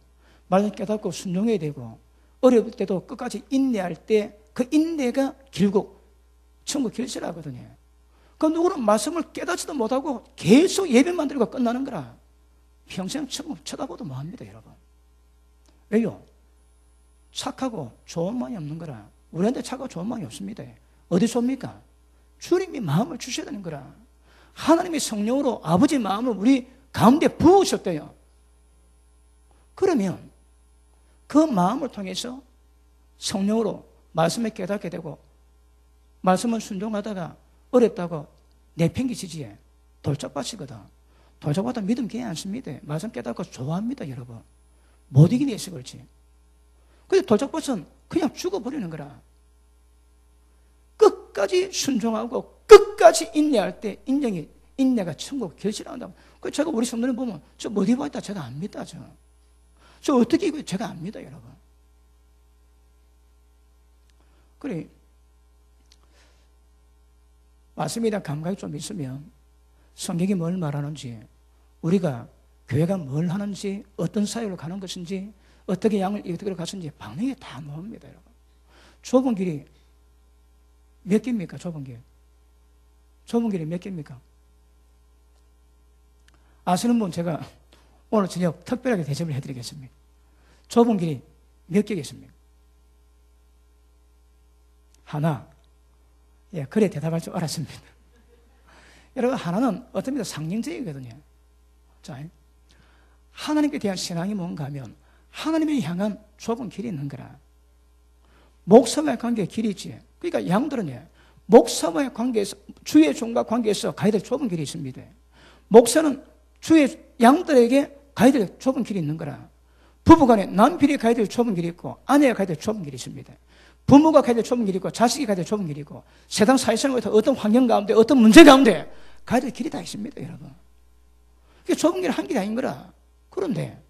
말씀을 깨닫고 순종해야 되고, 어려울 때도 끝까지 인내할 때 그 인내가 결국 천국 길치라거든요. 그 누구는 말씀을 깨닫지도 못하고 계속 예배만 드리고 끝나는 거라. 평생 천국 쳐다보도 뭐합니다, 여러분. 왜요? 착하고 좋은 마음이 없는 거라. 우리한테 착하고 좋은 마음이 없습니다. 어디서 옵니까? 주님이 마음을 주셔야 되는 거라. 하나님의 성령으로 아버지 마음을 우리 가운데 부으셨대요. 그러면 그 마음을 통해서 성령으로 말씀을 깨닫게 되고 말씀을 순종하다가 어렵다고 내팽개치지 돌짝밭이거든. 돌짝밭은 믿음 깨지 않습니다. 말씀 깨닫고 좋아합니다, 여러분. 못 이기니 해서 그렇지. 근데 돌짝밭은 그냥 죽어버리는 거라. 끝까지 순종하고 끝까지 인내할 때 인내가 천국 결실한다고. 그 제가 우리 성도님 보면 저 어디 와 있다 제가 압니다. 저 어떻게 이거 제가 압니다, 여러분. 그래 말씀에 대한 감각이 좀 있으면 성경이 뭘 말하는지, 우리가 교회가 뭘 하는지, 어떤 사역을 가는 것인지, 어떻게 양을 이렇게 갔는지 방향이 다 나옵니다, 여러분. 좁은 길이 몇 개입니까? 좁은 길. 좁은 길이 몇 개입니까? 아시는 분 제가 오늘 저녁 특별하게 대접을 해드리겠습니다. 좁은 길이 몇 개겠습니까? 하나. 예, 그래 대답할 줄 알았습니다. 여러분, 하나는 어떻습니까? 상징적이거든요. 자, 하나님께 대한 신앙이 뭔가 하면 하나님을 향한 좁은 길이 있는 거라. 목사와의 관계에 길이 있지. 그러니까 양들은 목사와의 관계에서, 주의 종과 관계에서 가야 될 좁은 길이 있습니다. 목사는 주의 양들에게 가야 될 좁은 길이 있는 거라. 부부간에 남편이 가야 될 좁은 길이 있고 아내가 가야 될 좁은 길이 있습니다. 부모가 가야 될 좁은 길이 있고 자식이 가야 될 좁은 길이 있고 세상 사회생활에서 어떤 환경 가운데 어떤 문제 가운데 가야 될 길이 다 있습니다, 여러분. 그게 좁은 길 한 길이 아닌 거라. 그런데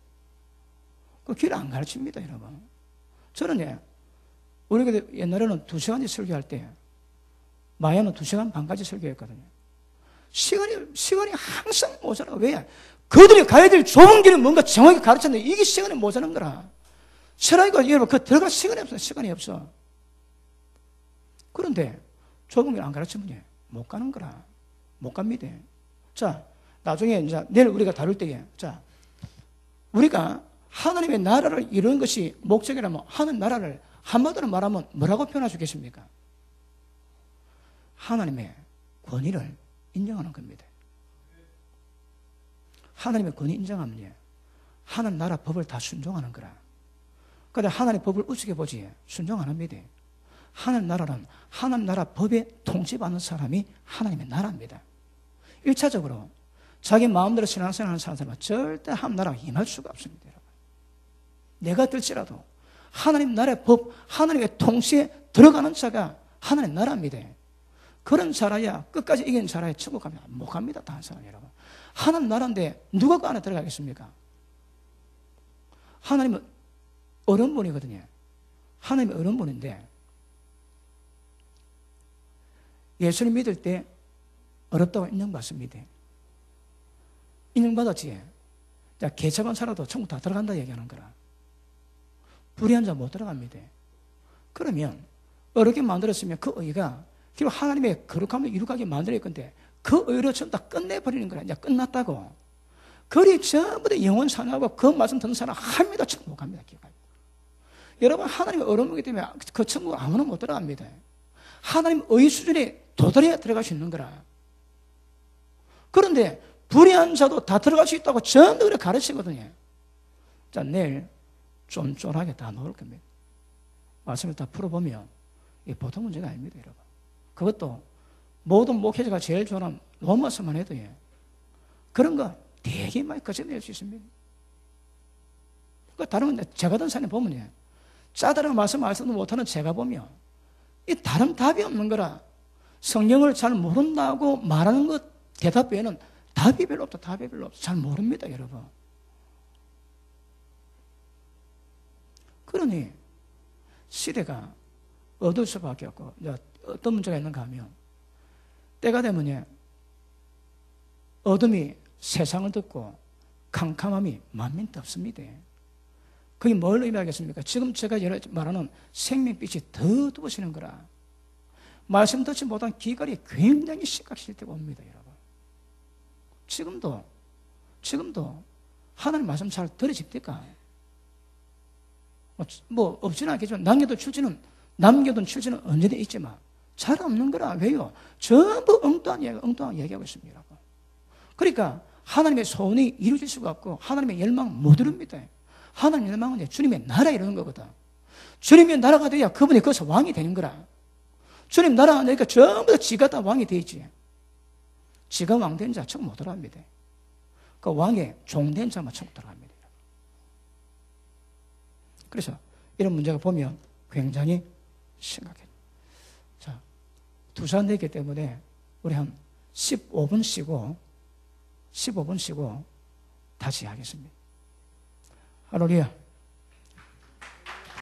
그 길을 안 가르칩니다, 여러분. 저는 우리가 옛날에는 2시간째 설교할 때 마야는 2시간 반까지 설교했거든요. 시간이 항상 모자라. 왜? 그들이 가야 될 좁은 길은 뭔가 정확히 가르쳤는데 이게 시간이 모자란 거라. 철학이가 여러분 그 들어갈 시간이 없어. 시간이 없어. 그런데 좁은 길 안 가르치면 못 가는 거라. 못 갑니다. 자, 나중에 이제 내일 우리가 다룰 때에 자, 우리가 하나님의 나라를 이루는 것이 목적이라면 하나님 나라를 한마디로 말하면 뭐라고 표현할 수 있겠습니까? 하나님의 권위를 인정하는 겁니다. 하나님의 권위 인정하면 하나님 나라 법을 다 순종하는 거라. 그런데 하나님 법을 우습게 보지 순종 안 합니다. 하나님 나라는 하나님 나라 법에 통치받는 사람이 하나님의 나라입니다. 1차적으로 자기 마음대로 신앙생활하는 사람은 절대 하나님 나라가 임할 수가 없습니다. 여러분. 내가 들지라도 하나님 나라의 법, 하나님의 통치에 들어가는 자가 하나님 나라입니다. 그런 자라야 끝까지 이기는 자라야 천국 가면 못 갑니다. 다른 사람 여러분. 하나님 나라인데 누가 그 안에 들어가겠습니까? 하나님은 어른분이거든요. 하나님의 어른분인데 예수를 믿을 때 어렵다고 인정받습니다. 인정받았지. 개차반 살아도 천국 다 들어간다 얘기하는 거라. 불의한 자 못 들어갑니다. 그러면 어렵게 만들었으면 그 의가 결국 하나님의 거룩함을 이룩하게 만들어야 건데 그 의로 전부 다 끝내버리는 거라. 이제 끝났다고. 거리 전부 다 영원 사나하고 그 말씀 듣는 사람 한 명도 천국 못 갑니다. 기억하세요. 여러분, 하나님의 어려움이기 때문에 그 천국 아무나 못 들어갑니다. 하나님 의 수준에 도달해야 들어갈 수 있는 거라. 그런데 불의한 자도 다 들어갈 수 있다고 전부 그렇게 가르치거든요. 자, 내일 좀 쫄하게 다 나올 겁니다. 말씀을 다 풀어보면 이게 보통 문제가 아닙니다, 여러분. 그것도 모든 목회자가 제일 좋아하는 로마서만 해도 그런 거 되게 많이 거쳐낼 수 있습니다. 그 다른 건 제가 든 사람이 보면 짜다란 말씀도 못하는 제가 보면 이 다른 답이 없는 거라. 성경을 잘 모른다고 말하는 것 대답 외에는 답이 별로 없다. 답이 별로 없다. 잘 모릅니다, 여러분. 그러니 시대가 어두울 수밖에 없고, 이제 어떤 문제가 있는가 하면 때가 되면 어둠이 세상을 덮고 캄캄함이 만민도 없습니다. 그게 뭘 의미하겠습니까? 지금 제가 말하는 생명빛이 더 어두워지는 거라. 말씀 듣지 못한 기갈이 굉장히 심각해질 때가 옵니다, 여러분. 지금도 하나님 말씀 잘 들으십니까? 뭐 없지는 않겠지만 남겨둔 출지는 언제든 있지만 잘 없는 거라. 왜요? 전부 엉뚱한 얘기하고 있습니다, 여러분. 그러니까 하나님의 소원이 이루어질 수가 없고 하나님의 열망 못 이룹니다. 하나님의 열망은 주님의 나라 이루는 거거든. 주님의 나라가 돼야 그분이 거기서 왕이 되는 거라. 주님 나라가 되니까 전부 다 지가 다 왕이 되지. 지가 왕 된 자 천국 못 들어갑니다. 그 왕의 종 된 자만 천국 들어갑니다. 그래서 이런 문제가 보면 굉장히 심각해요. 자, 2시간 되기 때문에 우리 한 15분 쉬고 다시 하겠습니다. 할렐루야.